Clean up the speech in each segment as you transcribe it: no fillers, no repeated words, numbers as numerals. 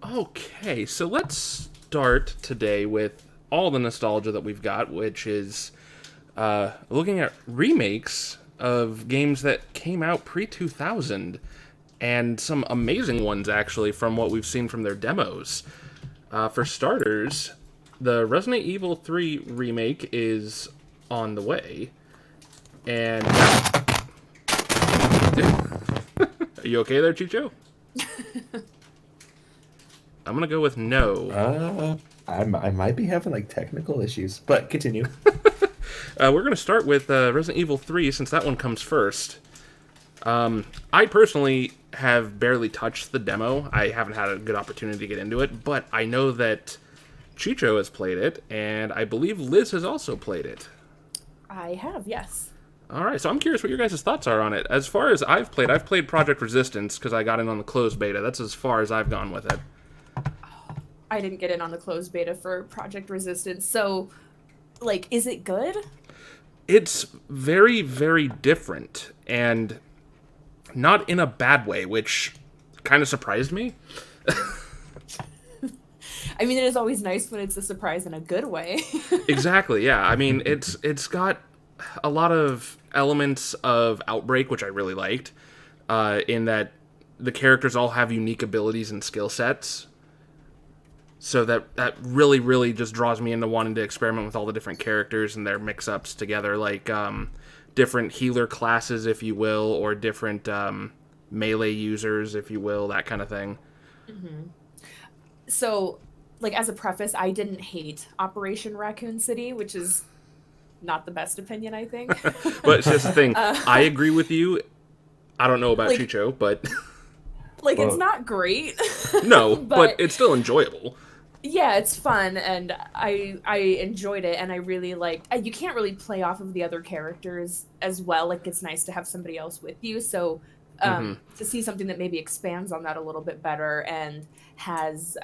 Okay, so let's start today with all the nostalgia that we've got, which is looking at remakes of games that came out pre-2000, and some amazing ones, actually, from what we've seen from their demos. For starters, the Resident Evil 3 remake is on the way, and... Are you okay there, Chicho? I'm gonna go with no. I might be having like technical issues, but continue. We're gonna start with Resident Evil 3 since that one comes first. I personally have barely touched the demo. I haven't had a good opportunity to get into it, but I know that Chicho has played it, and I believe Liz has also played it. I have, yes. All right, so I'm curious what your guys' thoughts are on it. As far as I've played Project Resistance because I got in on the closed beta. That's as far as I've gone with it. I didn't get in on the closed beta for Project Resistance, so, like, is it good? It's very, very different, and not in a bad way, which kind of surprised me. I mean, it is always nice when it's a surprise in a good way. Exactly, yeah. I mean, it's got a lot of elements of Outbreak, which I really liked, in that the characters all have unique abilities and skill sets. So that really, really just draws me into wanting to experiment with all the different characters and their mix-ups together, like different healer classes, if you will, or different melee users, if you will, that kind of thing. Mm-hmm. So, like, as a preface, I didn't hate Operation Raccoon City, which is not the best opinion, I think. But it's just the thing. I agree with you. I don't know about like, Chicho, but... Like, it's not great. No, but it's still enjoyable. Yeah, it's fun, and I enjoyed it, and I really like... You can't really play off of the other characters as well. Like, it's nice to have somebody else with you, so to see something that maybe expands on that a little bit better and has,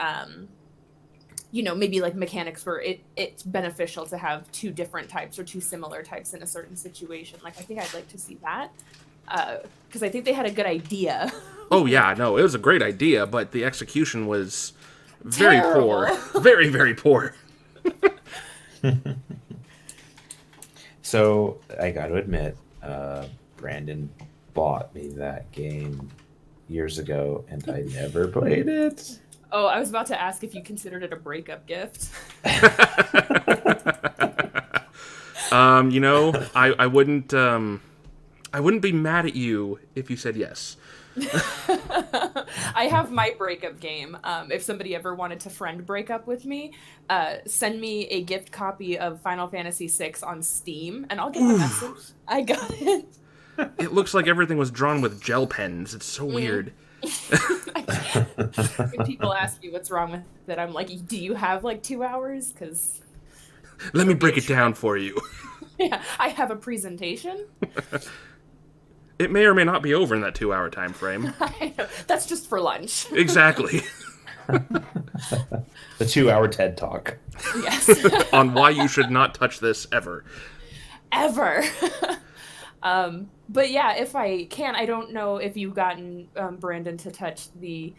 maybe, like, mechanics where it's beneficial to have two different types or two similar types in a certain situation. Like, I think I'd like to see that, because I think they had a good idea. Oh, yeah, no, it was a great idea, but the execution was... very Terrible. poor. Very, very poor. So I got to admit, Brandon bought me that game years ago, and I never played it. Oh, I was about to ask if you considered it a breakup gift. I wouldn't be mad at you if you said yes. I have my breakup game. If somebody ever wanted to friend break up with me, send me a gift copy of Final Fantasy VI on Steam, and I'll get the message. I got it. It looks like everything was drawn with gel pens. It's so weird. When people ask me what's wrong with it, I'm like, do you have like 2 hours? Because let me break it down for you. Yeah, I have a presentation. It may or may not be over in that 2-hour time frame. I know. That's just for lunch. Exactly. The 2-hour TED Talk. Yes. On why you should not touch this ever. Ever. But yeah, if I can, I don't know if you've gotten Brandon to touch the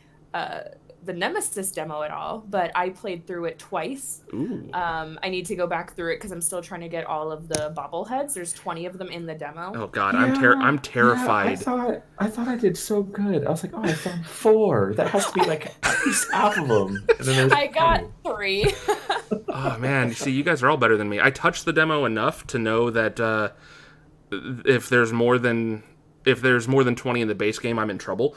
Nemesis demo at all, but I played through it twice. Ooh. I need to go back through it because I'm still trying to get all of the bobbleheads. There's 20 of them in the demo. Oh god, I'm terrified. Yeah, I thought I did so good. I was like, I found 4. That has to be like at least half of them. And then I got 3. Oh man, see, you guys are all better than me. I touched the demo enough to know that if there's more than 20 in the base game, I'm in trouble.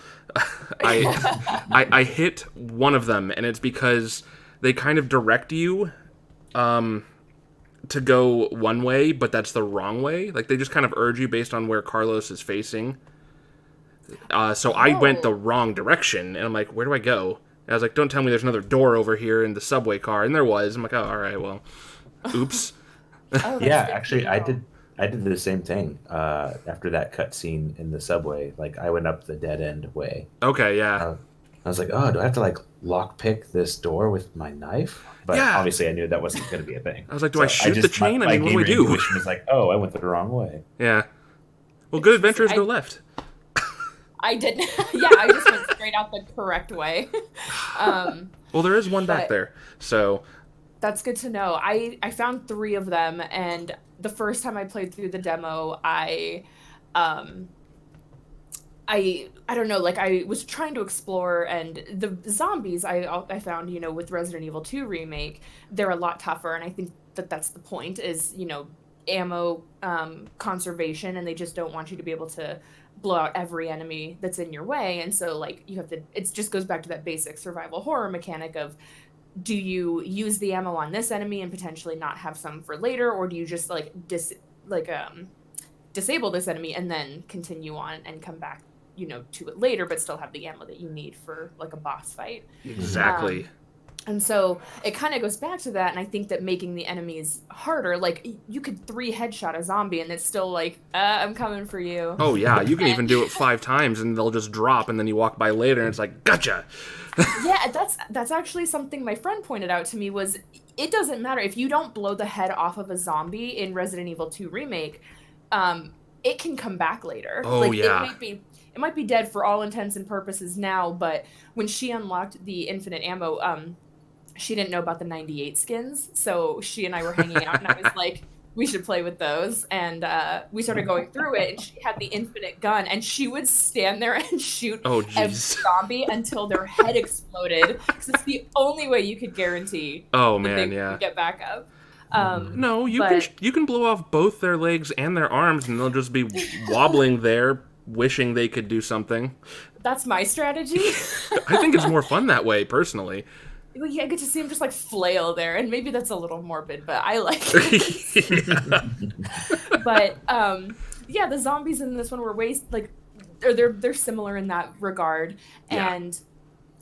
I hit one of them, and it's because they kind of direct you to go one way, but that's the wrong way. Like, they just kind of urge you based on where Carlos is facing. So I went the wrong direction, and I'm like, where do I go? And I was like, don't tell me there's another door over here in the subway car. And there was. I'm like, oh, all right, well, oops. Yeah, actually, I did the same thing after that cutscene in the subway. Like, I went up the dead end way. Okay, yeah. I was like, oh, do I have to like lock pick this door with my knife? But obviously, I knew that wasn't going to be a thing. I was like, do I shoot the chain? I mean, what do we do? Was like, oh, I went the wrong way. Yeah. Well, good adventurers go left. I didn't. Yeah, I just went straight out the correct way. Well, there is one back But there. So, that's good to know. I found 3 of them, and the first time I played through the demo, um I don't know, like I was trying to explore, and the zombies I found, with Resident Evil 2 remake, they're a lot tougher, and I think that that's the point is, ammo conservation, and they just don't want you to be able to blow out every enemy that's in your way. And so like you have to, it just goes back to that basic survival horror mechanic of, do you use the ammo on this enemy and potentially not have some for later, or do you just like disable this enemy and then continue on and come back to it later, but still have the ammo that you need for like a boss fight. exactly. And so it kind of goes back to that, and I think that making the enemies harder, like you could 3 headshot a zombie and it's still like, I'm coming for you. Oh, yeah, you can even do it 5 times and they'll just drop, and then you walk by later and it's like, gotcha! Yeah, that's actually something my friend pointed out to me, was it doesn't matter if you don't blow the head off of a zombie in Resident Evil 2 Remake, it can come back later. Oh, like, yeah. It might be dead for all intents and purposes now, but when she unlocked the infinite ammo, she didn't know about the 98 skins, so she and I were hanging out, and I was like, we should play with those. And we started going through it, and she had the infinite gun, and she would stand there and shoot every zombie until their head exploded, because it's the only way you could guarantee that they could get back up. No, you can blow off both their legs and their arms, and they'll just be wobbling there, wishing they could do something. That's my strategy. I think it's more fun that way, personally. Well, yeah, I get to see him just like flail there, and maybe that's a little morbid, but I like it. But yeah, the zombies in this one were they're similar in that regard, and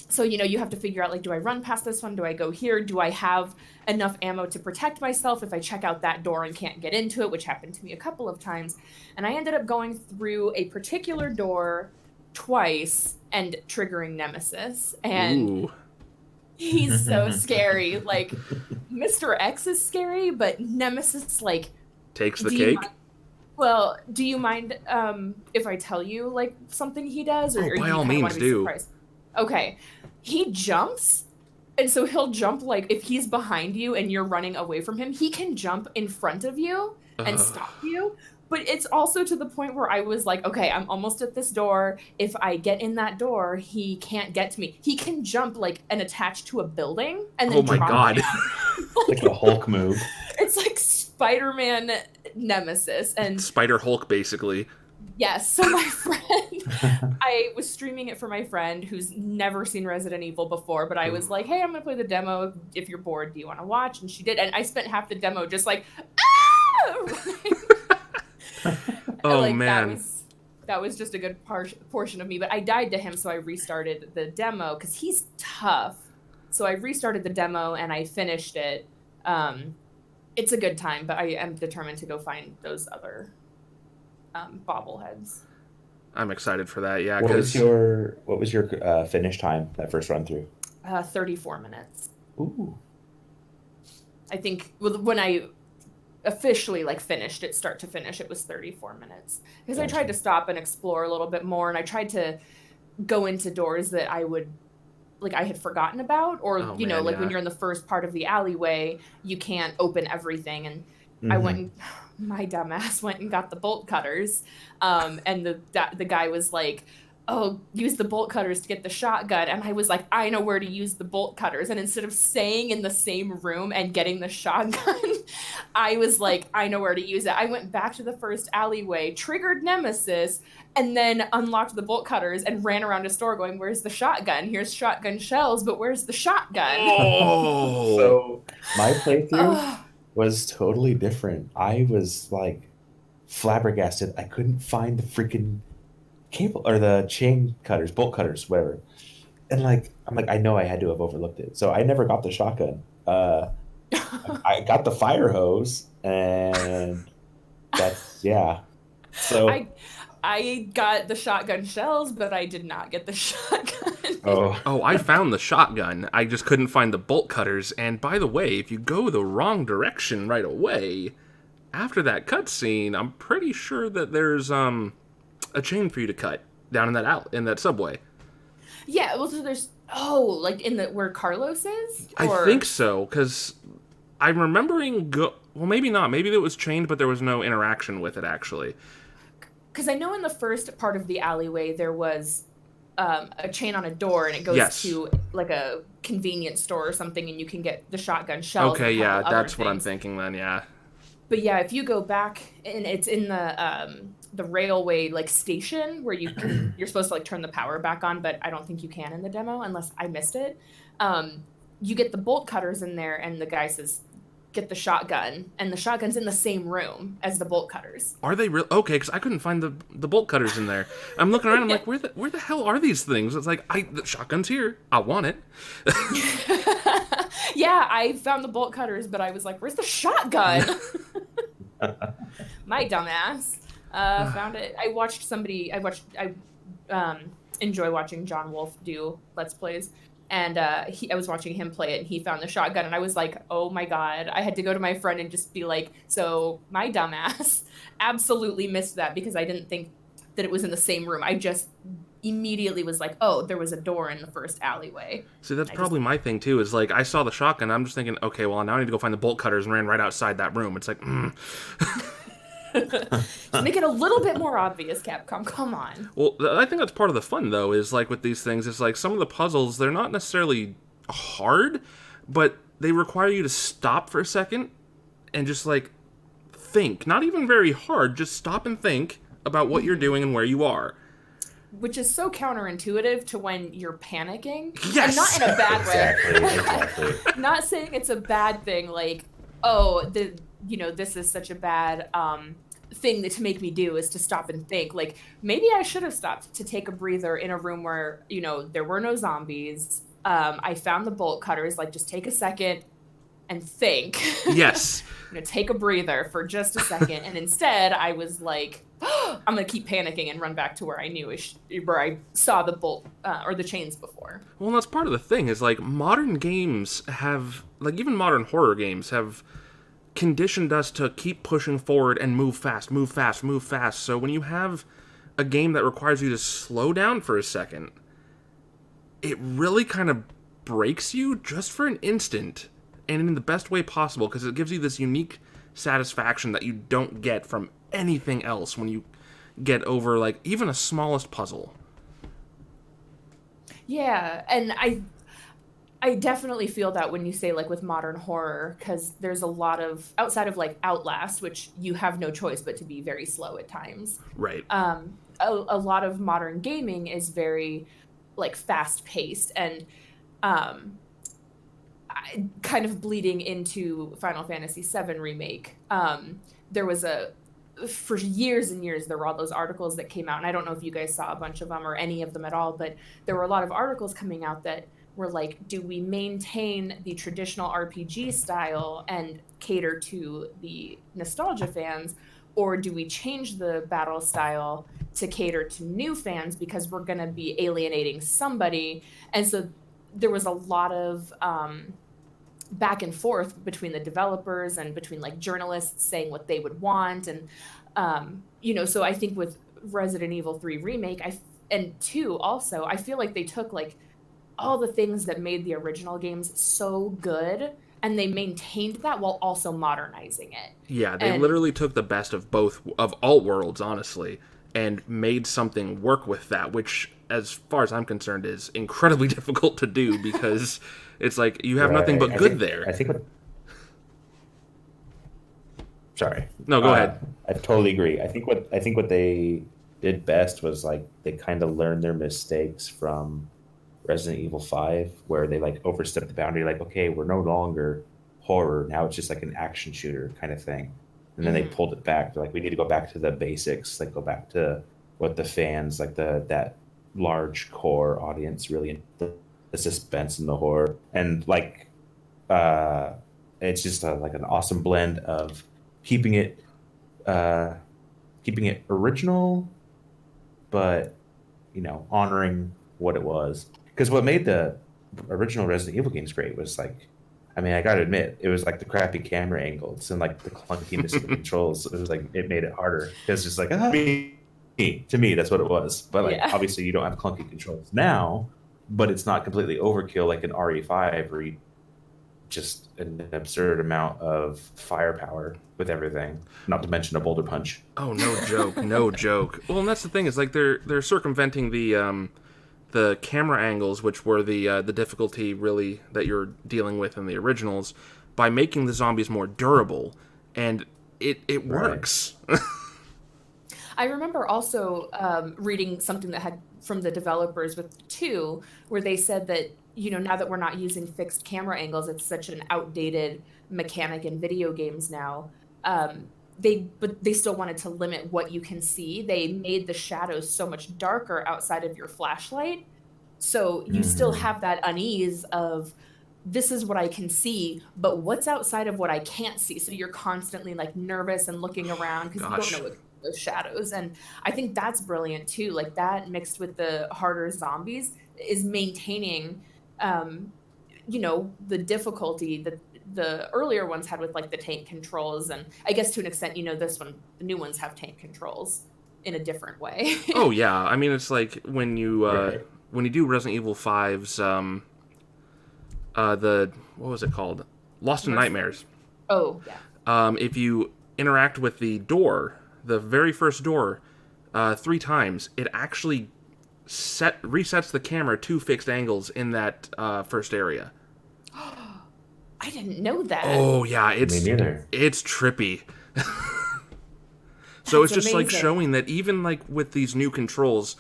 so you have to figure out, like, do I run past this one? Do I go here? Do I have enough ammo to protect myself if I check out that door and can't get into it, which happened to me a couple of times. And I ended up going through a particular door twice and triggering Nemesis, and Ooh. He's so scary. Like, Mr. X is scary, but Nemesis, like, takes the cake. Do you mind if I tell you like something he does, or by you all means do. Surprised? Okay, he jumps, and so he'll jump, like, if he's behind you and you're running away from him, he can jump in front of you and stop you. But it's also to the point where I was like, okay, I'm almost at this door. If I get in that door, he can't get to me. He can jump, like, and attach to a building, and then oh my god, like a Hulk move. It's like Spider-Man Nemesis and Spider Hulk, basically. Yes. So my friend, I was streaming it for my friend who's never seen Resident Evil before, but I was like, hey, I'm gonna play the demo. If you're bored, do you want to watch? And she did, and I spent half the demo just like, oh, like, man. That was just a good portion of me, but I died to him, so I restarted the demo because he's tough. So I restarted the demo and I finished it. It's a good time, but I am determined to go find those other bobbleheads. I'm excited for that. Yeah. What was your finish time that first run through? 34 minutes. Ooh. I think when I officially like finished it start to finish, it was 34 minutes, because I tried to stop and explore a little bit more, and I tried to go into doors that I had forgotten about, or when you're in the first part of the alleyway, you can't open everything, and my dumbass went and got the bolt cutters, and the guy was like, oh, use the bolt cutters to get the shotgun. And I was like, I know where to use the bolt cutters. And instead of staying in the same room and getting the shotgun, I was like, I know where to use it. I went back to the first alleyway, triggered Nemesis, and then unlocked the bolt cutters and ran around a store going, where's the shotgun? Here's shotgun shells, but where's the shotgun? Oh. So my playthrough was totally different. I was like flabbergasted. I couldn't find the freaking cable or the chain cutters, bolt cutters, whatever. And like, I'm like, I know I had to have overlooked it. So I never got the shotgun. I got the fire hose, and that's, yeah. So I got the shotgun shells, but I did not get the shotgun. Oh, I found the shotgun. I just couldn't find the bolt cutters. And by the way, if you go the wrong direction right away, after that cutscene, I'm pretty sure that there's a chain for you to cut. down in that subway. Yeah, well, so there's like in the where Carlos is. I think so, because I'm remembering. Well, maybe not. Maybe it was chained, but there was no interaction with it actually. Because I know in the first part of the alleyway there was a chain on a door, and it goes to like a convenience store or something, and you can get the shotgun shells. Okay, yeah, that's what I'm things. thinking then. Yeah. But yeah, if you go back, and it's in the railway like station where you're supposed to like turn the power back on, but I don't think you can in the demo unless I missed it. You get the bolt cutters in there, and the guy says, "Get the shotgun," and the shotgun's in the same room as the bolt cutters. Are they real? Okay, because I couldn't find the bolt cutters in there. I'm looking around. I'm like, where the hell are these things? It's like the shotgun's here. I want it. Yeah, I found the bolt cutters, but I was like, "Where's the shotgun?" My dumbass found it. I enjoy watching John Wolfe do Let's Plays, and I was watching him play it, and he found the shotgun, and I was like, oh my god. I had to go to my friend and just be like, so my dumbass absolutely missed that because I didn't think that it was in the same room. I just immediately was like, oh, there was a door in the first alleyway. See, that's probably my thing too, is like I saw the shotgun, I'm just thinking, okay, well now I need to go find the bolt cutters, and ran right outside that room. It's like Just make it a little bit more obvious, Capcom. Come on. Well, I think that's part of the fun, though, is like with these things, it's like some of the puzzles, they're not necessarily hard, but they require you to stop for a second and just like think. Not even very hard, just stop and think about what you're doing and where you are. Which is so counterintuitive to when you're panicking. Yes! And not in a bad way. Exactly. Not saying it's a bad thing, like, oh, this is such a bad thing to make me do is to stop and think. Like, maybe I should have stopped to take a breather in a room where, there were no zombies. I found the bolt cutters. Like, just take a second and think. Yes. Take a breather for just a second. And instead, I was like, oh, I'm going to keep panicking and run back to where I knew where I saw the bolt or the chains before. Well, that's part of the thing is like modern games have, like even modern horror games have conditioned us to keep pushing forward and move fast, move fast, move fast. So when you have a game that requires you to slow down for a second, it really kind of breaks you just for an instant and in the best way possible, because it gives you this unique satisfaction that you don't get from anything else when you get over like even a smallest puzzle. Yeah, and I definitely feel that when you say like with modern horror, because there's a lot of, outside of like Outlast, which you have no choice but to be very slow at times. Right. A lot of modern gaming is very like fast paced and kind of bleeding into Final Fantasy VII Remake. There was for years and years, there were all those articles that came out, and I don't know if you guys saw a bunch of them or any of them at all, but there were a lot of articles coming out that were like, do we maintain the traditional RPG style and cater to the nostalgia fans, or do we change the battle style to cater to new fans because we're going to be alienating somebody? And so there was a lot of back and forth between the developers and between like journalists saying what they would want. And, so I think with Resident Evil 3 Remake and 2 also, I feel like they took like all the things that made the original games so good and they maintained that while also modernizing it. Yeah, they literally took the best of all worlds, honestly, and made something work with that, which, as far as I'm concerned, is incredibly difficult to do because it's like you have nothing but good there. Sorry. No, go ahead. I totally agree. I think what they did best was like they kind of learned their mistakes from Resident Evil 5, where they like overstepped the boundary, like, okay, we're no longer horror, now it's just like an action shooter kind of thing. And then they pulled it back. They're like, we need to go back to the basics, like go back to what the fans, like that large core audience really, the suspense and the horror. And like it's just like an awesome blend of keeping it original, but honoring what it was. Because what made the original Resident Evil games great was like, I mean, I gotta admit, it was like the crappy camera angles and like the clunkiness of the controls. It was like, it made it harder. It's just like, To me, that's what it was. But like, Yeah. obviously, you don't have clunky controls now, but it's not completely overkill like an RE5 where you just an absurd amount of firepower with everything. Not to mention a boulder punch. Oh, no joke, no joke. Well, and that's the thing is like they're circumventing the camera angles, which were the difficulty really that you're dealing with in the originals, by making the zombies more durable, and it works. I remember also reading something that had from the developers with 2, where they said that, you know, now that we're not using fixed camera angles, it's such an outdated mechanic in video games now. But they still wanted to limit what you can see. They made the shadows so much darker outside of your flashlight, so you still have that unease of, this is what I can see, but what's outside of what I can't see? So you're constantly like nervous and looking around because you don't know what those shadows. And I think that's brilliant too. Like that mixed with the harder zombies is maintaining, you know, the difficulty that the earlier ones had with like the tank controls. And I guess to an extent, you know, this one, the new ones have tank controls in a different way. Oh yeah, I mean it's like when you do Resident Evil 5's the what was it called? Lost in Nightmares. Oh yeah. If you interact with the door, the very first door, 3 times, it actually resets the camera to fixed angles in that first area. I didn't know that. Oh yeah, Me neither. It's trippy. So it's just amazing. like showing that even like with these new controls,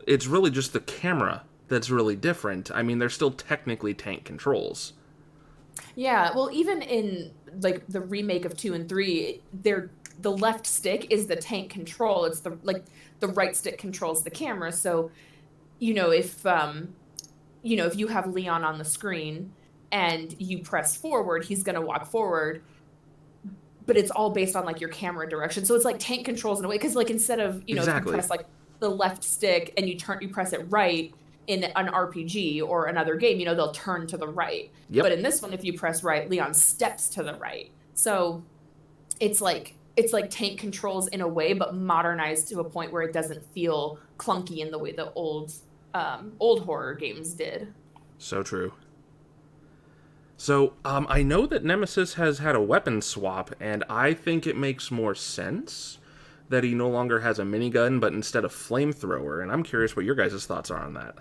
it's really just the camera that's really different. I mean, they're still technically tank controls. Yeah, well, even in like the remake of 2 and 3, the left stick is the tank control. It's the right stick controls the camera. So, you know, if you have Leon on the screen and you press forward, he's gonna walk forward. But it's all based on like your camera direction. So it's like tank controls in a way, because like instead of, you know, if you press like the left stick and you press it right in an RPG or another game, you know, they'll turn to the right. Yep. But in this one, if you press right, Leon steps to the right. So it's like tank controls in a way, but modernized to a point where it doesn't feel clunky in the way the old horror games did. So true. So I know that Nemesis has had a weapon swap, and I think it makes more sense that he no longer has a minigun, but instead a flamethrower. And I'm curious what your guys' thoughts are on that.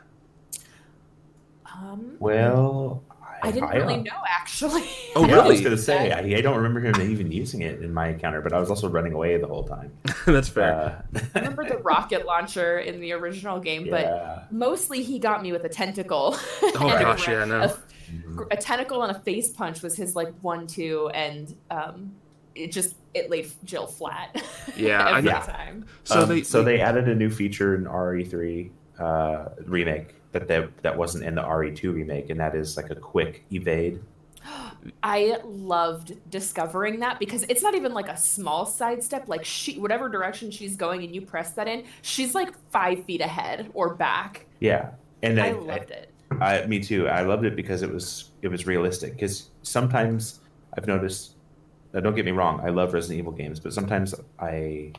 Well, I didn't really know, actually. Oh, yeah, really? I was going to say, I don't remember him even using it in my encounter, but I was also running away the whole time. That's fair. I remember the rocket launcher in the original game, but mostly he got me with a tentacle. Oh gosh, yeah, no. A tentacle and a face punch was his like 1-2, and it laid Jill flat. Yeah, every time. So they added a new feature in RE3 remake that wasn't in the RE2 remake, and that is like a quick evade. I loved discovering that, because it's not even like a small sidestep. Like whatever direction she's going and you press that in, she's like 5 feet ahead or back. Yeah, and I loved it. Me too. I loved it because it was realistic. Because sometimes I've noticed. Don't get me wrong, I love Resident Evil games, but sometimes I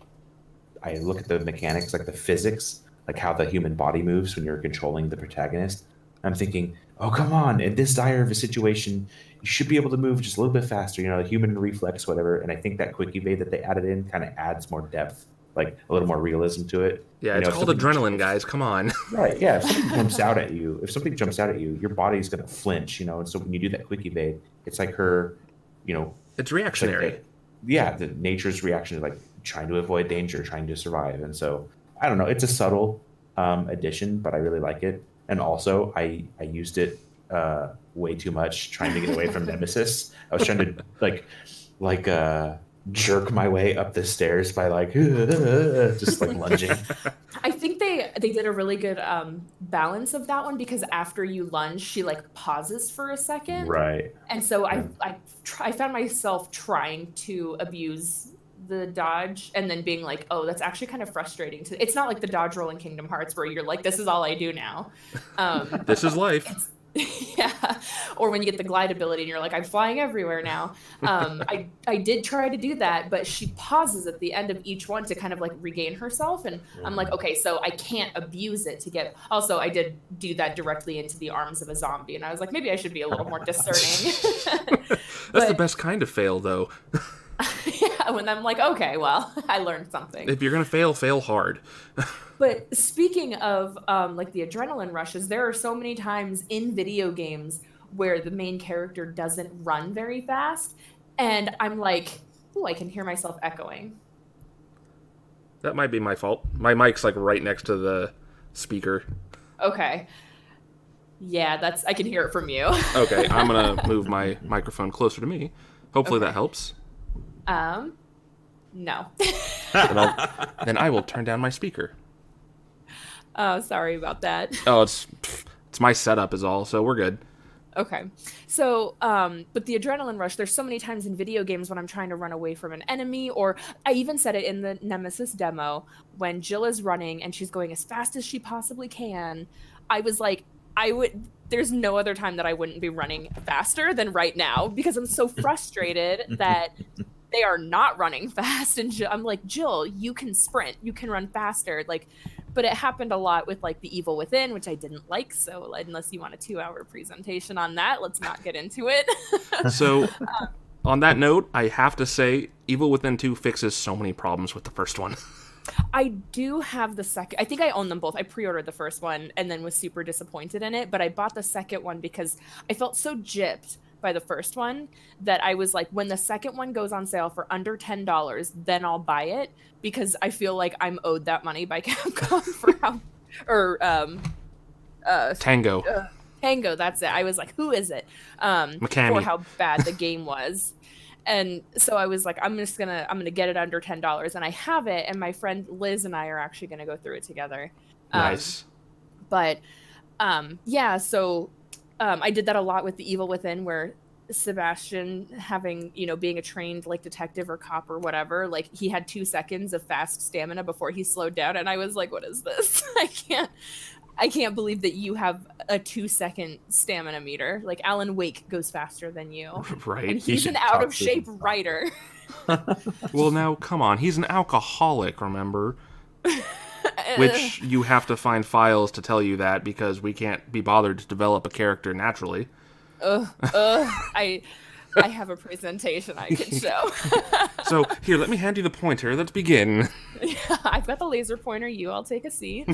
look at the mechanics, like the physics, like how the human body moves when you're controlling the protagonist. I'm thinking, oh, come on, in this dire of a situation, you should be able to move just a little bit faster, you know, the human reflex, whatever. And I think that quick evade that they added in kind of adds more depth, like a little more realism to it. Yeah, it's called adrenaline, guys. Come on. Right, yeah. If something jumps out at you, your body's going to flinch, you know. And so when you do that quick evade, it's like her, you know. It's reactionary. The nature's reaction is like trying to avoid danger, trying to survive. And so, I don't know. It's a subtle addition, but I really like it. And also, I used it way too much trying to get away from Nemesis. I was trying to jerk my way up the stairs by just like lunging. I think they did a really good balance of that one, because after you lunge, she like pauses for a second. Right. And so I found myself trying to abuse the dodge and then being like, oh, that's actually kind of frustrating. It's not like the dodge roll in Kingdom Hearts where you're like, this is all I do now. This is life. Yeah. Or when you get the glide ability and you're like, I'm flying everywhere now. I did try to do that, but she pauses at the end of each one to kind of like regain herself. And I'm like, okay, so I can't abuse it to get. Also, I did do that directly into the arms of a zombie. And I was like, maybe I should be a little more discerning. That's the best kind of fail, though. Yeah, when I'm like, okay, well, I learned something. If you're going to fail hard. But speaking of like the adrenaline rushes, there are so many times in video games where the main character doesn't run very fast. And I'm like, oh, I can hear myself echoing. That might be my fault. My mic's like right next to the speaker. Okay. Yeah, I can hear it from you. Okay, I'm going to move my microphone closer to me. Hopefully that helps. No. Then I will turn down my speaker. Oh, sorry about that. Oh, it's my setup is all, so we're good. Okay. So, but the adrenaline rush, there's so many times in video games when I'm trying to run away from an enemy, or I even said it in the Nemesis demo, when Jill is running and she's going as fast as she possibly can, I was like, there's no other time that I wouldn't be running faster than right now, because I'm so frustrated that they are not running fast. And I'm like, Jill, you can sprint, you can run faster. Like, but it happened a lot with like The Evil Within, which I didn't like. So unless you want a 2-hour presentation on that, let's not get into it. So on that note, I have to say Evil Within 2 fixes so many problems with the first one. I do have the second. I think I own them both. I pre-ordered the first one and then was super disappointed in it. But I bought the second one because I felt so gypped by the first one that I was like, when the second one goes on sale for under $10, then I'll buy it, because I feel like I'm owed that money by Capcom for Tango. Tango, that's it. I was like, who is it? Mikami. For how bad the game was. And so I was like, I'm gonna get it under $10, and I have it, and my friend Liz and I are actually gonna go through it together. Nice. But yeah, so I did that a lot with The Evil Within, where Sebastian, having, being a trained like detective or cop or whatever, like he had 2 seconds of fast stamina before he slowed down, and I was like, what is this? I can't believe that you have a 2-second stamina meter. Like Alan Wake goes faster than you. Right. And he's an out of shape writer. Well, now come on, he's an alcoholic, remember? Which you have to find files to tell you that, because we can't be bothered to develop a character naturally. I have a presentation I can show. So, here, let me hand you the pointer. Let's begin. Yeah, I've got the laser pointer. I'll take a seat.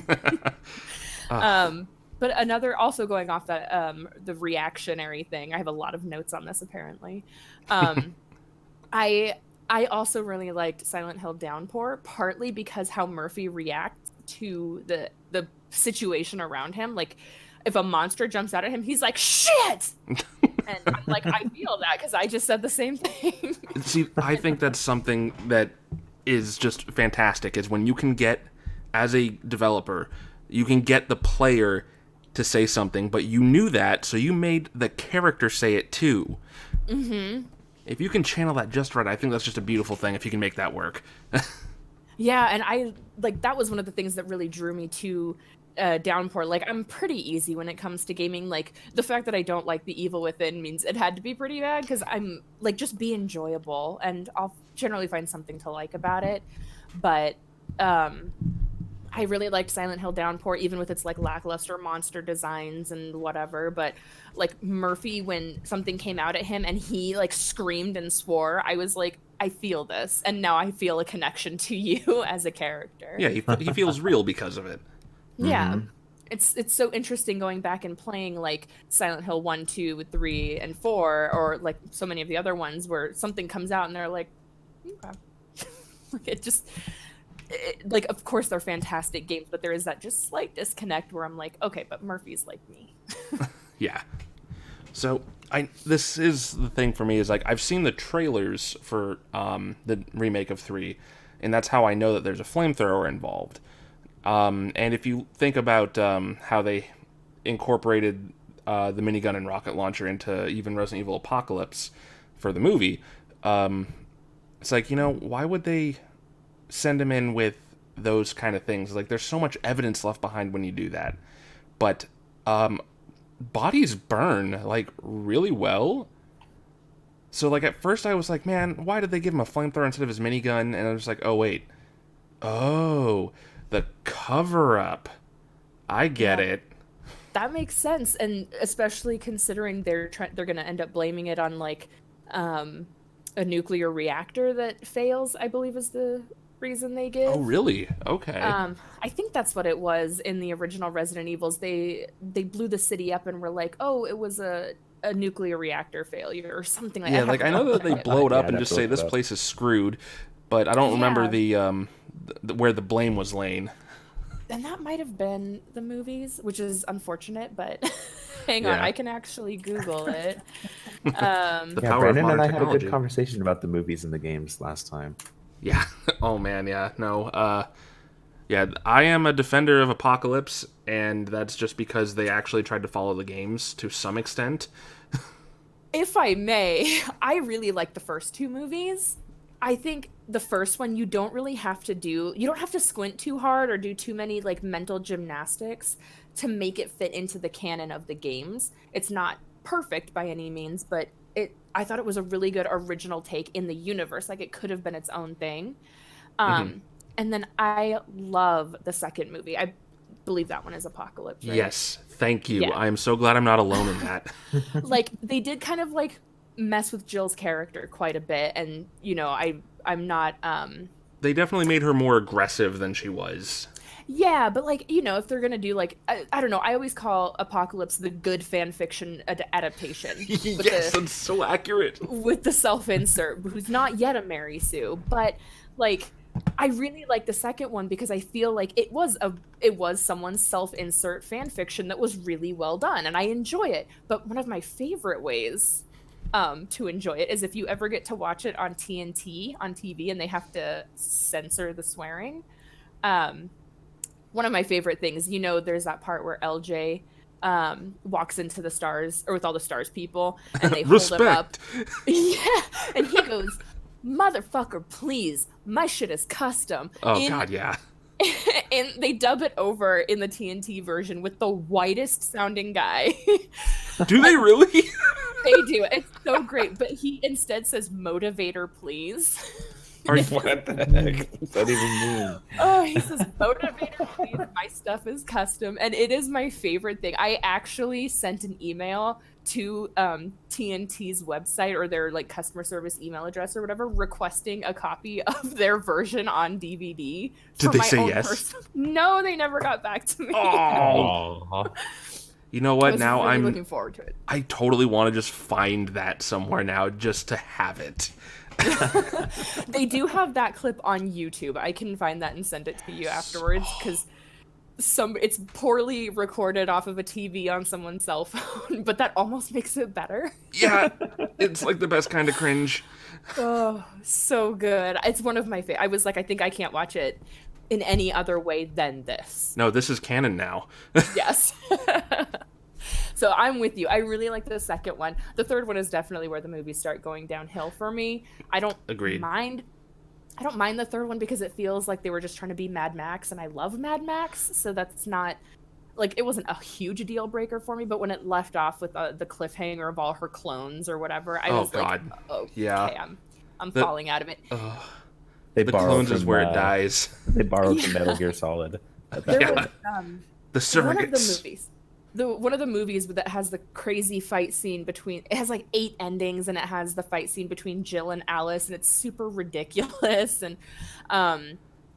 But another, also going off that, the reactionary thing, I have a lot of notes on this, apparently. I also really liked Silent Hill Downpour, partly because how Murphy reacts to the situation around him. Like, if a monster jumps out at him, he's like, shit! And I'm like, I feel that, because I just said the same thing. See, I think that's something that is just fantastic, is when you can get, as a developer, you can get the player to say something, but you knew that, so you made the character say it too. Mm-hmm. If you can channel that just right, I think that's just a beautiful thing, if you can make that work. Yeah, and that was one of the things that really drew me to Downpour. Like, I'm pretty easy when it comes to gaming. Like, the fact that I don't like The Evil Within means it had to be pretty bad, because I'm like, just be enjoyable, and I'll generally find something to like about it. But I really liked Silent Hill Downpour, even with its like lackluster monster designs and whatever. But like Murphy, when something came out at him and he like screamed and swore, I was like, I feel this, and now I feel a connection to you as a character. Yeah, he feels real because of it. Yeah. Mm-hmm. It's so interesting going back and playing like Silent Hill 1, 2, 3, and 4, or like so many of the other ones where something comes out and they're like, okay. Like, of course they're fantastic games, but there is that just slight disconnect where I'm like, okay, but Murphy's like me. Yeah. So this is the thing for me, is like, I've seen the trailers for the remake of 3, and that's how I know that there's a flamethrower involved. And if you think about how they incorporated the minigun and rocket launcher into even Resident Evil Apocalypse for the movie, it's like, why would they send him in with those kind of things? Like, there's so much evidence left behind when you do that. But bodies burn like really well. So like at first I was like, man, why did they give him a flamethrower instead of his minigun? And I was like, oh wait, oh, the cover up. I get it. That makes sense, and especially considering they're going to end up blaming it on like a nuclear reactor that fails, I believe is the reason they give. Oh, really? Okay. I think that's what it was in the original Resident Evils. They blew the city up and were like, "Oh, it was a nuclear reactor failure or something like that." Yeah, like I know that they blow it up and just say this place is screwed, but I don't remember the where the blame was laying. And that might have been the movies, which is unfortunate, but hang on, I can actually Google it. The power Brandon of and I technology. had a good conversation about the movies and the games last time. Yeah. Oh man, yeah. No. Yeah, I am a defender of Apocalypse, and that's just because they actually tried to follow the games to some extent. If I may, I really like the first two movies. I think the first one you don't have to squint too hard or do too many like mental gymnastics to make it fit into the canon of the games. It's not perfect by any means, but I thought it was a really good original take in the universe. Like it could have been its own thing. And then I love the second movie. I believe that one is Apocalypse, right? Yes, thank you. Yeah. I am so glad I'm not alone in that. Like they did kind of like mess with Jill's character quite a bit, and I'm not They definitely made her more aggressive than she was. yeah, but like if they're gonna do like I don't know, I always call Apocalypse the good fan fiction adaptation. Yes, that's so accurate. With the self-insert who's not yet a Mary Sue, but like I really like the second one because I feel like it was someone's self-insert fan fiction that was really well done, and I enjoy it. But one of my favorite ways to enjoy it is if you ever get to watch it on TNT on TV and they have to censor the swearing. One of my favorite things, there's that part where LJ walks into the stars, or with all the stars people, and they hold him up. Yeah, and he goes, "Motherfucker, please, my shit is custom." Oh God, yeah. And they dub it over in the TNT version with the whitest sounding guy. Do they really? They do. It's so great. But he instead says "motivator, please." What the heck does that even mean? Oh, he says "motivator, please. My stuff is custom," and it is my favorite thing. I actually sent an email to TNT's website or their like customer service email address or whatever, requesting a copy of their version on DVD. Did they say yes? No, they never got back to me. Oh. You know what? Now really I'm looking forward to it. I totally want to just find that somewhere now, just to have it. They do have that clip on YouTube. I can find that and send it to you afterwards because it's poorly recorded off of a TV on someone's cell phone, but that almost makes it better. Yeah, it's like the best kind of cringe. Oh, so good. It's one of my favorite. I was like, I think I can't watch it in any other way than this. No, this is canon now. Yes. So I'm with you. I really like the second one. The third one is definitely where the movies start going downhill for me. I don't mind the third one because it feels like they were just trying to be Mad Max, and I love Mad Max, so that's not like it wasn't a huge deal breaker for me. But when it left off with the cliffhanger of all her clones or whatever, I was like, yeah, I'm falling out of it. The clones is where it dies. They borrowed from Metal Gear Solid. There was the surrogates. One of the movies. One of the movies that has the crazy fight scene between, it has like 8 endings, and it has the fight scene between Jill and Alice, and it's super ridiculous. And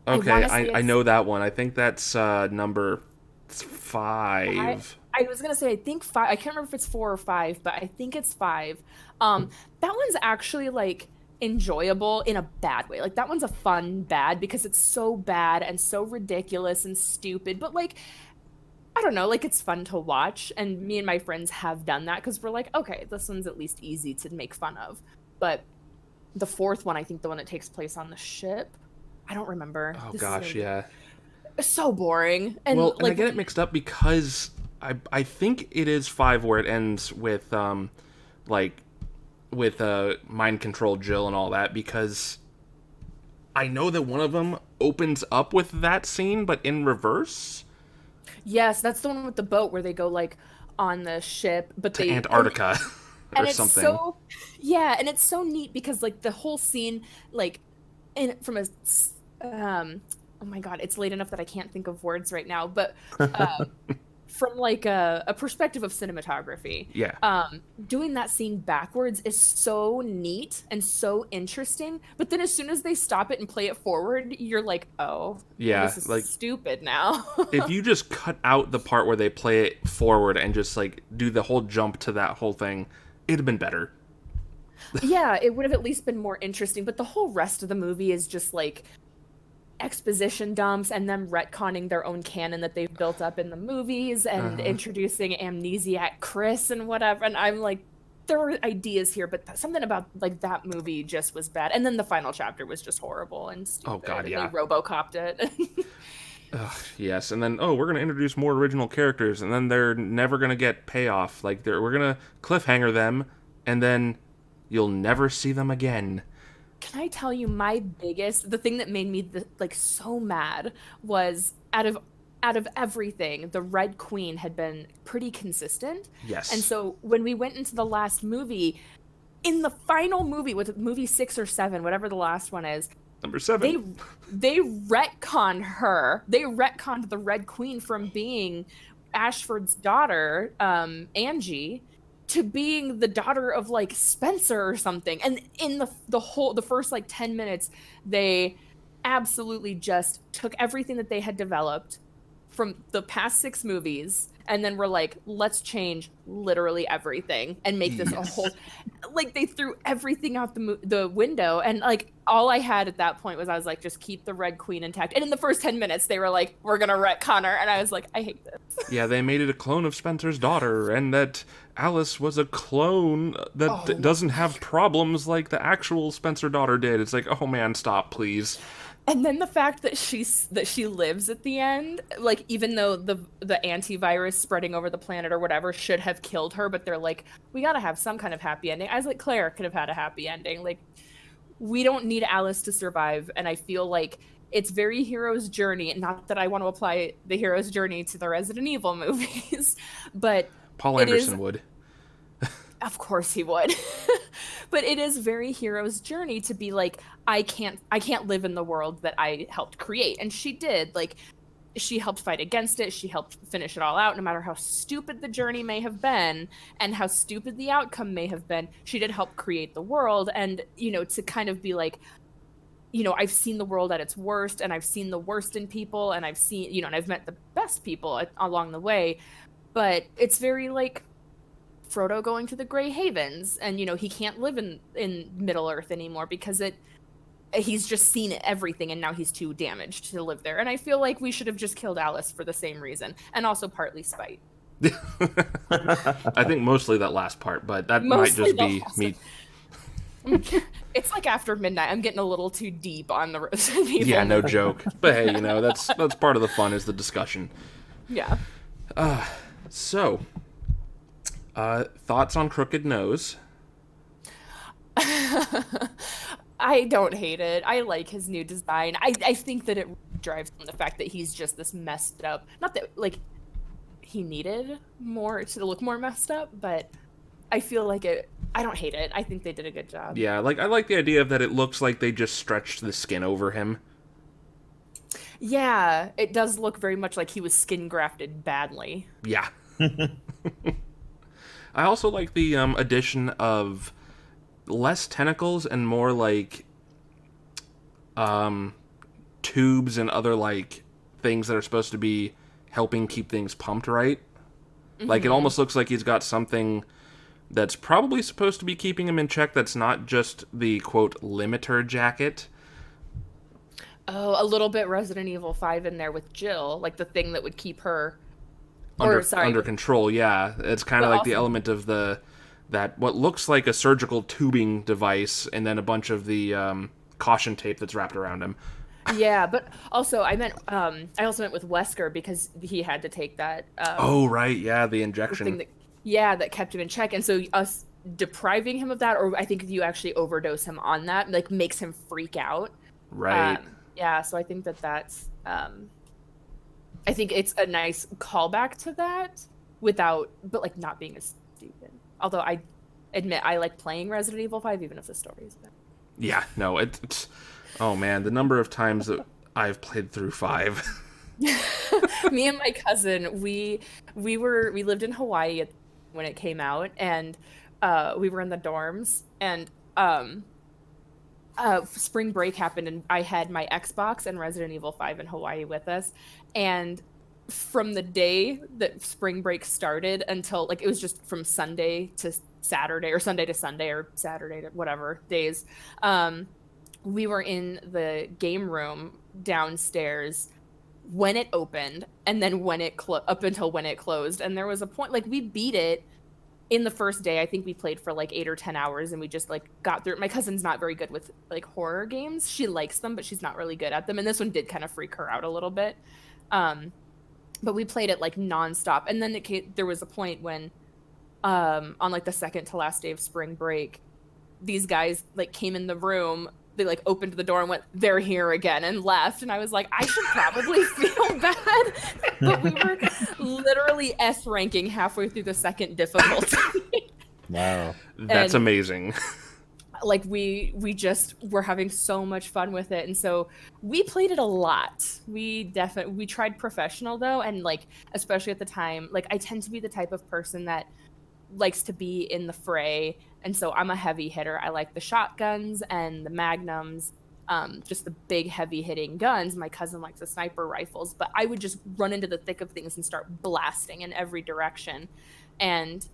okay, I know that one. I think that's number 5. I was gonna say I think 5. I can't remember if it's 4 or 5, but I think it's 5. That one's actually like enjoyable in a bad way. Like that one's a fun bad because it's so bad and so ridiculous and stupid, but like I don't know, like it's fun to watch, and me and my friends have done that because we're like, okay, this one's at least easy to make fun of. But the fourth one, I think the one that takes place on the ship, I don't remember. Oh gosh, yeah. So boring. And well, and I get it mixed up because I think it is 5 where it ends with mind control Jill and all that, because I know that one of them opens up with that scene, but in reverse. Yes, that's the one with the boat where they go like, on the ship, but to Antarctica or it's something. so, yeah, and it's so neat because like the whole scene, like, from a oh my god, it's late enough that I can't think of words right now, but from like a perspective of cinematography, Yeah. doing that scene backwards is so neat and so interesting. But then as soon as they stop it and play it forward, you're like, oh, Yeah, this is like, stupid now. if you just cut out the part where they play it forward and just like do the whole jump to that whole thing, it'd have been better. Yeah, it would have at least been more interesting. But the whole rest of the movie is just like exposition dumps and them retconning their own canon that they've built up in the movies and introducing amnesiac Chris and whatever. And I'm like, there were ideas here, but something about like that movie just was bad. And then the final chapter was just horrible and stupid. Oh, God, yeah. And they RoboCopped it. Yes, and then we're gonna introduce more original characters, and then they're never gonna get payoff. Like we're gonna cliffhanger them, and then you'll never see them again. Can I tell you the thing that made me like so mad was out of everything, the Red Queen had been pretty consistent. Yes. And so when we went into the last movie, in the final movie, with movie 6 or 7, whatever the last one is, Number 7. they retconned her. They retconned the Red Queen from being Ashford's daughter, Angie, to being the daughter of like Spencer or something. And in the first like 10 minutes, they absolutely just took everything that they had developed from the past 6 movies and then were like, let's change literally everything and make this a whole, like, they threw everything out the window. And like all I had at that point was, I was like, just keep the Red Queen intact. And in the first 10 minutes they were like, we're gonna retcon her, and I was like, I hate this. Yeah, they made it a clone of Spencer's daughter, and that Alice was a clone that doesn't have problems like the actual Spencer daughter did. It's like, oh man, stop, please. And then the fact that she lives at the end, like, even though the antivirus spreading over the planet or whatever should have killed her, but they're like, we gotta have some kind of happy ending. I was like, Claire could have had a happy ending. Like, we don't need Alice to survive. And I feel like it's very hero's journey. Not that I want to apply the hero's journey to the Resident Evil movies, but Paul Anderson would. Of course he would. But it is very hero's journey to be like, I can't live in the world that I helped create. And she did. Like, she helped fight against it. She helped finish it all out, no matter how stupid the journey may have been and how stupid the outcome may have been. She did help create the world. And, you know, to kind of be like, you know, I've seen the world at its worst, and I've seen the worst in people, and I've seen, you know, and I've met the best people along the way. But it's very like Frodo going to the Grey Havens, and, you know, he can't live in Middle Earth anymore because he's just seen everything, and now he's too damaged to live there. And I feel like we should have just killed Alice for the same reason, and also partly spite. I think mostly that last part, but that might just be me. It's like after midnight. I'm getting a little too deep on the Resident Evil. Yeah, no joke. But hey, you know, that's part of the fun, is the discussion. Yeah. So, thoughts on Crooked Nose? I don't hate it. I like his new design. I think that it drives from the fact that he's just this messed up. Not that, like, he needed more to look more messed up, but I feel like I don't hate it. I think they did a good job. Yeah, like, I like the idea of that it looks like they just stretched the skin over him. Yeah, it does look very much like he was skin grafted badly. Yeah. I also like the addition of less tentacles and more like tubes and other like things that are supposed to be helping keep things pumped right. Mm-hmm. Like, it almost looks like he's got something that's probably supposed to be keeping him in check that's not just the, quote, limiter jacket. Oh, a little bit Resident Evil 5 in there with Jill, like the thing that would keep her under control. Yeah, it's kind of like the element of that what looks like a surgical tubing device, and then a bunch of the caution tape that's wrapped around him. Yeah, but also I also meant with Wesker, because he had to take that. Oh right, yeah, the injection. That kept him in check, and so us depriving him of that, or I think if you actually overdose him on that, like, makes him freak out. Right. Yeah, so I think that's I think it's a nice callback to that, but like not being as stupid. Although I admit I like playing Resident Evil 5 even if the story is bad. Yeah, no, it's oh man, the number of times that I've played through 5. Me and my cousin, we lived in Hawaii when it came out, and we were in the dorms, and spring break happened, and I had my Xbox and Resident Evil 5 in Hawaii with us, and from the day that spring break started until like it was just from Sunday to Saturday or Sunday to Sunday or Saturday to whatever days, we were in the game room downstairs when it opened and then when it up until when it closed. And there was a point like we beat it in the first day. I think we played for like 8 or 10 hours and we just like got through it. My cousin's not very good with like horror games. She likes them, but she's not really good at them. And this one did kind of freak her out a little bit. But we played it like nonstop. And then there was a point when on like the second to last day of spring break, these guys like came in the room. They like opened the door and went, "They're here again," and left. And I was like, I should probably feel bad. But we were literally S ranking halfway through the second difficulty. Wow. That's amazing. Like we just were having so much fun with it. And so we played it a lot. We tried professional though. And like, especially at the time, like I tend to be the type of person that likes to be in the fray. And so I'm a heavy hitter. I like the shotguns and the magnums, just the big heavy hitting guns. My cousin likes the sniper rifles, but I would just run into the thick of things and start blasting in every direction. And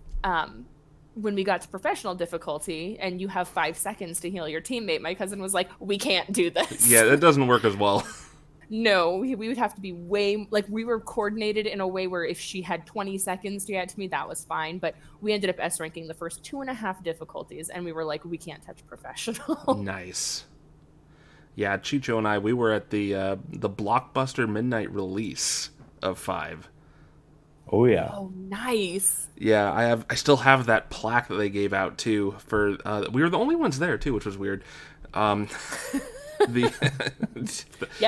when we got to professional difficulty and you have 5 seconds to heal your teammate, my cousin was like, "We can't do this." Yeah, that doesn't work as well. No, we would have to be we were coordinated in a way where if she had 20 seconds to get to me, that was fine. But we ended up S ranking the first 2.5 difficulties, and we were like, we can't touch professional. Nice. Yeah, Chicho and I, we were at the blockbuster midnight release of 5. Oh yeah. Oh, nice. Yeah, I still have that plaque that they gave out too. For we were the only ones there too, which was weird. Yeah,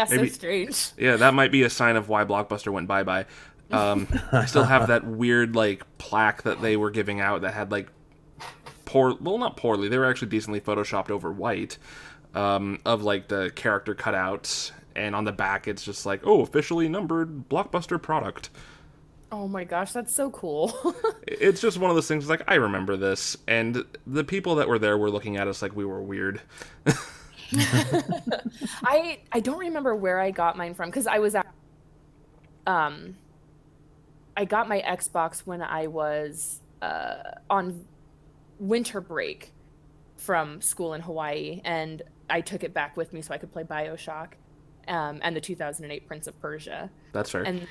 so strange. Yeah, that might be a sign of why Blockbuster went bye-bye. I still have that weird like plaque that they were giving out that had like not poorly, they were actually decently photoshopped over white, of like the character cutouts, and on the back it's just like, "Oh, officially numbered Blockbuster product." Oh my gosh, that's so cool. It's just one of those things like, I remember this, and the people that were there were looking at us like we were weird. I don't remember where I got mine from because I was at I got my Xbox when I was on winter break from school in Hawaii, and I took it back with me so I could play BioShock and the 2008 Prince of Persia. That's fair. And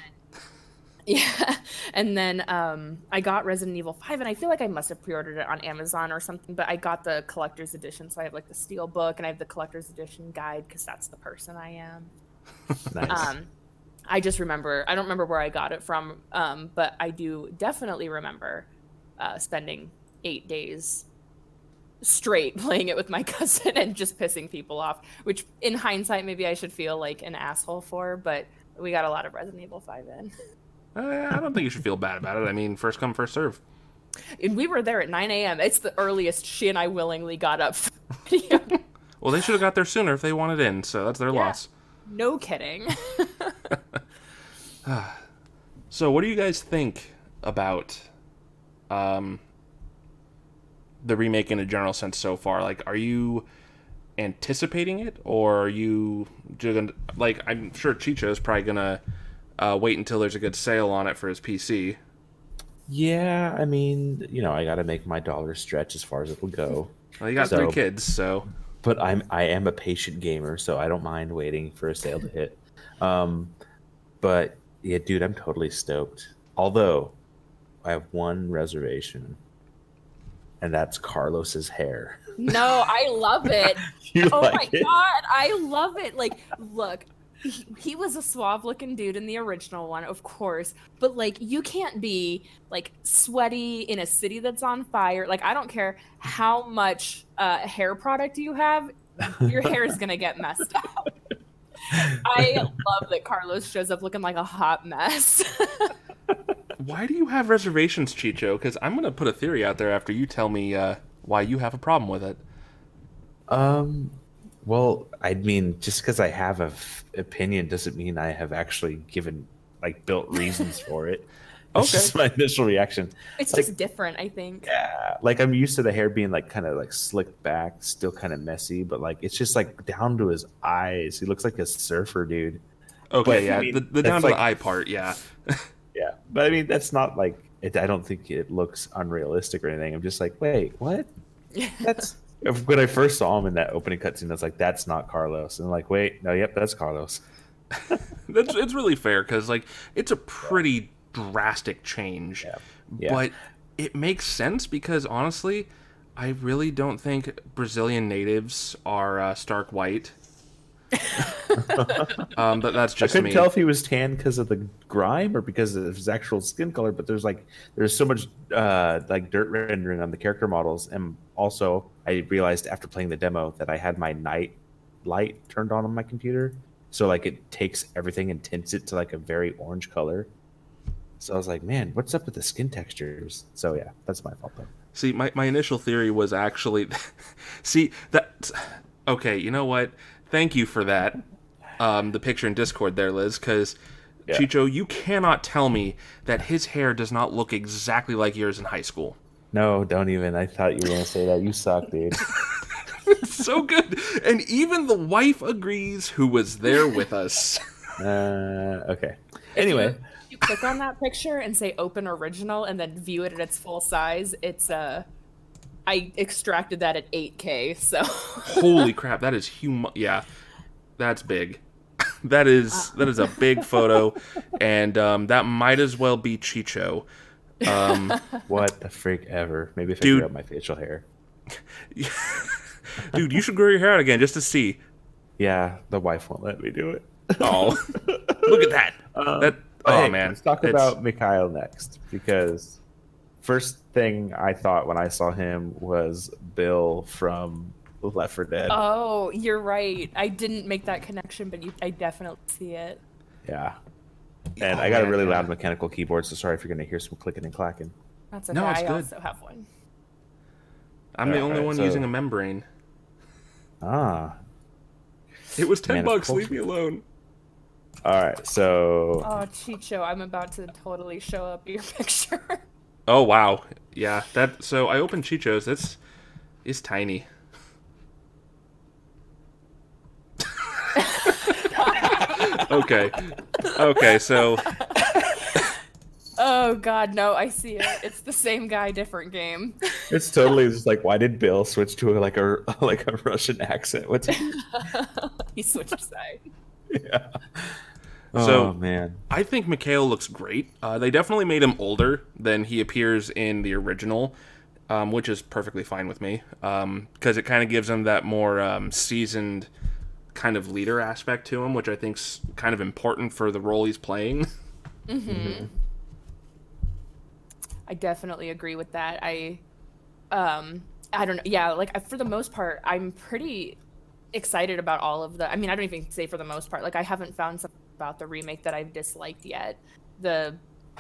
yeah, and then I got Resident Evil 5, and I feel like I must have pre-ordered it on Amazon or something, but I got the collector's edition, so I have like the steel book, and I have the collector's edition guide, because that's the person I am. Nice. I just remember, I don't remember where I got it from, but I do definitely remember spending 8 days straight playing it with my cousin and just pissing people off, which in hindsight, maybe I should feel like an asshole for, but we got a lot of Resident Evil 5 in. I don't think you should feel bad about it. I mean, first come, first serve. And we were there at 9 a.m. It's the earliest she and I willingly got up. Well, they should have got there sooner if they wanted in, so that's their loss. No kidding. So what do you guys think about the remake in a general sense so far? Like, are you anticipating it, or are you just like, I'm sure Chicho is probably gonna wait until there's a good sale on it for his PC. Yeah, I mean, I got to make my dollar stretch as far as it will go. Well, you got 3 kids, so. But I am a patient gamer, so I don't mind waiting for a sale to hit. But yeah, dude, I'm totally stoked. Although I have one reservation, and that's Carlos's hair. No, I love it. Oh like my God, I love it. Like, look, he was a suave looking dude in the original one, of course, but like, you can't be like sweaty in a city that's on fire. Like, I don't care how much hair product you have, your hair is gonna get messed up. I love that Carlos shows up looking like a hot mess. Why do you have reservations, Chicho? Because I'm gonna put a theory out there after you tell me why you have a problem with it. Um, well, I mean, just because I have an opinion doesn't mean I have actually given like built reasons for it. That's Okay. just my initial reaction. It's Like, just different, I think. yeah, like I'm used to the hair being like kind of like slicked back, still kind of messy, but like it's just like down to his eyes. He looks like a surfer dude. Okay, But I yeah, mean, the down that's to the like, eye part, yeah. yeah, but I mean, that's not like it. I don't think it looks unrealistic or anything. I'm just like, wait, what? That's when I first saw him in that opening cutscene. I was like, that's not Carlos. And I'm like, wait, no, yep, that's Carlos. It's really fair because like it's a pretty drastic change, Yeah. Yeah. but it makes sense because honestly, I really don't think Brazilian natives are stark white. But that's I just couldn't me. tell if he was tan because of the grime or because of his actual skin color. But there's so much like dirt rendering on the character models, and also I realized after playing the demo that I had my night light turned on my computer, so like it takes everything and tints it to like a very orange color. So I was like, man, what's up with the skin textures? So yeah, that's my fault. Though. See, my initial theory was actually, see that. Okay, you know what? Thank you for that. The picture in Discord there, Liz, because Yeah. Chicho, you cannot tell me that his hair does not look exactly like yours in high school. No, don't even. I thought you were gonna say that. You suck, dude. So good, and even the wife agrees, who was there with us. Okay. Anyway. You click on that picture and say open original and then view it at its full size. It's I extracted that at 8K, so Holy crap, that is yeah, that's big. That is a big photo, and that might as well be Chicho. What the freak ever? Maybe if I Dude. grew out my facial hair. Dude, you should grow your hair out again just to see. Yeah, the wife won't let me do it. Oh, look at that. But Oh hey, man, let's talk about Mikhail next because first thing I thought when I saw him was Bill from Left 4 Dead. Oh, you're right. I didn't make that connection, but I definitely see it. Yeah, and Oh, I got a man, really yeah. loud mechanical keyboard, so sorry if you're gonna hear some clicking and clacking. That's okay. No, it's I good. also have one. I'm the only Alright, one so- using a membrane. Ah, It was $10. Man of culture. Leave me alone. all right. So Oh, Chicho, I'm about to totally show up your picture. Oh wow, yeah. That. So I opened Chicho's. It's tiny. Okay. Okay. So Oh God, no! I see it. It's the same guy, different game. it's totally just like, why did Bill switch to like a Russian accent? What's He switched sides. yeah. So- Oh man. I think Mikhail looks great. They definitely made him older than he appears in the original, which is perfectly fine with me. Because it kind of gives him that more seasoned kind of leader aspect to him, which I think's kind of important for the role he's playing. I definitely agree with that. I don't know. Yeah, like for the most part, I'm pretty excited about all of the. I mean, I don't even say for the most part. Like, I haven't found something about the remake that I've disliked yet. I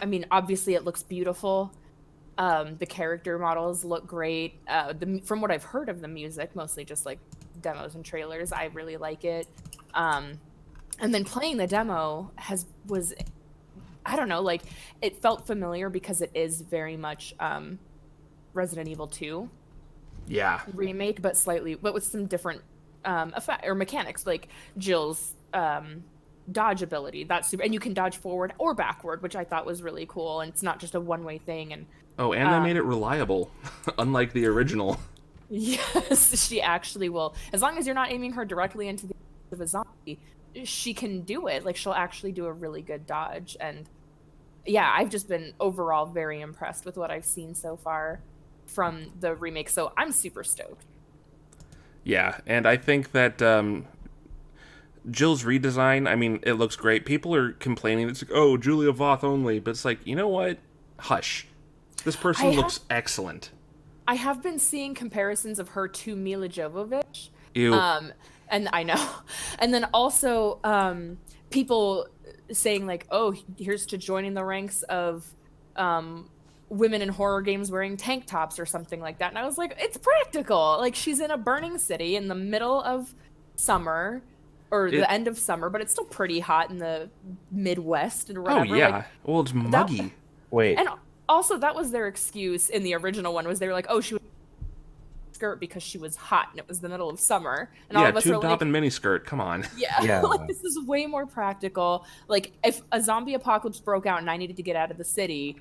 mean, obviously it looks beautiful. The character models look great. From what I've heard of the music, mostly just like demos and trailers, I really like it. And then playing the demo was. I don't know, like it felt familiar because it is very much Resident Evil 2 Yeah. remake, but with some different effect or mechanics, like Jill's dodge ability. That's super, and you can dodge forward or backward, which I thought was really cool. And it's not just a one-way thing. And Oh, and they made it reliable, unlike the original. yes, she actually will. As long as you're not aiming her directly into the eyes of a zombie, she can do it. Like, she'll actually do a really good dodge. And yeah, I've just been overall very impressed with what I've seen so far from the remake. So I'm super stoked. Yeah, and I think that Jill's redesign, I mean, it looks great. People are complaining, it's like, oh, Julia Voth only. But it's like, you know what? Hush. This person looks excellent. I have been seeing comparisons of her to Mila Jovovich. Ew. And I know. And then also people saying like, oh, here's to joining the ranks of women in horror games wearing tank tops or something like that. And I was like, it's practical. Like, she's in a burning city in the middle of summer or the end of summer, but it's still pretty hot in the Midwest and whatever. Oh yeah. Like, Well, it's muggy. Wait. and also that was their excuse in the original one, was they were like, oh, she was skirt because she was hot and it was the middle of summer. And all of us tube were top like, and miniskirt. Come on. yeah. Like, this is way more practical. Like, if a zombie apocalypse broke out and I needed to get out of the city,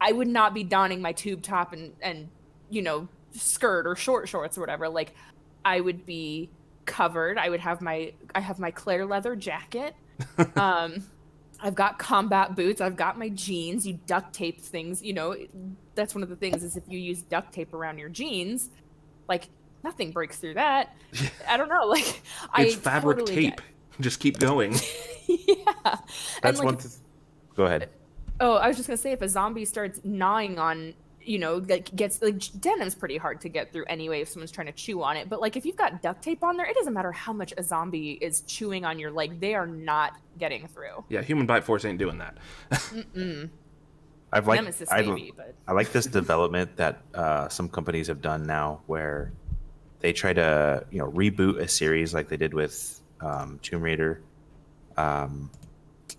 I would not be donning my tube top and skirt or short shorts or whatever. Like, I would be covered. I have my clear leather jacket. I've got combat boots. I've got my jeans. You duct tape things. That's one of the things, is if you use duct tape around your jeans, like, nothing breaks through that. I don't know. Like, it's fabric tape. Just keep going. Yeah. That's one. Go ahead. Oh, I was just gonna say, if a zombie starts gnawing on, gets like, denim's pretty hard to get through anyway if someone's trying to chew on it. But like, if you've got duct tape on there, it doesn't matter how much a zombie is chewing on your leg; they are not getting through. Yeah, human bite force ain't doing that. I like this development that some companies have done now, where they try to reboot a series like they did with Tomb Raider, and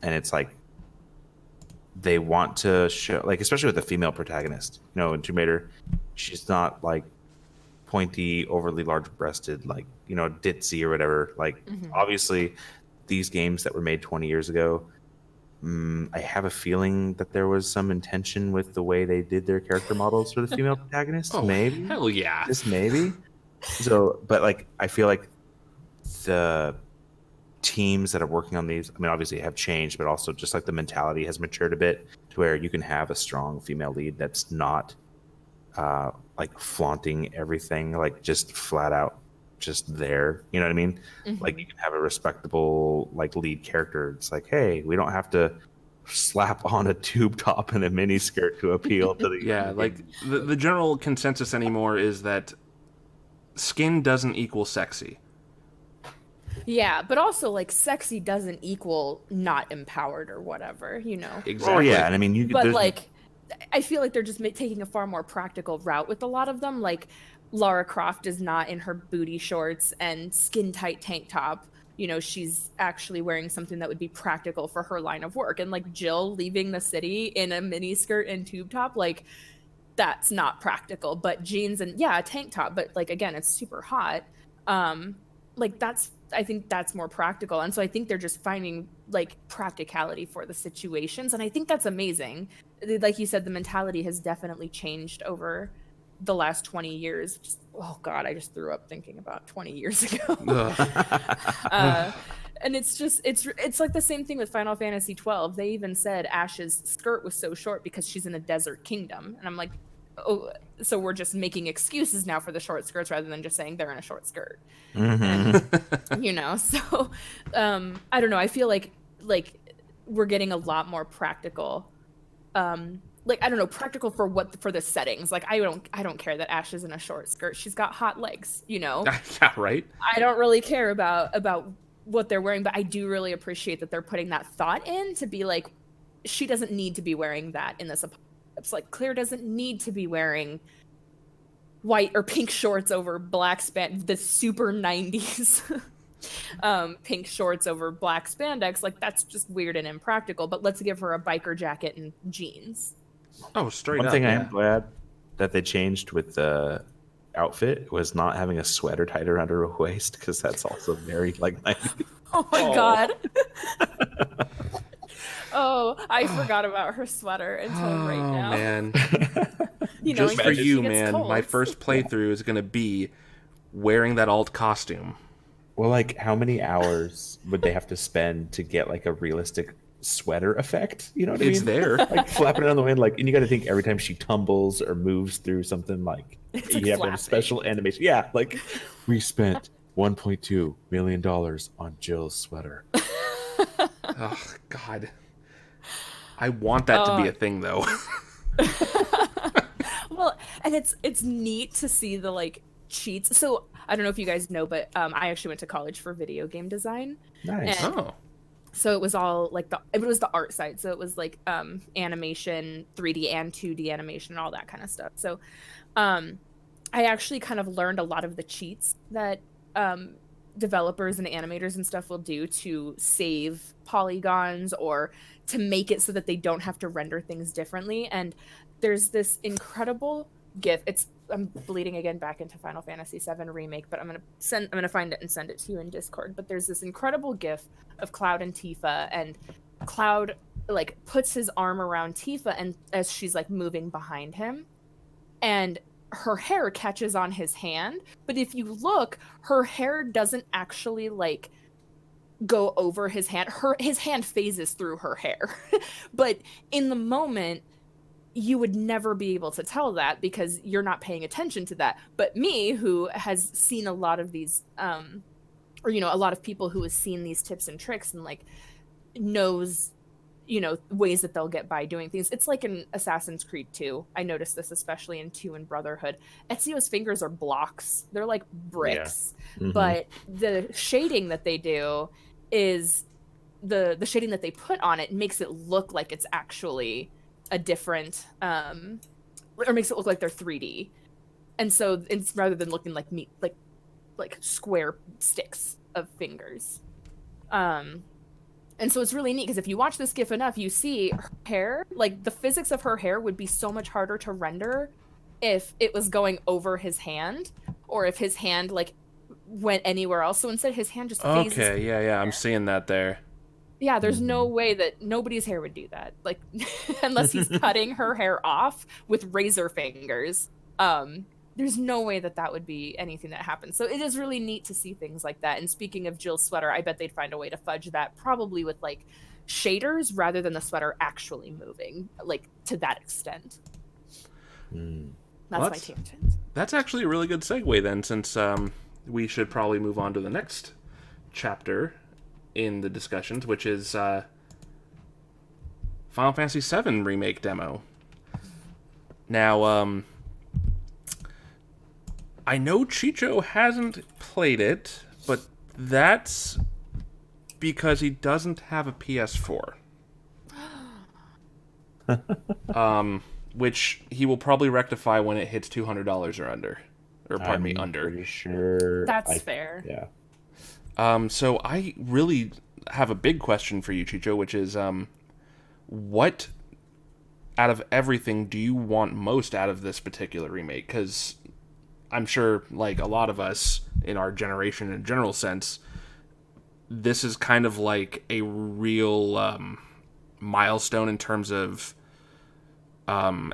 it's like they want to show, like, especially with the female protagonist, in Tomb Raider, she's not like pointy, overly large-breasted, like ditzy or whatever. Like, obviously, these games that were made 20 years ago. I have a feeling that there was some intention with the way they did their character models for the female protagonist. Maybe. Hell yeah. Just maybe. So, but like, I feel like the teams that are working on these, I mean, obviously have changed, but also just like the mentality has matured a bit to where you can have a strong female lead that's not like flaunting everything, like just flat out just there, you know what I mean? Like, you can have a respectable like lead character. It's like, hey, we don't have to slap on a tube top and a mini skirt to appeal to the like the general consensus anymore is that skin doesn't equal sexy. Yeah, but also, like, sexy doesn't equal not empowered or whatever, Exactly. Oh yeah, and I mean, but like, I feel like they're just taking a far more practical route with a lot of them. Like, Lara Croft is not in her booty shorts and skin tight tank top. She's actually wearing something that would be practical for her line of work. And like, Jill leaving the city in a mini skirt and tube top, like, that's not practical. But jeans and a tank top, but like, again, it's super hot. Like, I think that's more practical. And so I think they're just finding like practicality for the situations. And I think that's amazing. Like you said, the mentality has definitely changed over the last 20 years. Oh God, I just threw up thinking about 20 years ago. And it's just, it's like the same thing with Final Fantasy 12. They even said Ash's skirt was so short because she's in a desert kingdom. And I'm like, oh, so we're just making excuses now for the short skirts rather than just saying they're in a short skirt. And, so I don't know. I feel like we're getting a lot more practical. Like, I don't know, practical for the settings. Like, I don't care that Ash is in a short skirt. She's got hot legs, Yeah, right. I don't really care about what they're wearing, but I do really appreciate that they're putting that thought in to be like, she doesn't need to be wearing that in this apocalypse. Like, Claire doesn't need to be wearing white or pink shorts over black the super 90s pink shorts over black spandex. Like, that's just weird and impractical, but let's give her a biker jacket and jeans. Oh, straight One up. thing I am glad that they changed with the outfit was not having a sweater tied around her waist, because that's also very like 90s. Oh my God. Oh, I forgot about her sweater until right now. Oh man. Just for you, man, my first playthrough is going to be wearing that alt costume. Well, like, how many hours would they have to spend to get like a realistic sweater effect? You know what I mean? It's there. Like, flapping it on the wind, like, and you got to think every time she tumbles or moves through something, like, it's you like have to have special animation. Yeah, like, we spent $1.2 million on Jill's sweater. Oh God. I want that to be a thing, though. Well, and it's neat to see the like cheats. So I don't know if you guys know, but I actually went to college for video game design. Nice. And So it was all like it was the art side. So it was like animation, 3D and 2D animation, and all that kind of stuff. So I actually kind of learned a lot of the cheats that developers and animators and stuff will do to save polygons or to make it so that they don't have to render things differently. And there's this incredible GIF. I'm bleeding again back into Final Fantasy VII Remake, but I'm gonna find it and send it to you in Discord. But there's this incredible GIF of Cloud and Tifa, and Cloud like puts his arm around Tifa, and as she's like moving behind him, and her hair catches on his hand. But if you look, her hair doesn't actually like go over his hand. His hand phases through her hair. But in the moment, you would never be able to tell that because you're not paying attention to that. But me, who has seen a lot of these, or, you know, a lot of people who has seen these tips and tricks and like knows, you know, ways that they'll get by doing things. It's like in Assassin's Creed 2. I noticed this especially in 2 and Brotherhood. Ezio's fingers are blocks. They're like bricks. Yeah. Mm-hmm. But the shading that they do is the shading that they put on it makes it look like it's actually a different or makes it look like they're 3D. And so it's rather than looking like like square sticks of fingers. And so it's really neat because if you watch this GIF enough, you see her hair, like the physics of her hair would be so much harder to render if it was going over his hand or if his hand like went anywhere else. So instead his hand just phases. Okay, yeah, I'm seeing that there. Yeah, there's no way that nobody's hair would do that. Like unless he's cutting her hair off with razor fingers. There's no way that would be anything that happens. So it is really neat to see things like that. And speaking of Jill's sweater, I bet they'd find a way to fudge that probably with like shaders rather than the sweater actually moving like to that extent. That's my tangent. That's actually a really good segue then, since we should probably move on to the next chapter in the discussions, which is Final Fantasy VII Remake demo. Now, I know Chicho hasn't played it, but that's because he doesn't have a PS4. Which he will probably rectify when it hits $200 or under. Or pardon me, under. Pretty sure. That's fair. Yeah. So I really have a big question for you, Chicho, which is what out of everything do you want most out of this particular remake? Because I'm sure, like a lot of us in our generation in a general sense, this is kind of like a real milestone in terms of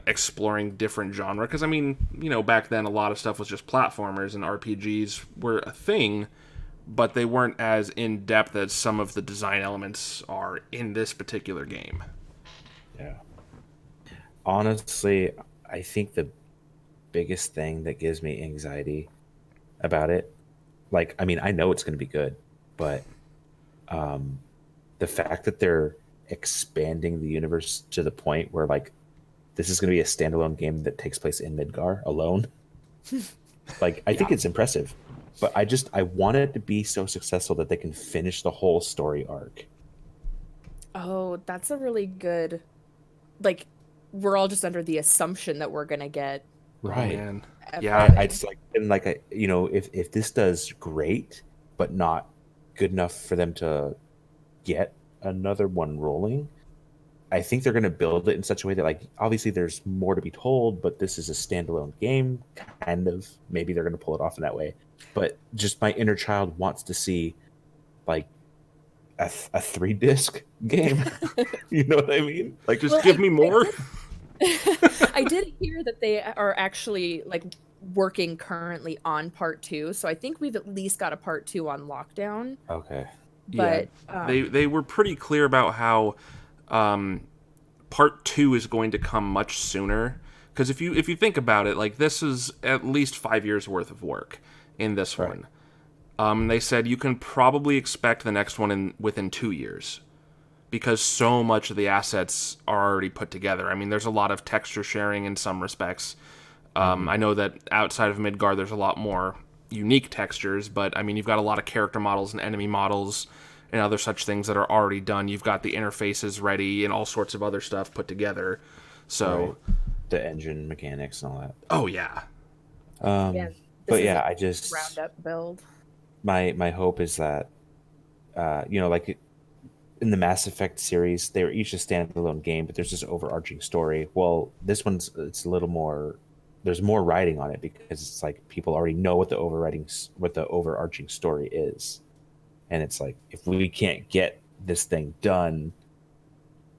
exploring different genre. Because, I mean, you know, back then a lot of stuff was just platformers and RPGs were a thing, but they weren't as in-depth as some of the design elements are in this particular game. Yeah. Honestly, I think the biggest thing that gives me anxiety about it, like, I mean, I know it's going to be good, but the fact that they're expanding the universe to the point where, like, this is going to be a standalone game that takes place in Midgar alone, like, I think it's impressive, but I want it to be so successful that they can finish the whole story arc. Oh, that's a really good, like, we're all just under the assumption that we're going to get. Right. Man. Yeah. It's like, and like, you know, if this does great, but not good enough for them to get another one rolling, I think they're going to build it in such a way that, like, obviously there's more to be told, but this is a standalone game, kind of. Maybe they're going to pull it off in that way. But just my inner child wants to see, like, a 3-disc game. You know what I mean? Like, just give me more. I did hear that they are actually like working currently on part 2, so I think we've at least got a part 2 on lockdown. Okay. But they were pretty clear about how part 2 is going to come much sooner, because if you think about it, like, this is at least 5 years worth of work in this one. They said you can probably expect the next one within 2 years, because so much of the assets are already put together. I mean, there's a lot of texture sharing in some respects. I know that outside of Midgar, there's a lot more unique textures, but I mean, you've got a lot of character models and enemy models, and other such things that are already done. You've got the interfaces ready and all sorts of other stuff put together. So, right. The engine mechanics and all that. oh yeah, Yeah, this But is yeah, a I just roundup build. my hope is that like in the Mass Effect series, they were each a standalone game, but there's this overarching story. Well, this one's it's a little more. There's more writing on it because it's like people already know what what the overarching story is, and it's like if we can't get this thing done,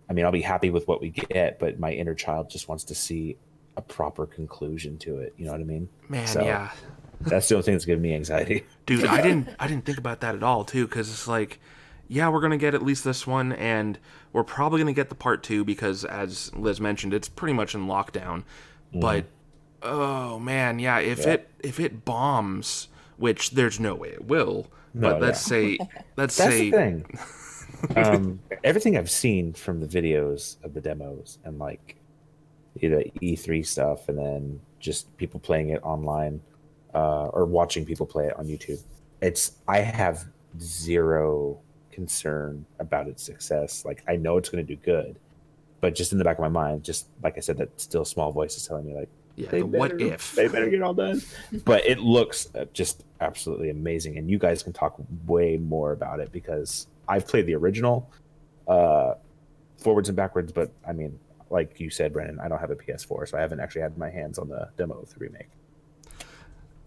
I mean, I'll be happy with what we get, but my inner child just wants to see a proper conclusion to it. You know what I mean? man, So yeah, that's the only thing that's giving me anxiety. dude. I didn't think about that at all too, because it's like, yeah, we're gonna get at least this one, and we're probably gonna get the part 2 because, as Liz mentioned, it's pretty much in lockdown. But oh man, yeah, Yeah. if it bombs, which there's no way it will, No, but yeah. let's That's the say thing. Everything I've seen from the videos of the demos and like the E3 stuff, and then just people playing it online or watching people play it on YouTube, I have zero concern about its success. Like I know it's going to do good, but just in the back of my mind, just like I said, that still small voice is telling me like yeah, the what if. they better get all done. But it looks just absolutely amazing, and you guys can talk way more about it because I've played the original uh, forwards and backwards. But I mean, like you said, Brandon, I don't have a PS4, so I haven't actually had my hands on the demo of the remake.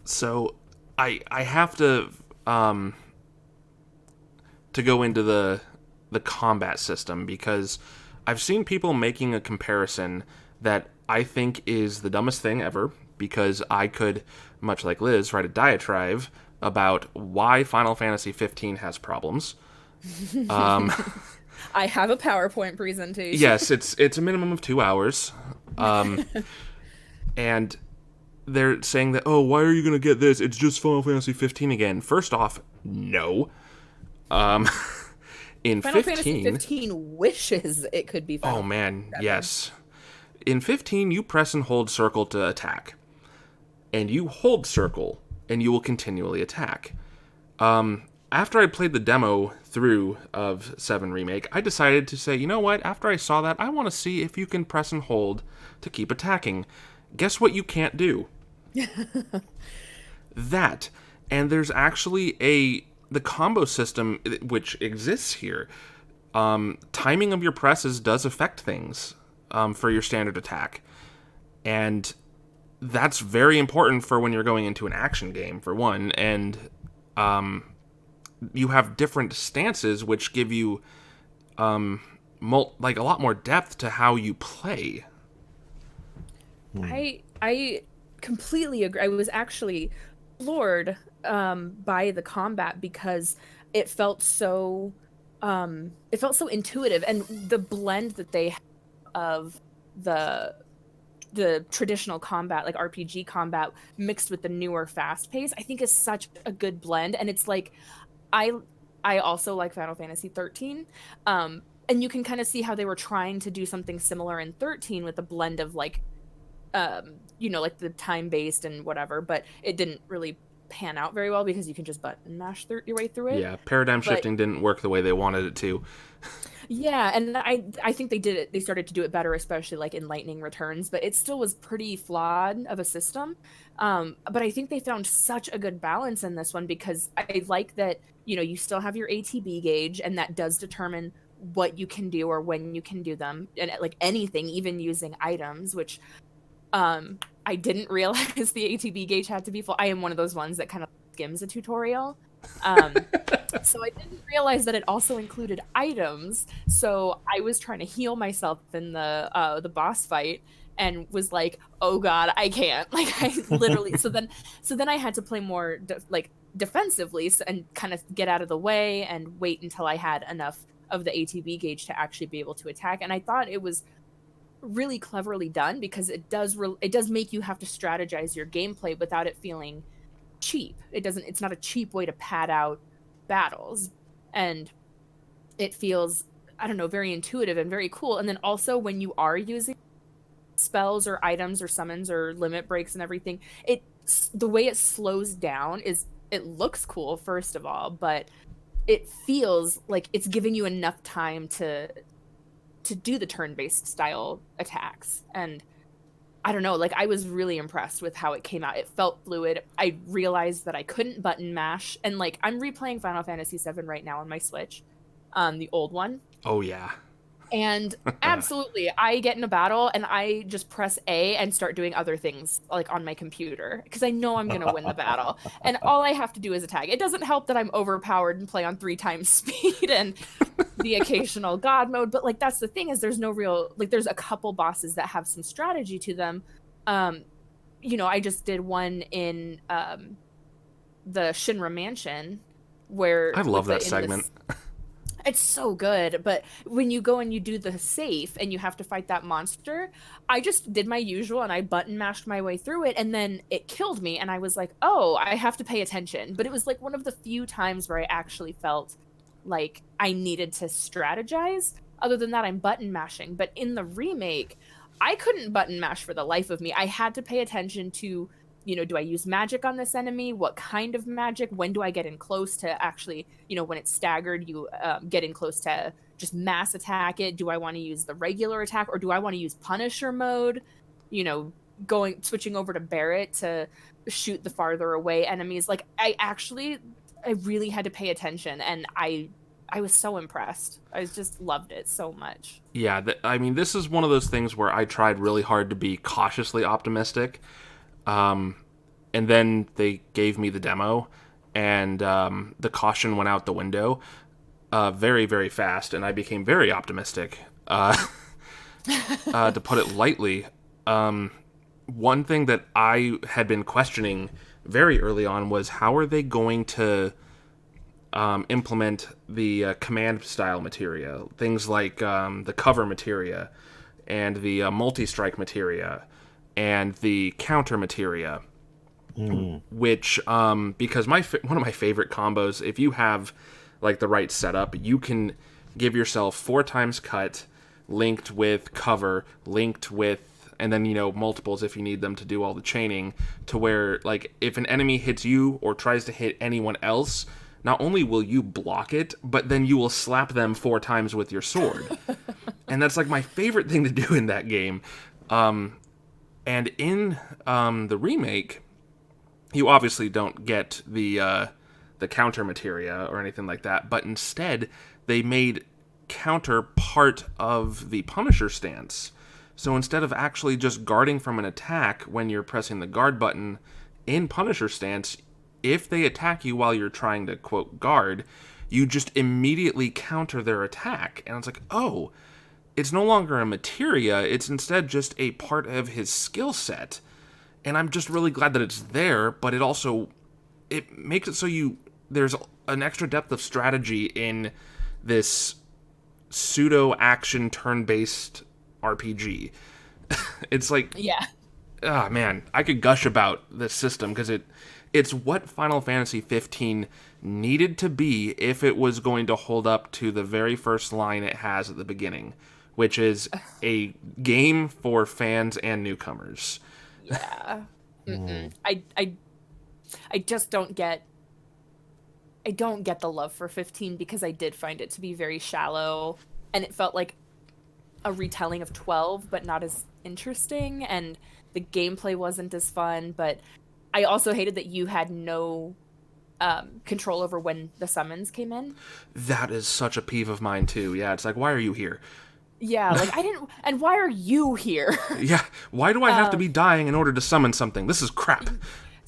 So I have to go into the combat system because I've seen people making a comparison that I think is the dumbest thing ever, because I could, much like Liz, write a diatribe about why Final Fantasy 15 has problems. I have a PowerPoint presentation. Yes, it's a minimum of 2 hours. And they're saying that, oh, why are you going to get this? It's just Final Fantasy 15 again. First off, no. In Final 15, Fantasy 15 wishes it could be Final oh man, Fantasy yes. In 15, you press and hold circle to attack. And you hold circle, and you will continually attack. After I played the demo through of 7 Remake, I decided to say, you know what? After I saw that, I want to see if you can press and hold to keep attacking. Guess what you can't do? That. And there's actually the combo system which exists here. Timing of your presses does affect things for your standard attack. And that's very important for when you're going into an action game, for one. And you have different stances which give you like a lot more depth to how you play. I completely agree. I was actually floored by the combat because it felt so intuitive, and the blend that they have of the traditional combat, like RPG combat, mixed with the newer fast pace, I think is such a good blend. And it's like I also like Final Fantasy 13. And you can kind of see how they were trying to do something similar in 13 with a blend of like like the time based and whatever, but it didn't really pan out very well because you can just button mash your way through it. Yeah, paradigm shifting didn't work the way they wanted it to. Yeah, and I think they started to do it better, especially like in Lightning Returns, but it still was pretty flawed of a system. But I think they found such a good balance in this one because I like that, you still have your ATB gauge, and that does determine what you can do or when you can do them, and like anything, even using items, which I didn't realize the ATB gauge had to be full. I am one of those ones that kind of skims a tutorial. So I didn't realize that it also included items. So I was trying to heal myself in the boss fight and was like, oh god, I can't. Like I literally so then I had to play more defensively and kind of get out of the way and wait until I had enough of the ATB gauge to actually be able to attack. And I thought it was really cleverly done because it does make you have to strategize your gameplay without it feeling cheap. It's not a cheap way to pad out battles, and it feels, I don't know, very intuitive and very cool. And then also when you are using spells or items or summons or limit breaks and everything, the way it slows down it looks cool, first of all, but it feels like it's giving you enough time to do the turn-based style attacks. And I don't know, like, I was really impressed with how it came out. It felt fluid. I realized that I couldn't button mash, and like, I'm replaying Final Fantasy VII right now on my Switch, the old one. Oh yeah. And absolutely, I get in a battle and I just press A and start doing other things like on my computer because I know I'm going to win the battle. And all I have to do is attack. It doesn't help that I'm overpowered and play on 3 times speed and the occasional god mode. But like, that's the thing, is there's no real, like, there's a couple bosses that have some strategy to them. You know, I just did one in the Shinra Mansion where I love that segment. It's so good, but when you go and you do the safe and you have to fight that monster, I just did my usual and I button mashed my way through it, and then it killed me, and I was like, oh, I have to pay attention. But it was like one of the few times where I actually felt like I needed to strategize. Other than that, I'm button mashing. But in the remake, I couldn't button mash for the life of me. I had to pay attention to, you know, do I use magic on this enemy? What kind of magic? When do I get in close to actually, you know, when it's staggered, you get in close to just mass attack it? Do I want to use the regular attack, or do I want to use Punisher mode? You know, switching over to Barret to shoot the farther away enemies. Like, I really had to pay attention, and I was so impressed. I just loved it so much. Yeah, I mean, this is one of those things where I tried really hard to be cautiously optimistic. And then they gave me the demo, and the caution went out the window very, very fast, and I became very optimistic, to put it lightly. One thing that I had been questioning very early on was, how are they going to implement the command style materia, things like the cover materia and the multi-strike materia and the counter materia, which because one of my favorite combos, if you have like the right setup, you can give yourself 4 times cut linked with cover, linked with, and then, you know, multiples if you need them to do all the chaining, to where, like, if an enemy hits you or tries to hit anyone else, not only will you block it, but then you will slap them 4 times with your sword. And that's like my favorite thing to do in that game. And in the remake, you obviously don't get the counter materia or anything like that, but instead they made counter part of the Punisher stance. So instead of actually just guarding from an attack when you're pressing the guard button in Punisher stance, if they attack you while you're trying to, quote, guard, you just immediately counter their attack. And it's like, oh, it's no longer a materia, it's instead just a part of his skill set. And I'm just really glad that it's there, but it makes it so there's an extra depth of strategy in this pseudo-action turn-based RPG. It's like, yeah. Oh man, I could gush about this system because it's what Final Fantasy 15 needed to be if it was going to hold up to the very first line it has at the beginning, which is a game for fans and newcomers. Yeah. I just don't get the love for 15 because I did find it to be very shallow, and it felt like a retelling of 12 but not as interesting, and the gameplay wasn't as fun. But I also hated that you had no control over when the summons came in. That is such a peeve of mine too. Yeah, it's like, why are you here? Yeah, like, I didn't... And why are you here? Yeah, why do I have to be dying in order to summon something? This is crap.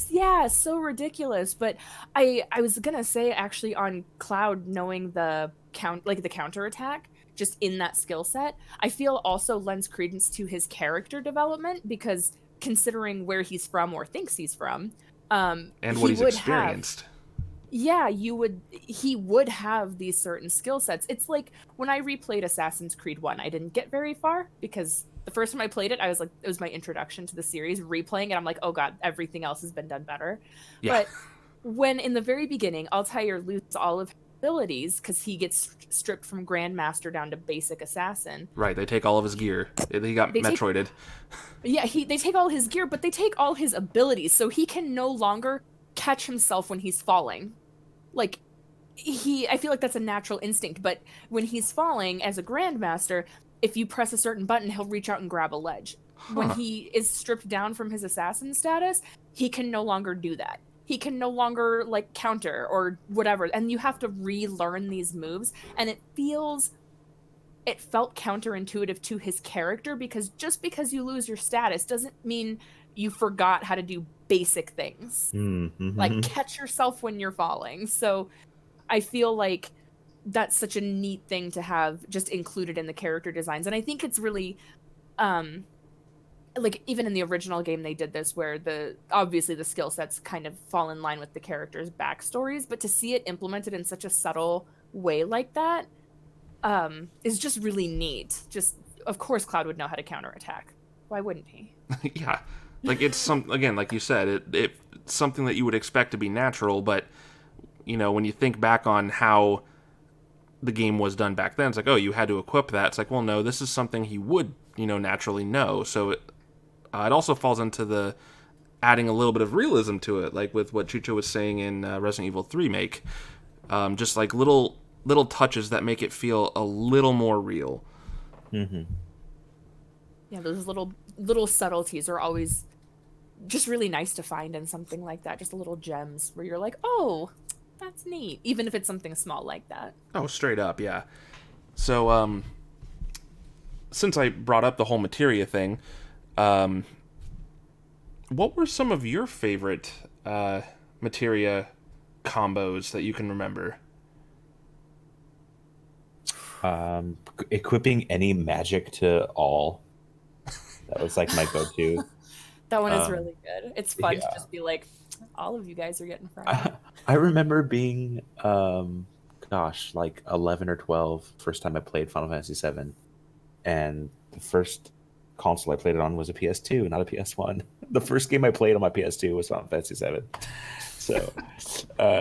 Yeah, so ridiculous. But I was gonna say, actually, on Cloud, knowing the counter attack, just in that skill set, I feel also lends credence to his character development, because considering where he's from or thinks he's from, and what he's experienced. He would have these certain skill sets. It's like when I replayed Assassin's Creed 1, I didn't get very far because the first time I played it, I was like, it was my introduction to the series. Replaying it, I'm like, oh god, everything else has been done better. Yeah. But when in the very beginning, Altair loses all of his abilities because he gets stripped from Grandmaster down to basic assassin. Right, they take all of his gear. He got Metroided. They take all his gear, but they take all his abilities, so he can no longer catch himself when he's falling. Like, I feel like that's a natural instinct, but when he's falling as a grandmaster, if you press a certain button, he'll reach out and grab a ledge. When he is stripped down from his assassin status, he can no longer do that. He can no longer like counter or whatever, and you have to relearn these moves, and it felt counterintuitive to his character, because just because you lose your status doesn't mean you forgot how to do basic things. Mm-hmm. Like catch yourself when you're falling. So I feel like that's such a neat thing to have just included in the character designs. And I think it's really like even in the original game they did this, where obviously the skill sets kind of fall in line with the characters' backstories, but to see it implemented in such a subtle way like that is just really neat. Just of course Cloud would know how to counterattack. Why wouldn't he? Yeah. Like it's again, like you said, it's something that you would expect to be natural, but when you think back on how the game was done back then, it's like, oh, you had to equip that. It's like, well, no, this is something he would, naturally know. So it also falls into the adding a little bit of realism to it, like with what Chucho was saying in Resident Evil 3 Remake. Just like little touches that make it feel a little more real. Mm-hmm. Yeah, those little subtleties are always just really nice to find in something like that. Just little gems where you're like, oh, that's neat, even if it's something small like that. Oh, straight up, yeah. So, since I brought up the whole materia thing, what were some of your favorite materia combos that you can remember? Equipping any magic to all. That was like my go-to. That one is really good. It's fun to just be like, all of you guys are getting fried. I remember being, like 11 or 12, first time I played Final Fantasy VII. And the first console I played it on was a PS2, not a PS1. The first game I played on my PS2 was Final Fantasy VII. So,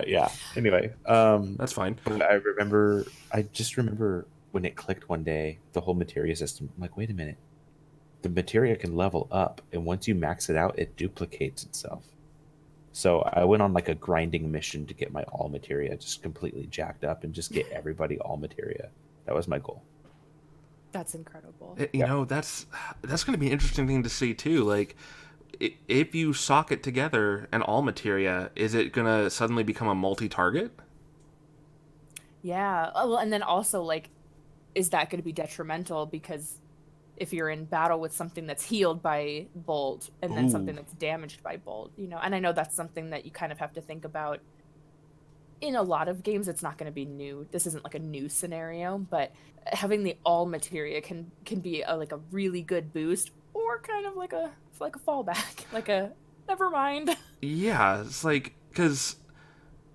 yeah. Anyway. That's fine. But I just remember when it clicked one day, the whole materia system. I'm like, wait a minute. The materia can level up, and once you max it out, it duplicates itself. So I went on like a grinding mission to get my all materia just completely jacked up and just get everybody all materia. That was my goal. That's incredible. That's going to be an interesting thing to see too. Like, if you socket together an all materia, is it going to suddenly become a multi-target? Yeah. Well, and then also, like, is that going to be detrimental? Because if you're in battle with something that's healed by Bolt and then something that's damaged by Bolt, and I know that's something that you kind of have to think about. In a lot of games, it's not going to be new. This isn't like a new scenario, but having the all materia can be a really good boost, or kind of like a fallback, like a never mind. Yeah, it's like, because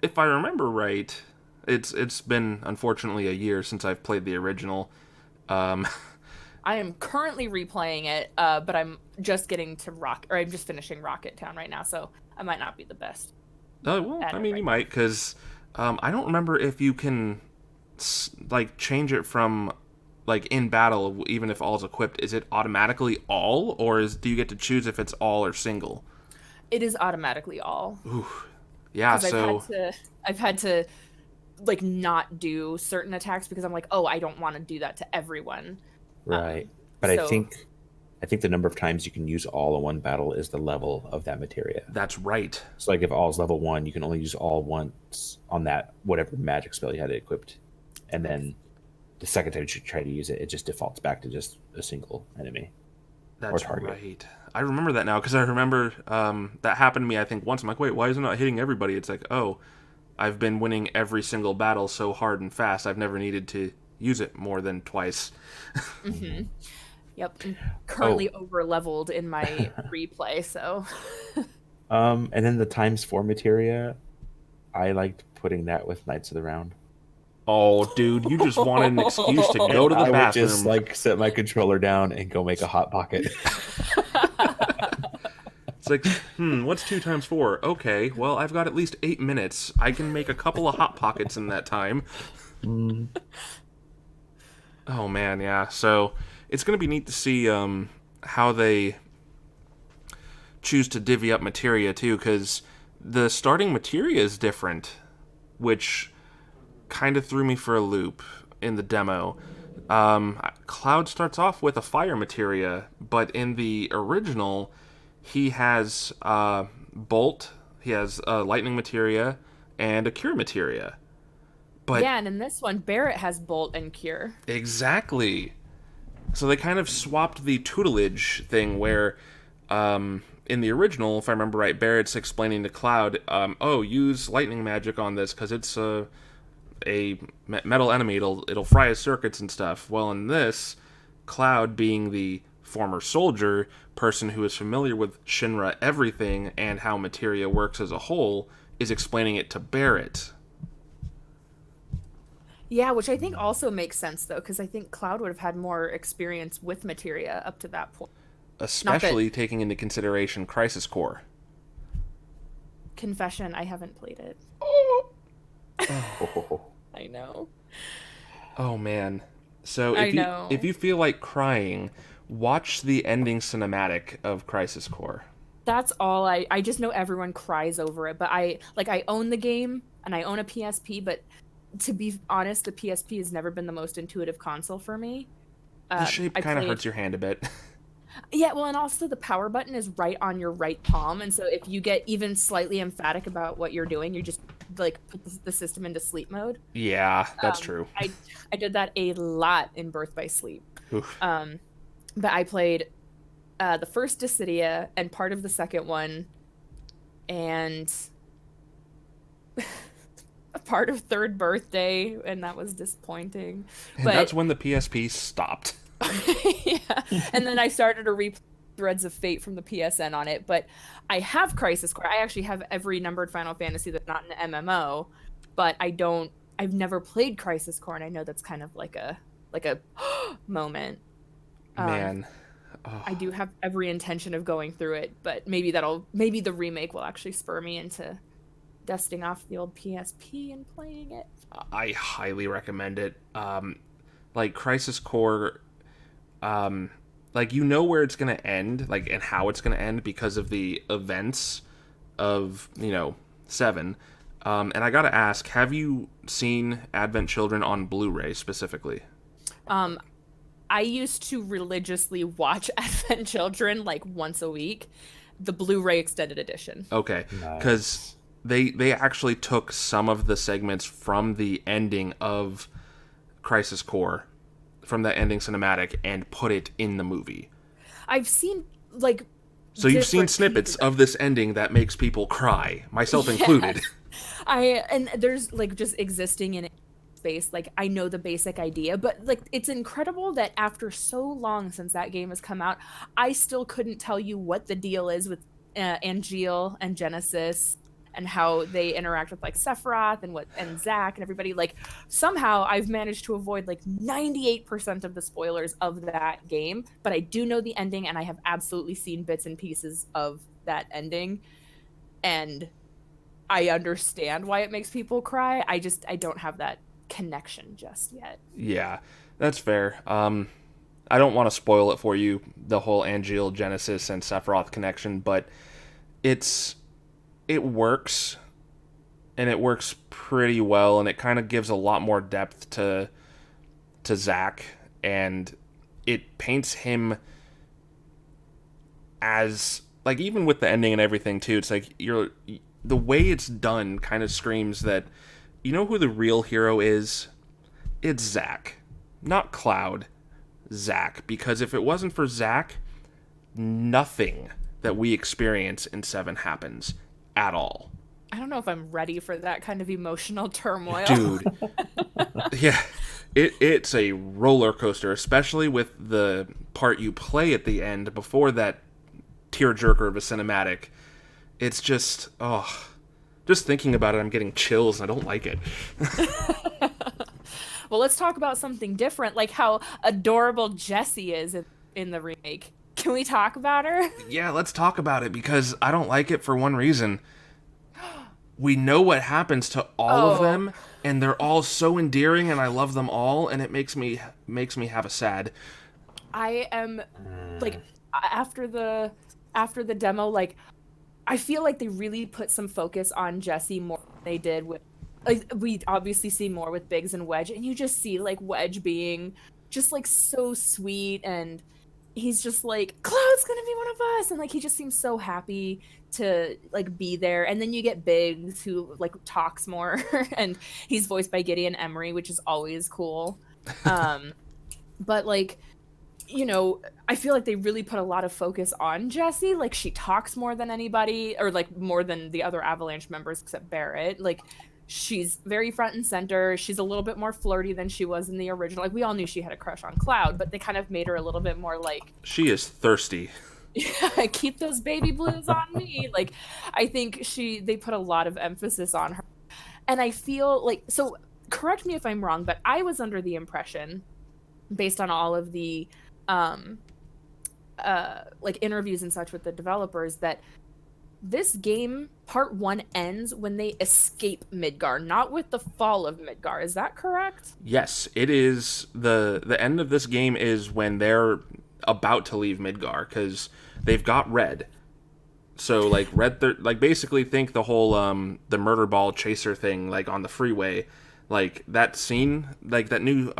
if I remember right, it's been unfortunately a year since I've played the original. I am currently replaying it, but I'm just getting to I'm just finishing Rocket Town right now, so I might not be the best. Well, I mean, you might, because I don't remember if you can change it from in battle, even if all's equipped. Is it automatically all, or do you get to choose if it's all or single? It is automatically all. Ooh, yeah. So I've had to not do certain attacks because I'm like, oh, I don't want to do that to everyone. Right. But I think the number of times you can use all in one battle is the level of that materia. That's right. So if all is level 1, you can only use all once on that whatever magic spell you had it equipped. And then the second time you try to use it, it just defaults back to just a single enemy. That's right. I remember that now, because I remember that happened to me, I think, once. I'm like, wait, why is it not hitting everybody? It's like, oh, I've been winning every single battle so hard and fast, I've never needed to use it more than twice. Mm-hmm. Yep. I'm currently over leveled in my replay, so. And then the ×4 materia, I liked putting that with Knights of the Round. Oh, dude, you just wanted an excuse to go to the bathroom. I would just set my controller down and go make a hot pocket. It's like, what's 2 × 4? Okay, well, I've got at least 8 minutes. I can make a couple of hot pockets in that time. Oh man, yeah. So it's going to be neat to see how they choose to divvy up materia too, because the starting materia is different, which kind of threw me for a loop in the demo. Cloud starts off with a fire materia, but in the original, he has Bolt, he has lightning materia, and a cure materia. But Yeah, and in this one, Barrett has Bolt and Cure. exactly. So they kind of swapped the tutelage thing where, in the original, if I remember right, Barrett's explaining to Cloud, oh, use lightning magic on this because it's a metal enemy. It'll fry his circuits and stuff. Well, in this, Cloud, being the former soldier, person who is familiar with Shinra everything and how materia works as a whole, is explaining it to Barrett. Yeah, which I think also makes sense, though, because I think Cloud would have had more experience with materia up to that point. Especially taking into consideration Crisis Core. Confession, I haven't played it. I know. Oh, man. So know. if you feel like crying, watch the ending cinematic of Crisis Core. That's all I just know everyone cries over it, but I own the game and I own a PSP, but to be honest, the PSP has never been the most intuitive console for me. The shape kind of hurts your hand a bit. Yeah, well, and also the power button is right on your right palm, and so if you get even slightly emphatic about what you're doing, you just like put the system into sleep mode. Yeah, that's true. I did that a lot in Birth by Sleep. Oof. But I played the first Dissidia and part of the second one, and a part of Third Birthday, and that was disappointing. And but that's when the PSP stopped. yeah, and then I started to replay Threads of Fate from the PSN on it. But I have Crisis Core. I actually have every numbered Final Fantasy that's not an MMO, but I've never played Crisis Core, and I know that's kind of like a moment. Man. I do have every intention of going through it, but maybe the remake will actually spur me into dusting off the old PSP and playing it. I highly recommend it. Like Crisis Core, like you know where it's gonna end, like and how it's gonna end because of the events of 7. And I gotta ask, have you seen Advent Children on Blu-ray specifically? I used to religiously watch Advent Children like once a week, the Blu-ray extended edition. Okay, because they actually took some of the segments from the ending of Crisis Core, from the ending cinematic, and put it in the movie. I've seen so you've seen snippets of this ending that makes people cry, myself included. And there's just existing in space, I know the basic idea, but it's incredible that after so long since that game has come out, I still couldn't tell you what the deal is with Angeal and Genesis and how they interact with Sephiroth and Zack and everybody. Somehow I've managed to avoid 98% of the spoilers of that game, but I do know the ending, and I have absolutely seen bits and pieces of that ending, and I understand why it makes people cry. I don't have that connection just yet. Yeah, that's fair. I don't want to spoil it for you, the whole Angeal, Genesis, and Sephiroth connection, but it works, and it works pretty well, and it kind of gives a lot more depth to Zack, and it paints him as even with the ending and everything too. It's the way it's done kind of screams that you know who the real hero is? It's Zack. Not Cloud. Zack. Because if it wasn't for Zack, nothing that we experience in 7 happens at all. I don't know if I'm ready for that kind of emotional turmoil. Dude. Yeah. It's a roller coaster, especially with the part you play at the end before that tearjerker of a cinematic. It's just, just thinking about it, I'm getting chills, and I don't like it. Well, let's talk about something different, like how adorable Jessie is in the remake. Can we talk about her? Yeah, let's talk about it, because I don't like it for one reason. We know what happens to all of them, and they're all so endearing, and I love them all, and it makes me have a sad. I am, after the demo, I feel like they really put some focus on Jessie more than they did with like we obviously see more with Biggs and Wedge, and you just see like Wedge being just like so sweet, and he's just like, Cloud's gonna be one of us, and like he just seems so happy to like be there. And then you get Biggs, who like talks more and he's voiced by Gideon Emery, which is always cool. But like, you know, I feel like they really put a lot of focus on Jessie. Like she talks more than anybody, or like more than the other Avalanche members except Barrett. Like she's very front and center. She's a little bit more flirty than she was in the original. Like we all knew she had a crush on Cloud, but they kind of made her a little bit more like, she is thirsty. yeah, keep those baby blues on me. Like I think they put a lot of emphasis on her. And I feel like, so correct me if I'm wrong, but I was under the impression, based on all of the like interviews and such with the developers, that this game part 1 ends when they escape Midgar, not with the fall of Midgar. Is that correct? Yes, it is. The end of this game is when they're about to leave Midgar, because they've got Red. So like like basically think the whole the murder ball chaser thing, like on the freeway, like that scene, like that new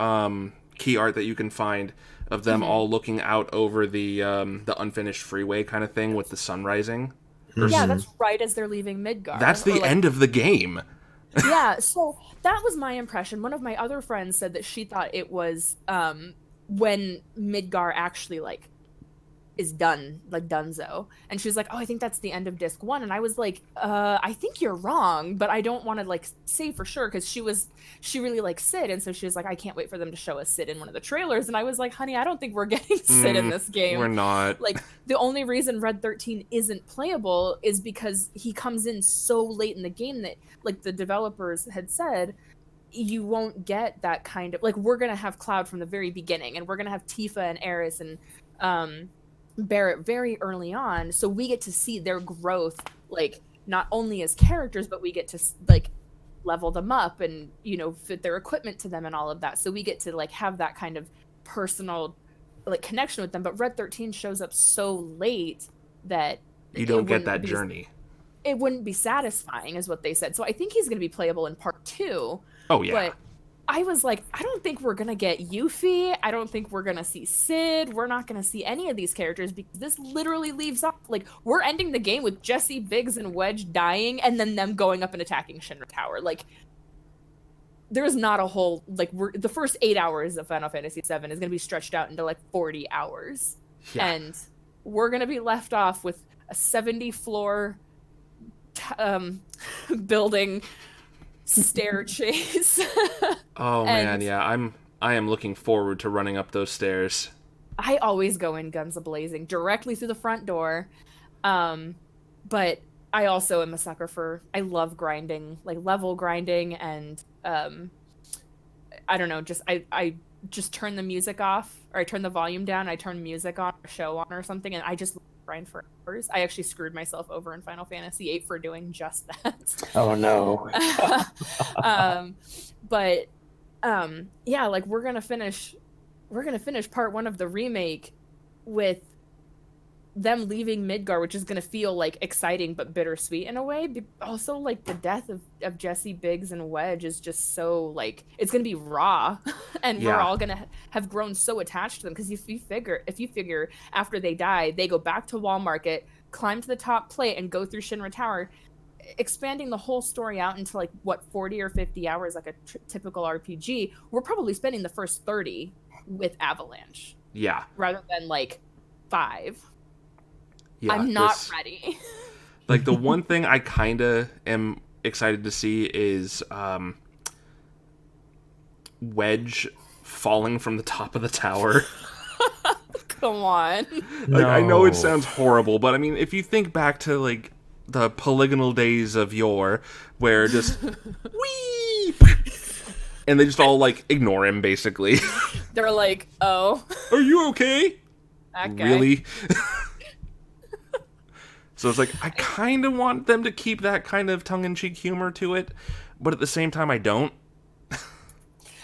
key art that you can find of them all looking out over the unfinished freeway kind of thing with the sun rising. Yeah, that's right as they're leaving Midgar. That's the end of the game. Yeah, so that was my impression. One of my other friends said that she thought it was when Midgar actually like is done, like donezo. And she was like, oh, I think that's the end of disc 1. And I was like, I think you're wrong, but I don't want to like say for sure, because she really likes Sid, and so she was like, I can't wait for them to show us Sid in one of the trailers. And I was like, honey, I don't think we're getting Sid in this game. We're not. Like the only reason Red 13 isn't playable is because he comes in so late in the game that, like the developers had said, you won't get that kind of, like, we're gonna have Cloud from the very beginning, and we're gonna have Tifa and Eris and Barrett very early on, so we get to see their growth, like not only as characters, but we get to like level them up and, you know, fit their equipment to them and all of that. So we get to like have that kind of personal like connection with them. But Red 13 shows up so late that you don't get that journey. It wouldn't be satisfying, is what they said. So I think he's going to be playable in part 2. Oh yeah. But I was like, I don't think we're going to get Yuffie. I don't think we're going to see Sid. We're not going to see any of these characters, because this literally leaves off, like, we're ending the game with Jessie, Biggs, and Wedge dying, and then them going up and attacking Shinra Tower. Like, there's not a whole, like, the first 8 hours of Final Fantasy VII is going to be stretched out into, like, 40 hours. Yeah. And we're going to be left off with a 70-floor building stair chase. Oh man, yeah, I am looking forward to running up those stairs. I always go in guns a-blazing directly through the front door, but I also am a sucker for, I love grinding, like level grinding, and I don't know, just I just turn the music off, or I turn the volume down, I turn music on, or show on or something, and I just grind for hours. I actually screwed myself over in Final Fantasy VIII for doing just that. Oh no. But yeah, like we're gonna finish part 1 of the remake with them leaving Midgar, which is gonna feel like exciting but bittersweet in a way. Also, like the death of Jessie, Biggs, and Wedge is just so, like, it's gonna be raw, and we're all gonna have grown so attached to them, because if you figure after they die, they go back to Wall Market, climb to the top plate, and go through Shinra Tower, expanding the whole story out into like what 40 or 50 hours, like a typical RPG. We're probably spending the first 30 with Avalanche. Yeah. Rather than like 5. Yeah, I'm not ready. Like the one thing I kind of am excited to see is Wedge falling from the top of the tower. Come on. Like, I know it sounds horrible, but I mean, if you think back to like the polygonal days of yore, where just wee, and they just all like ignore him basically. They're like, "Oh, are you okay?" That guy. Really? So it's like, I kind of want them to keep that kind of tongue-in-cheek humor to it, but at the same time, I don't.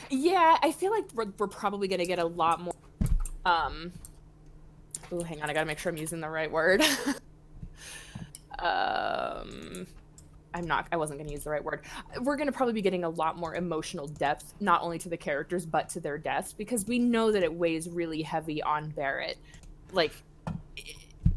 Yeah, I feel like we're probably going to get a lot more... Oh, hang on, I gotta make sure I'm using the right word. I I wasn't going to use the right word. We're going to probably be getting a lot more emotional depth, not only to the characters, but to their deaths, because we know that it weighs really heavy on Barrett. Like,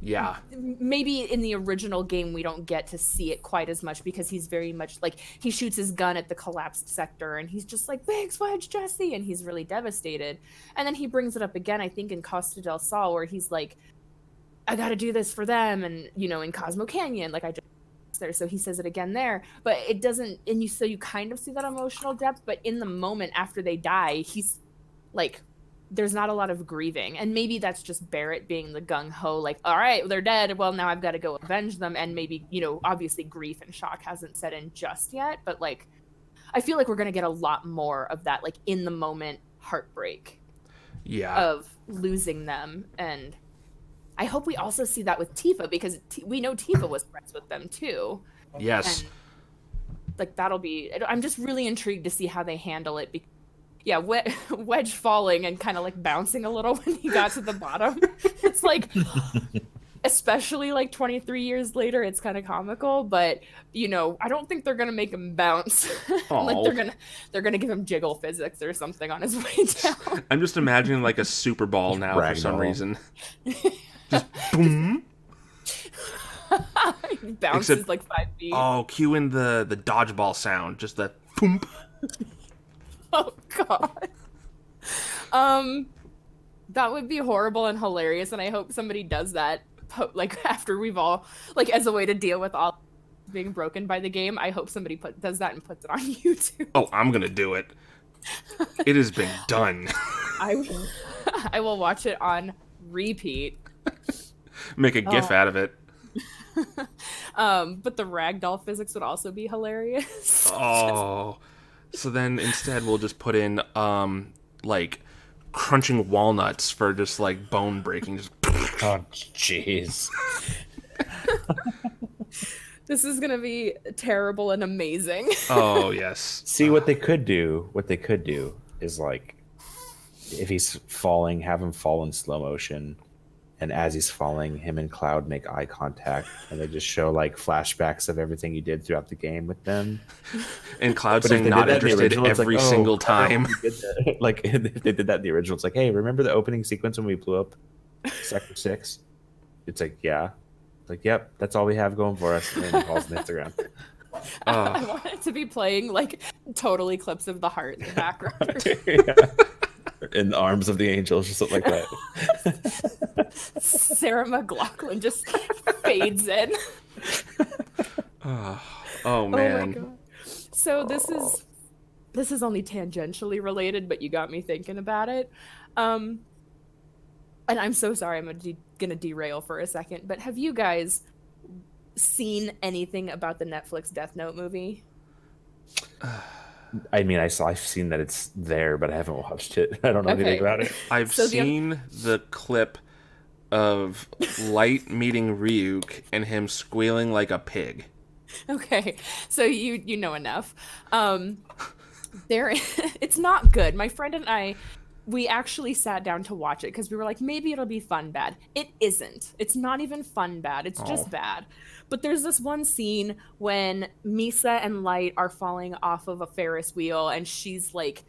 yeah, maybe in the original game, we don't get to see it quite as much because he's very much like, he shoots his gun at the collapsed sector and he's just like, thanks, Wedge, Jesse. And he's really devastated. And then he brings it up again, I think in Costa del Sol, where he's like, I got to do this for them. And, you know, in Cosmo Canyon, like I just there, so he says it again there, but it doesn't, and you kind of see that emotional depth, but in the moment after they die, he's like, there's not a lot of grieving. And maybe that's just Barrett being the gung-ho, like, all right, they're dead, well, now I've got to go avenge them. And maybe, you know, obviously grief and shock hasn't set in just yet, but like, I feel like we're going to get a lot more of that, like, in the moment heartbreak of losing them. And I hope we also see that with Tifa, because we know Tifa was friends with them too. Yes. And, like, that'll be... I'm just really intrigued to see how they handle it. Yeah, Wedge falling and kind of, like, bouncing a little when he got to the bottom. It's like... especially, like, 23 years later, it's kind of comical. But, you know, I don't think they're going to make him bounce. Like, they're gonna give him jiggle physics or something on his way down. I'm just imagining, like, a Super Ball now for some reason. Just boom. He bounces like 5 feet. Oh, cue in the dodgeball sound. Just that boom. Oh god. That would be horrible and hilarious, and I hope somebody does that. Like after we've all, like, as a way to deal with all being broken by the game. I hope somebody does that and puts it on YouTube. Oh, I'm gonna do it. It has been done. I will watch it on repeat. Make a GIF out of it. But the ragdoll physics would also be hilarious. Oh, so then instead we'll just put in like crunching walnuts for just like bone breaking. Just... Oh, jeez. This is gonna be terrible and amazing. Oh yes. See, what they could do is, like, if he's falling, have him fall in slow motion, and as he's falling, him and Cloud make eye contact, and they just show, like, flashbacks of everything he did throughout the game with them. And Cloud saying not interested every single time. Like, if they did that in the original, it's like, hey, remember the opening sequence when we blew up Sector 6? It's like, yeah. Like, yep, that's all we have going for us. And then he falls and hits the ground. I want it to be playing, like, total Eclipse of the Heart in the background. In the arms of the angels, just something like that. Sarah McLachlan just fades in. Oh man. Oh my god. So this is only tangentially related, but you got me thinking about it. And I'm so sorry, I'm gonna derail for a second, but have you guys seen anything about the Netflix Death Note movie? I mean, I've seen that it's there, but I haven't watched it. I don't know anything about it. I've seen the clip of Light meeting Ryuk and him squealing like a pig. Okay, so you know enough. It's not good. My friend and I, we actually sat down to watch it because we were like, maybe it'll be fun bad. It isn't. It's not even fun bad. It's just bad. But there's this one scene when Misa and Light are falling off of a Ferris wheel, and she's like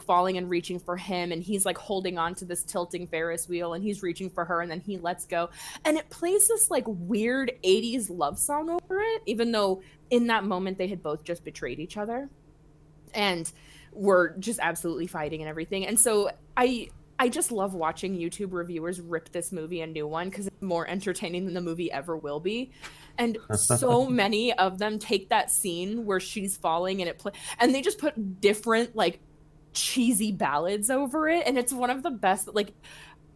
falling and reaching for him, and he's like holding on to this tilting Ferris wheel, and he's reaching for her, and then he lets go. And it plays this like weird 80s love song over it, even though in that moment they had both just betrayed each other and were just absolutely fighting and everything. And so I just love watching YouTube reviewers rip this movie a new one because it's more entertaining than the movie ever will be. And so many of them take that scene where she's falling and they just put different like cheesy ballads over it. And it's one of the best, like,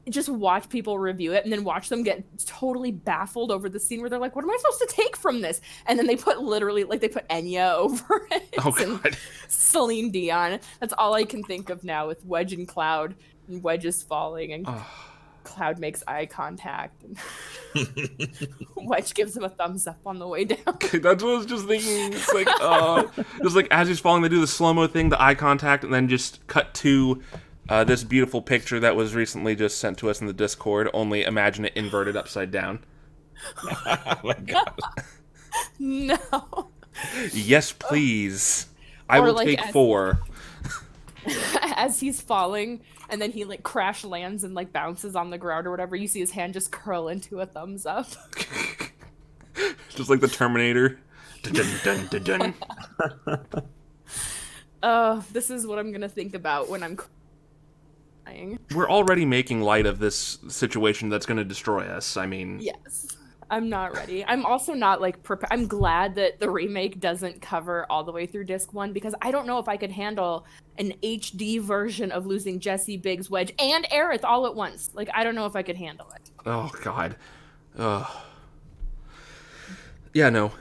just watch people review it and then watch them get totally baffled over the scene where they're like, what am I supposed to take from this? And then they put Enya over it. Oh god. And Celine Dion. That's all I can think of now with Wedge and Cloud. And Wedge is falling and Cloud makes eye contact and Wedge gives him a thumbs up on the way down. That's what I was just thinking. It's like just like as he's falling, they do the slow-mo thing, the eye contact, and then just cut to this beautiful picture that was recently just sent to us in the Discord, only imagine it inverted upside down. Oh my god. No. Yes, please. I Or, will like, take 4. As he's falling, and then he like crash lands and like bounces on the ground or whatever, you see his hand just curl into a thumbs up. Just like the Terminator. Dun, dun, dun, dun, dun. This is what I'm gonna think about when I'm crying. We're already making light of this situation that's going to destroy us. I mean, Yes. I'm not ready. I'm also not like prepared. I'm glad that the remake doesn't cover all the way through disc 1 because I don't know if I could handle an HD version of losing Jesse, Biggs, Wedge, and Aerith all at once. Like, I don't know if I could handle it. oh god. Yeah, no.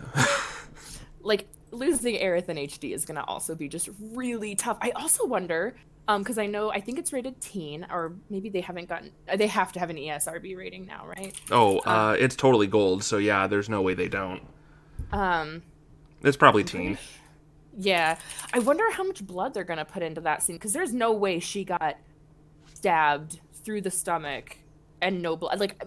Like, losing Aerith in HD is gonna also be just really tough. I also wonder, because I think it's rated teen, or maybe they haven't gotten. They have to have an ESRB rating now, right? It's totally gold, so yeah, there's no way they don't. It's probably teen. Yeah, I wonder how much blood they're gonna put into that scene, because there's no way she got stabbed through the stomach and no blood. Like,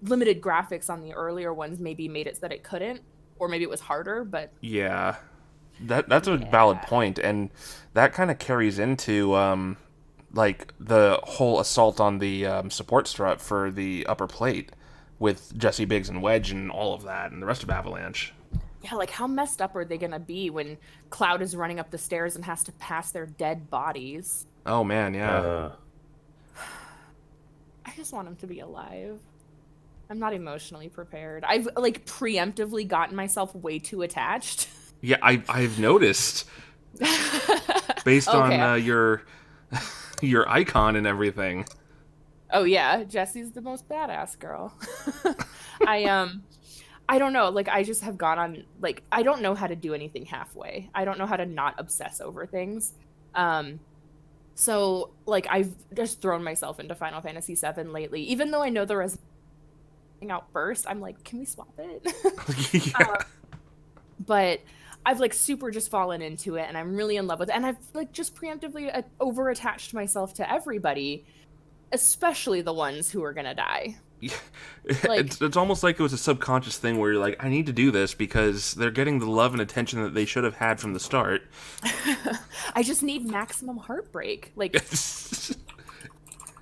limited graphics on the earlier ones maybe made it so that it couldn't, or maybe it was harder, but Yeah. That's a valid point, and that kind of carries into like the whole assault on the support strut for the upper plate with Jesse, Biggs, and Wedge and all of that, and the rest of Avalanche. yeah, like how messed up are they gonna be when Cloud is running up the stairs and has to pass their dead bodies? Oh man, yeah. I just want him to be alive. I'm not emotionally prepared. I've like preemptively gotten myself way too attached. Yeah, I've noticed based on your icon and everything. Oh yeah, Jessie's the most badass girl. I don't know, like I just have gone on like I don't know how to do anything halfway. I don't know how to not obsess over things. So like I've just thrown myself into Final Fantasy VII lately. Even though I know there is out first, I'm like, can we swap it? Yeah. But I've like super just fallen into it and I'm really in love with it. And I've like just preemptively over attached myself to everybody, especially the ones who are gonna die. Yeah. Like, it's almost like it was a subconscious thing where you're like, I need to do this because they're getting the love and attention that they should have had from the start. I just need maximum heartbreak. Like,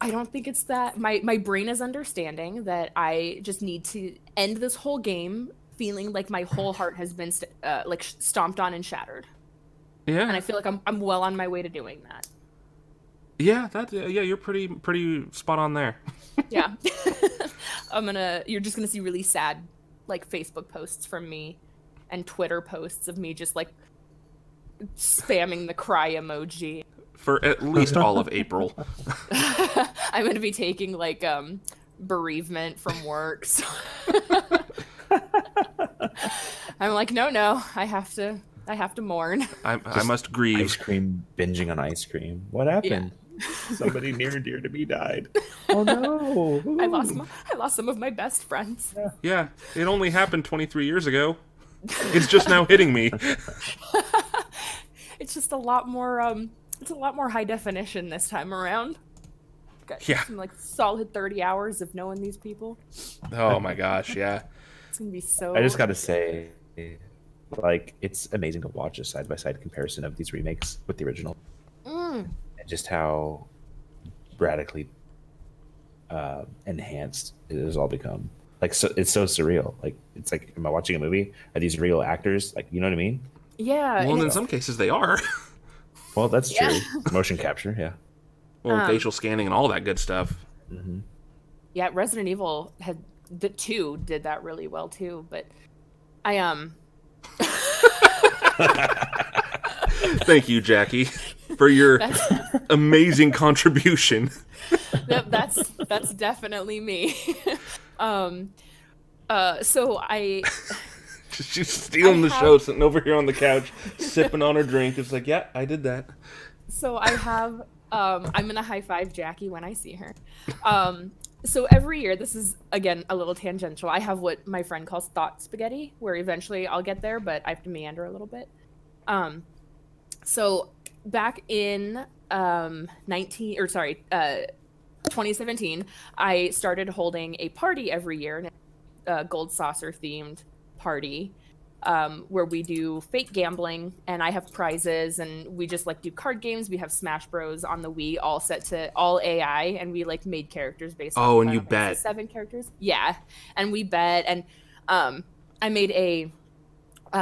I don't think it's that. My brain is understanding that I just need to end this whole game feeling like my whole heart has been like stomped on and shattered. Yeah. And I feel like I'm well on my way to doing that. Yeah, you're pretty spot on there. Yeah. You're just gonna see really sad like Facebook posts from me and Twitter posts of me just like spamming the cry emoji. For at least all of April. I'm gonna be taking like bereavement from work. So I'm like, no, I have to mourn. I must grieve. Ice cream, binging on ice cream. What happened? Somebody near and dear to me died. Oh no! I lost some of my best friends. Yeah, it only happened 23 years ago. It's just now hitting me. It's just a lot more it's a lot more high definition this time around. Got some like solid 30 hours of knowing these people. Oh my gosh, yeah. It's gonna be so. I just gotta say, like, it's amazing to watch a side-by-side comparison of these remakes with the original. And just how radically enhanced it has all become. Like, so it's so surreal. Like, it's like, am I watching a movie? Are these real actors? Like, you know what I mean? Yeah. Well, and in some cases they are. Well, that's true. Motion capture, yeah. Well, facial scanning and all that good stuff. Mm-hmm. Yeah, Resident Evil the 2 did that really well too, but I Thank you, Jackie, for your amazing contribution. That's definitely me. So She's stealing the show, sitting over here on the couch, sipping on her drink. It's like, yeah, I did that. So I have I'm gonna high five Jackie when I see her. So every year, this is again a little tangential. I have what my friend calls thought spaghetti, where eventually I'll get there, but I have to meander a little bit. So back in 2017, I started holding a party every year, a gold saucer themed party, where we do fake gambling, and I have prizes, and we just like do card games. We have Smash Bros on the Wii, all set to all AI, and we like made characters based off Oh, and you Final Fantasy bet. VII characters. Yeah, and we bet, and I made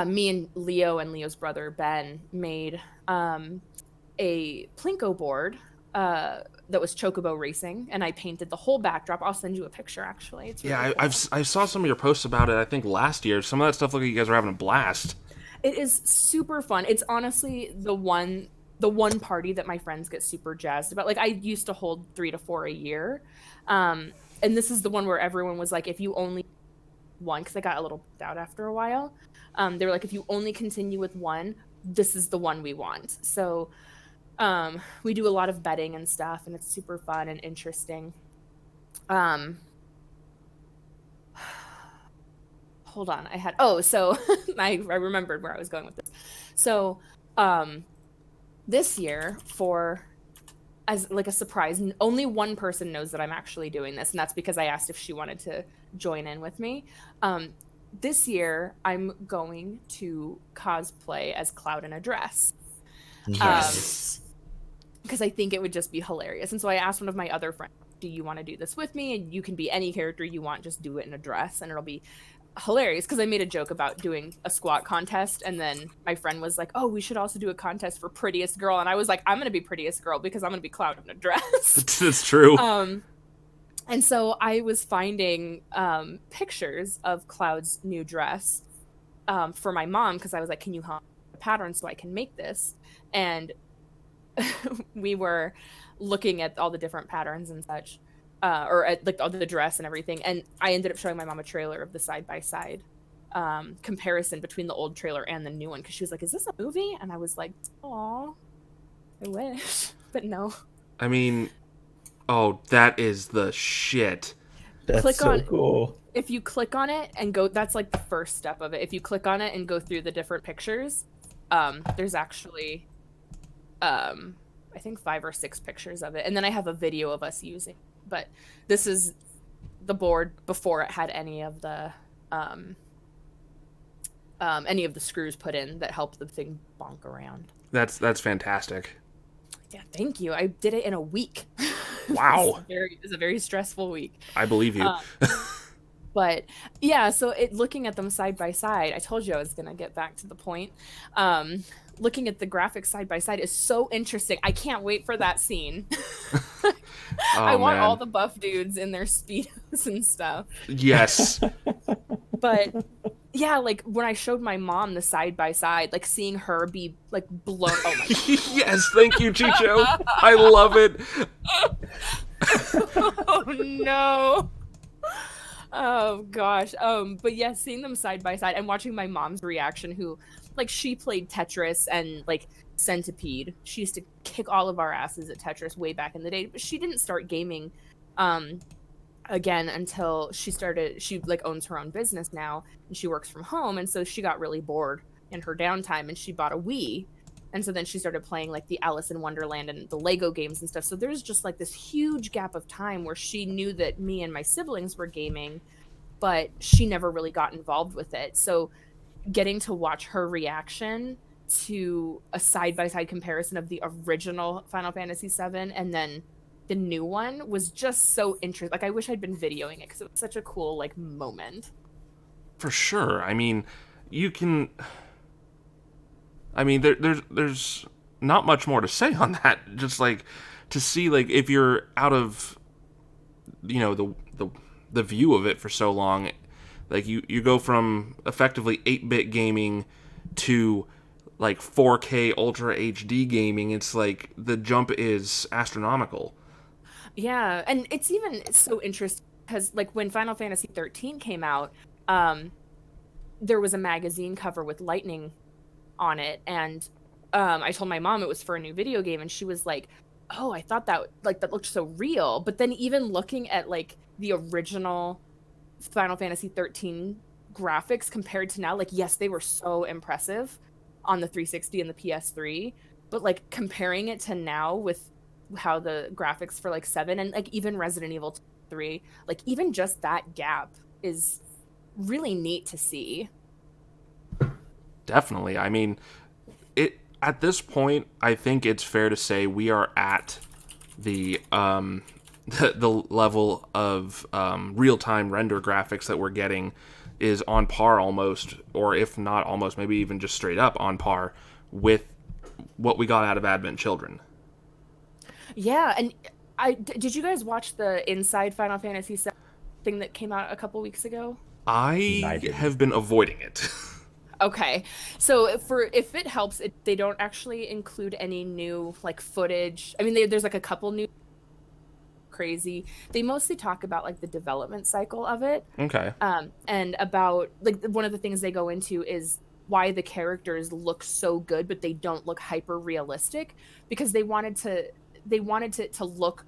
me and Leo and Leo's brother Ben made a Plinko board that was Chocobo Racing, and I painted the whole backdrop. I'll send you a picture, actually. It's really cool. I saw some of your posts about it, I think, last year. Some of that stuff looked like you guys were having a blast. It is super fun. It's honestly the one party that my friends get super jazzed about. Like, I used to hold 3 to 4 a year. And this is the one where everyone was like, if you only one, because I got a little out after a while. They were like, if you only continue with one, this is the one we want. So we do a lot of betting and stuff, and it's super fun and interesting. Hold on, so I remembered where I was going with this. So this year, as like a surprise, only one person knows that I'm actually doing this, and that's because I asked if she wanted to join in with me. This year, I'm going to cosplay as Cloud in a dress. Yes. Because I think it would just be hilarious. And so I asked one of my other friends, do you want to do this with me? And you can be any character you want, just do it in a dress, and it'll be hilarious. Because I made a joke about doing a squat contest, and then my friend was like, oh, we should also do a contest for prettiest girl. And I was like, I'm going to be prettiest girl because I'm going to be Cloud in a dress. It's true. And so I was finding pictures of Cloud's new dress for my mom, because I was like, can you help the pattern so I can make this? And we were looking at all the different patterns and such, or at like all the dress and everything. And I ended up showing my mom a trailer of the side-by-side comparison between the old trailer and the new one, because she was like, is this a movie? And I was like, aw, I wish, but no. I mean, oh, that is the shit. That's so cool. If you click on it and go, that's like the first step of it. If you click on it and go through the different pictures, there's actually I think 5 or 6 pictures of it, and then I have a video of us using. But this is the board before it had any of the screws put in that helped the thing bonk around. That's fantastic. Yeah, thank you. I did it in a week. Wow. It was a very stressful week. I believe you. But yeah, so looking at them side by side, I told you I was gonna get back to the point. Looking at the graphics side by side is so interesting. I can't wait for that scene. I want all the buff dudes in their speedos and stuff. Yes. But yeah, like when I showed my mom the side by side, like seeing her be like blown. Oh my God. Yes, thank you, Chicho. I love it. Oh no. Oh gosh. But yeah, seeing them side by side and watching my mom's reaction, who like she played Tetris and like Centipede. She used to kick all of our asses at Tetris way back in the day, but she didn't start gaming again until she like owns her own business now, and she works from home, and so she got really bored in her downtime, and she bought a Wii. And so then she started playing like the Alice in Wonderland and the Lego games and stuff. So there's just like this huge gap of time where she knew that me and my siblings were gaming, but she never really got involved with it. So getting to watch her reaction to a side-by-side comparison of the original Final Fantasy VII and then the new one was just so interesting. Like, I wish I'd been videoing it because it was such a cool like moment. For sure. I mean, there's not much more to say on that. Just like to see, like, if you're out of, you know, the view of it for so long, like you go from effectively 8-bit gaming to like 4K Ultra HD gaming. It's like the jump is astronomical. Yeah, and it's even so interesting because like when Final Fantasy 13 came out, there was a magazine cover with lightning on it, and I told my mom it was for a new video game, and she was like, oh, I thought that looked so real. But then even looking at like the original Final Fantasy 13 graphics compared to now, like, yes, they were so impressive on the 360 and the PS3, but like comparing it to now with how the graphics for like 7 and like even Resident Evil 3, like even just that gap is really neat to see. Definitely. I mean, it at this point, I think it's fair to say we are at the the level of real-time render graphics that we're getting is on par almost, or if not almost, maybe even just straight up on par with what we got out of Advent Children. Yeah, and did you guys watch the Inside Final Fantasy VII thing that came out a couple weeks ago? I I didn't. have been avoiding it. Okay, so if it helps, they don't actually include any new like footage. I mean, there's like a couple new crazy. They mostly talk about like the development cycle of it, Okay. and about like one of the things they go into is why the characters look so good, but they don't look hyper realistic because they wanted to look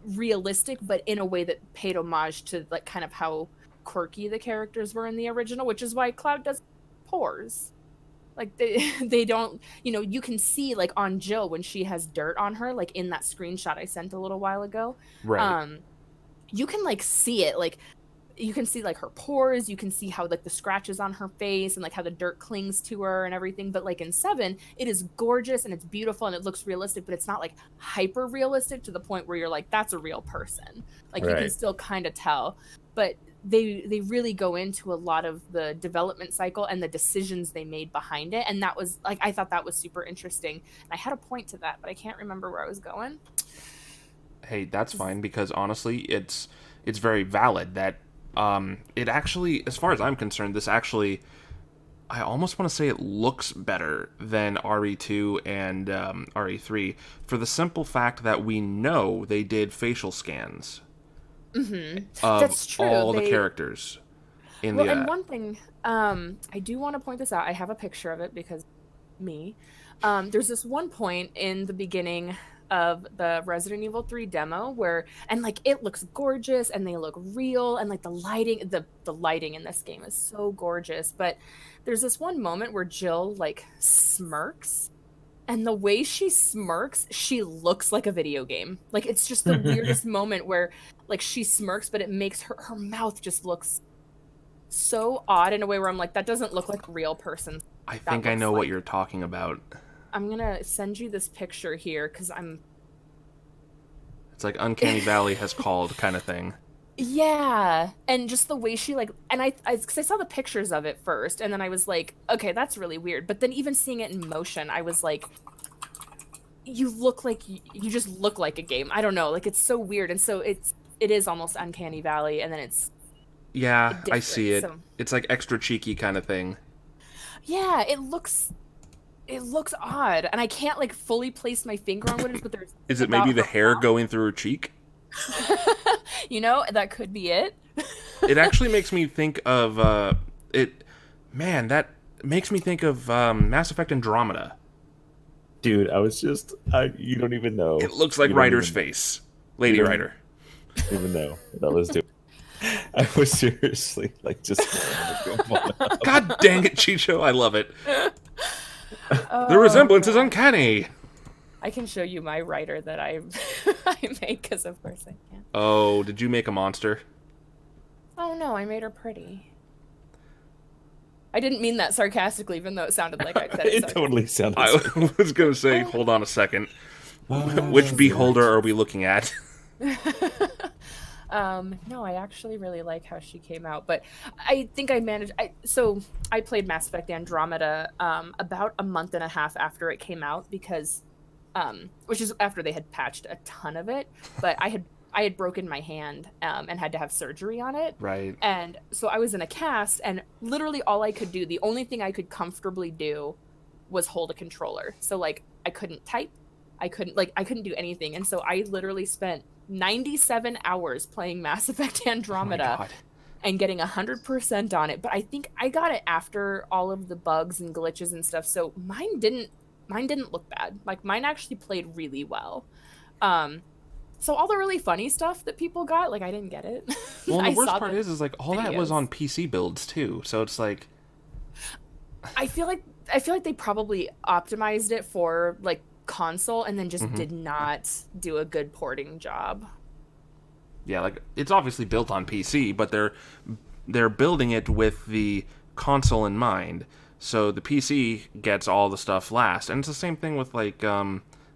realistic, but in a way that paid homage to like kind of how quirky the characters were in the original, which is why Cloud does pores. Like they don't, you can see like on Jill when she has dirt on her, like in that screenshot I sent a little while ago. Right. You can like see it, like you can see like her pores, you can see how like the scratches on her face and like how the dirt clings to her and everything. But like in 7, it is gorgeous and it's beautiful and it looks realistic, but it's not like hyper realistic to the point where you're like, that's a real person. Like you can Right. still kind of tell. But they really go into a lot of the development cycle and the decisions they made behind it. And that was like, I thought that was super interesting. And I had a point to that, but I can't remember where I was going. Hey, that's fine because honestly, it's very valid that it actually, as far as I'm concerned, this actually, I almost want to say it looks better than RE2 and RE3 for the simple fact that we know they did facial scans of That's true. all the characters in Well, the and one thing, I do want to point this out. I have a picture of it because me. There's this one point in the beginning of the Resident Evil 3 demo where, and like it looks gorgeous and they look real and like the lighting in this game is so gorgeous. But there's this one moment where Jill like smirks. And the way she smirks, she looks like a video game. Like it's just the weirdest moment where like she smirks, but it makes her mouth just looks so odd in a way where I'm like, that doesn't look like a real person. I think I know what you're talking about. I'm gonna send you this picture here because It's like Uncanny Valley has called kind of thing. yeah, and just the way she like, and because I saw the pictures of it first, and then I was like, okay, that's really weird. But then even seeing it in motion, I was like, you just look like a game. I don't know, like it's so weird, and so it is almost Uncanny Valley, and then it's Yeah, I see it. So. It's like extra cheeky kind of thing. Yeah, it looks odd, and I can't like fully place my finger on what it is. But there's Is it maybe the hair going through her cheek? That could be it. It actually makes me think of it. Man, that makes me think of Mass Effect Andromeda. Dude, you don't even know. It looks like Ryder's face, Lady Ryder. Even know what I was doing. I was seriously like just. God dang it, Chicho! I love it. The resemblance is uncanny. I can show you my writer that I made because of course I can. Oh, did you make a monster? Oh no, I made her pretty. I didn't mean that sarcastically, even though it sounded like I said it. It totally sounded. I was gonna say, hold on a second. Which beholder are we looking at? No, I actually really like how she came out, but I think I managed. So I played Mass Effect Andromeda about a month and a half after it came out because, which is after they had patched a ton of it. But I had broken my hand and had to have surgery on it. Right. And so I was in a cast, and literally all I could do, the only thing I could comfortably do, was hold a controller. So like I couldn't type, I couldn't do anything, and so I literally spent 97 hours playing Mass Effect Andromeda and getting 100% on it. But I think I got it after all of the bugs and glitches and stuff. So mine didn't look bad. Like mine actually played really well. So all the really funny stuff that people got, like I didn't get it. Well, the worst part is like all videos. that was on PC builds too. So it's like I feel like they probably optimized it for like console and then just did not do a good porting job. Yeah, like it's obviously built on PC, but they're building it with the console in mind. So the PC gets all the stuff last. And it's the same thing with, like,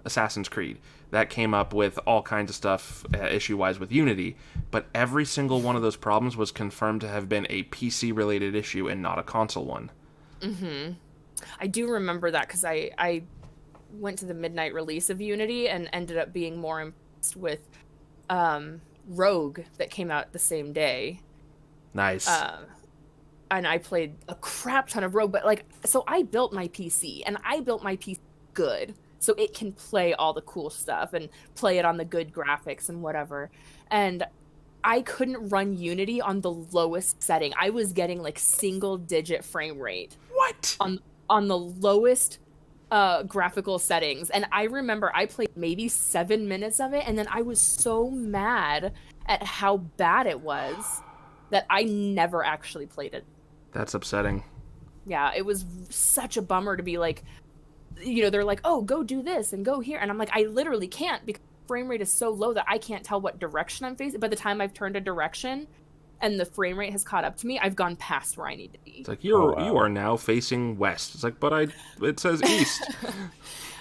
Assassin's Creed. That came up with all kinds of stuff issue-wise with Unity. But every single one of those problems was confirmed to have been a PC-related issue and not a console one. Mm-hmm. I do remember that because I went to the midnight release of Unity and ended up being more impressed with Rogue that came out the same day. Nice. And I played a crap ton of Rogue, but like, so I built my PC, and I built my PC good, so it can play all the cool stuff and play it on the good graphics and whatever. And I couldn't run Unity on the lowest setting. I was getting like single-digit frame rate. What? On the lowest graphical settings. And I remember I played maybe 7 minutes of it, and then I was so mad at how bad it was that I never actually played it. That's upsetting. Yeah, it was such a bummer to be like, you know, they're like, oh, go do this and go here. And I'm like, I literally can't because frame rate is so low that I can't tell what direction I'm facing. By the time I've turned a direction and the frame rate has caught up to me, I've gone past where I need to be. It's like, you are now facing west. It's like, but it says east.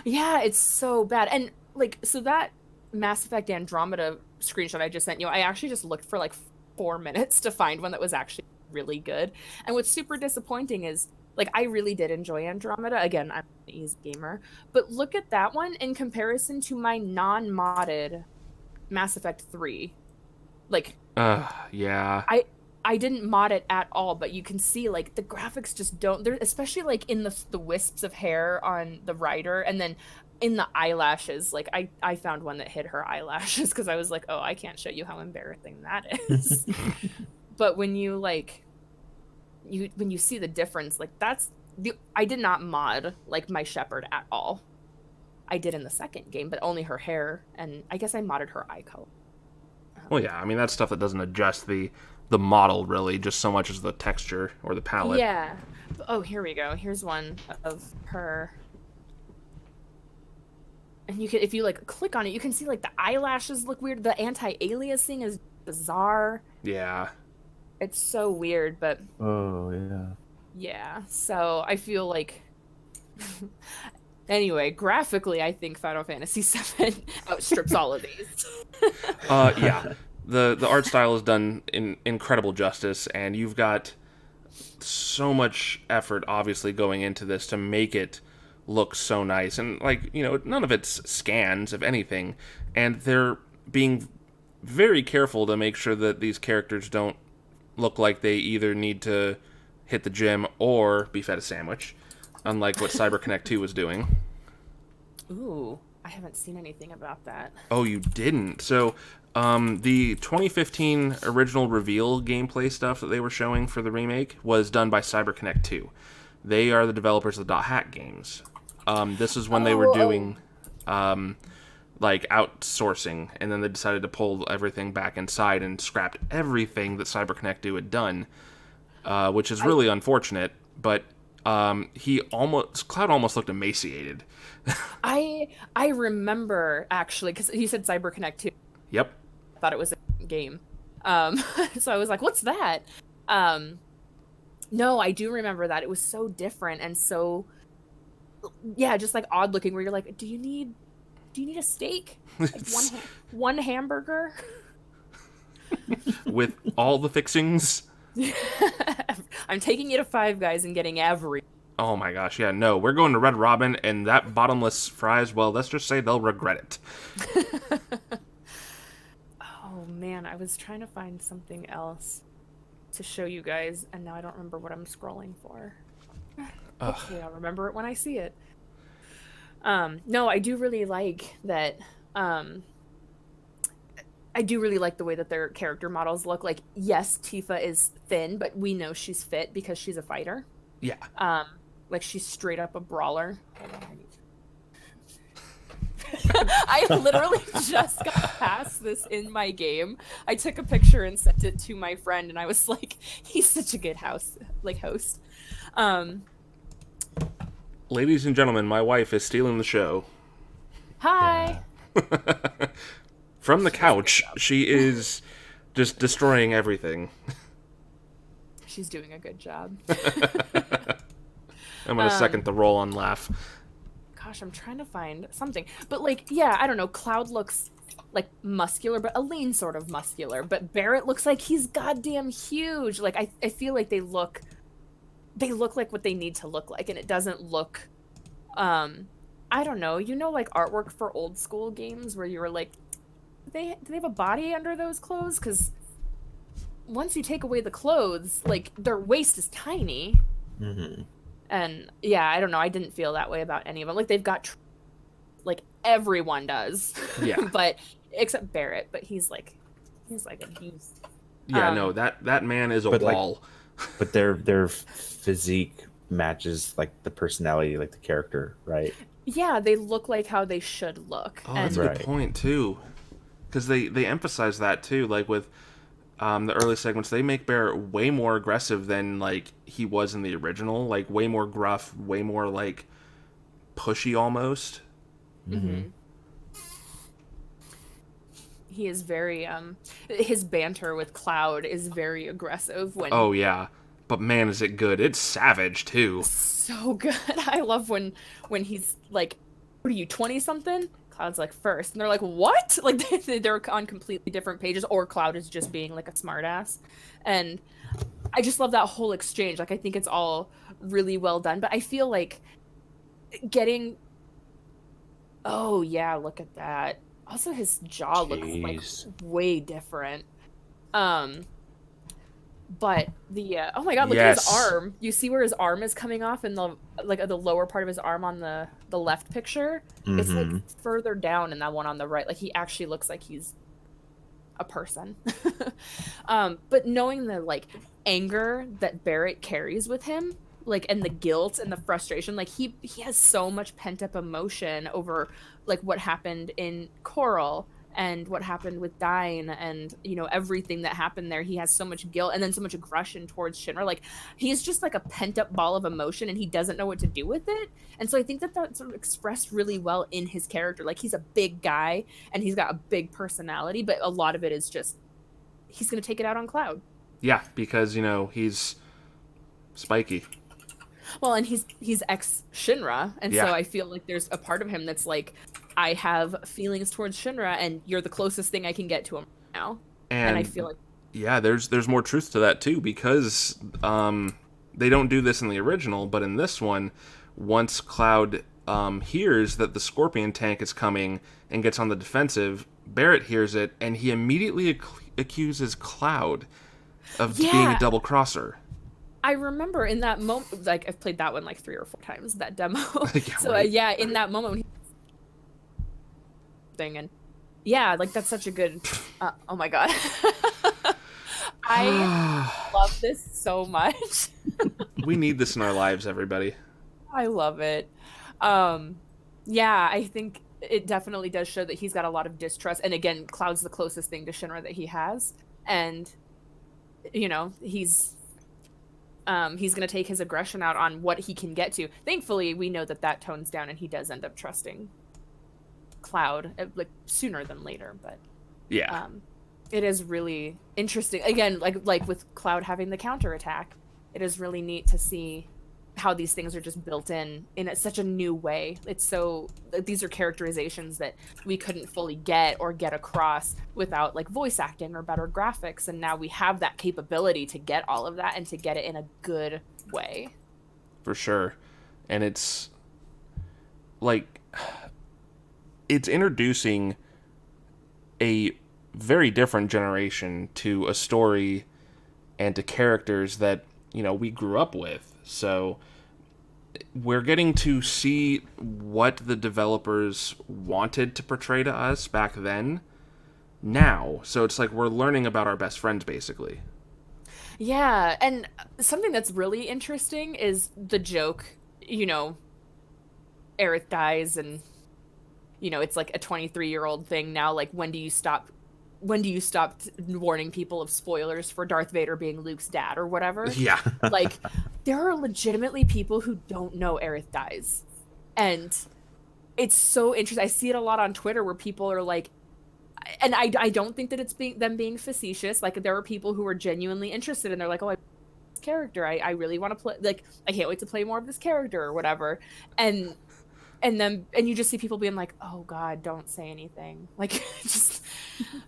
Yeah, it's so bad. And like, so that Mass Effect Andromeda screenshot I just sent you, I actually just looked for like 4 minutes to find one that was actually really good. And what's super disappointing is, like, I really did enjoy Andromeda. Again, I'm an easy gamer. But look at that one in comparison to my non-modded Mass Effect 3. Like, yeah. I didn't mod it at all, but you can see, like, the graphics just don't... They're, especially, like, in the wisps of hair on the rider, and then in the eyelashes. Like, I found one that hid her eyelashes, because I was like, oh, I can't show you how embarrassing that is. But when you, like... when you see the difference, like, that's I did not mod like my Shepherd at all. I did in the second game, but only her hair, and I guess I modded her eye color. Well, yeah, I mean, that's stuff that doesn't adjust the model really, just so much as the texture or the palette. Yeah. Oh, here we go. Here's one of her. And you can, if you like click on it, you can see like the eyelashes look weird. The anti-aliasing is bizarre. Yeah. It's so weird, but... Oh, yeah. Yeah, so I feel like... Anyway, graphically, I think Final Fantasy VII outstrips all of these. Yeah. The art style is done in incredible justice, and you've got so much effort, obviously, going into this to make it look so nice. And, like, you know, none of it's scans, if anything, and they're being very careful to make sure that these characters don't look like they either need to hit the gym or be fed a sandwich, unlike what CyberConnect 2 was doing. Ooh, I haven't seen anything about that. Oh, you didn't? So, the 2015 original reveal gameplay stuff that they were showing for the remake was done by CyberConnect 2. They are the developers of the .hack games. This is when they were doing... like outsourcing, and then they decided to pull everything back inside and scrapped everything that CyberConnect 2 had done, which is really unfortunate. But Cloud almost looked emaciated. I remember actually, because you said CyberConnect 2. Yep. I thought it was a game. So I was like, what's that? No, I do remember that. It was so different and so, yeah, just like odd looking, where you're like, do you need a steak? Like one hamburger? With all the fixings? I'm taking you to Five Guys and getting every... Oh my gosh, yeah, no. We're going to Red Robin, and that bottomless fries, well, let's just say they'll regret it. Oh man, I was trying to find something else to show you guys, and now I don't remember what I'm scrolling for. Hopefully I'll remember it when I see it. No, I do really like that. I do really like the way that their character models look. Like, yes, Tifa is thin, but we know she's fit because she's a fighter. Yeah. Like, she's straight up a brawler. I literally just got past this in my game. I took a picture and sent it to my friend, and I was like, he's such a good host. Ladies and gentlemen, my wife is stealing the show. Hi. From the couch, she is just destroying everything. She's doing a good job. I'm gonna second the roll on laugh. Gosh, I'm trying to find something. But, like, yeah, I don't know. Cloud looks, like, muscular, but Elaine sort of muscular. But Barrett looks like he's goddamn huge. Like, I feel like they look like what they need to look like. And it doesn't look, I don't know. You know, like, artwork for old school games where you were like, do they have a body under those clothes? Because once you take away the clothes, like, their waist is tiny. Mm-hmm. And yeah, I don't know. I didn't feel that way about any of them. Like, they've got, like, everyone does. Yeah. But except Barrett, but he's like a beast. Yeah, no, that man is a wall. But their physique matches like the personality, like the character, right? Yeah, they look like how they should look. Oh, that's a good point too, because they emphasize that too. Like with the early segments, they make Barrett way more aggressive than like he was in the original. Like way more gruff, way more like pushy almost. Mm-hmm. He is very his banter with Cloud is very aggressive when Oh yeah. But man, is it good. It's savage too. So good. I love when he's like, what are you, 20 something? Cloud's like, first. And they're like, what? Like they're on completely different pages, or Cloud is just being like a smartass. And I just love that whole exchange. Like, I think it's all really well done, but I feel like getting, oh yeah, look at that. Also, his jaw looks like way different. But the oh my god, look at his arm. You see where his arm is coming off in the the lower part of his arm on the left picture? Mm-hmm. It's like further down in that one on the right. Like, he actually looks like he's a person. But knowing the like anger that Barrett carries with him, like, and the guilt and the frustration, like he has so much pent up emotion over like what happened in Coral and what happened with Dine, and you know, everything that happened there. He has so much guilt and then so much aggression towards Shinra. Like, he's just like a pent up ball of emotion, and he doesn't know what to do with it. And so I think that that's sort of expressed really well in his character. Like, he's a big guy and he's got a big personality, but a lot of it is just he's gonna take it out on Cloud. Yeah, because you know, he's spiky. Well, and he's ex Shinra, and so I feel like there's a part of him that's like, I have feelings towards Shinra, and you're the closest thing I can get to him now. And I feel like, yeah, there's more truth to that too, because they don't do this in the original, but in this one, once Cloud hears that the Scorpion tank is coming and gets on the defensive, Barrett hears it, and he immediately accuses Cloud of being a double crosser. I remember in that moment, like, I've played that one like 3 or 4 times, that demo. Yeah, so in that moment, when thing, and yeah, like, that's such a good. Oh my god, I love this so much. We need this in our lives, everybody. I love it. Yeah, I think it definitely does show that he's got a lot of distrust, and again, Cloud's the closest thing to Shinra that he has, and you know, he's going to take his aggression out on what he can get to. Thankfully, we know that tones down, and he does end up trusting Cloud, like, sooner than later. But yeah, it is really interesting. Again, like with Cloud having the counterattack, it is really neat to see how these things are just built in such a new way. It's so, these are characterizations that we couldn't fully get across without like voice acting or better graphics, and now we have that capability to get all of that and to get it in a good way. For sure. And it's like, it's introducing a very different generation to a story and to characters that, you know, we grew up with. So we're getting to see what the developers wanted to portray to us back then now. So it's like we're learning about our best friends, basically. Yeah, and something that's really interesting is the joke, you know, Aerith dies, and, you know, it's like a 23-year-old thing now. Like, when do you stop warning people of spoilers for Darth Vader being Luke's dad or whatever? Yeah. Like, there are legitimately people who don't know Aerith dies. And it's so interesting. I see it a lot on Twitter where people are like, and I don't think that it's them being facetious. Like, there are people who are genuinely interested, and they're like, oh, character. I really want to play, like, I can't wait to play more of this character or whatever. And you just see people being like, oh God, don't say anything. Like, just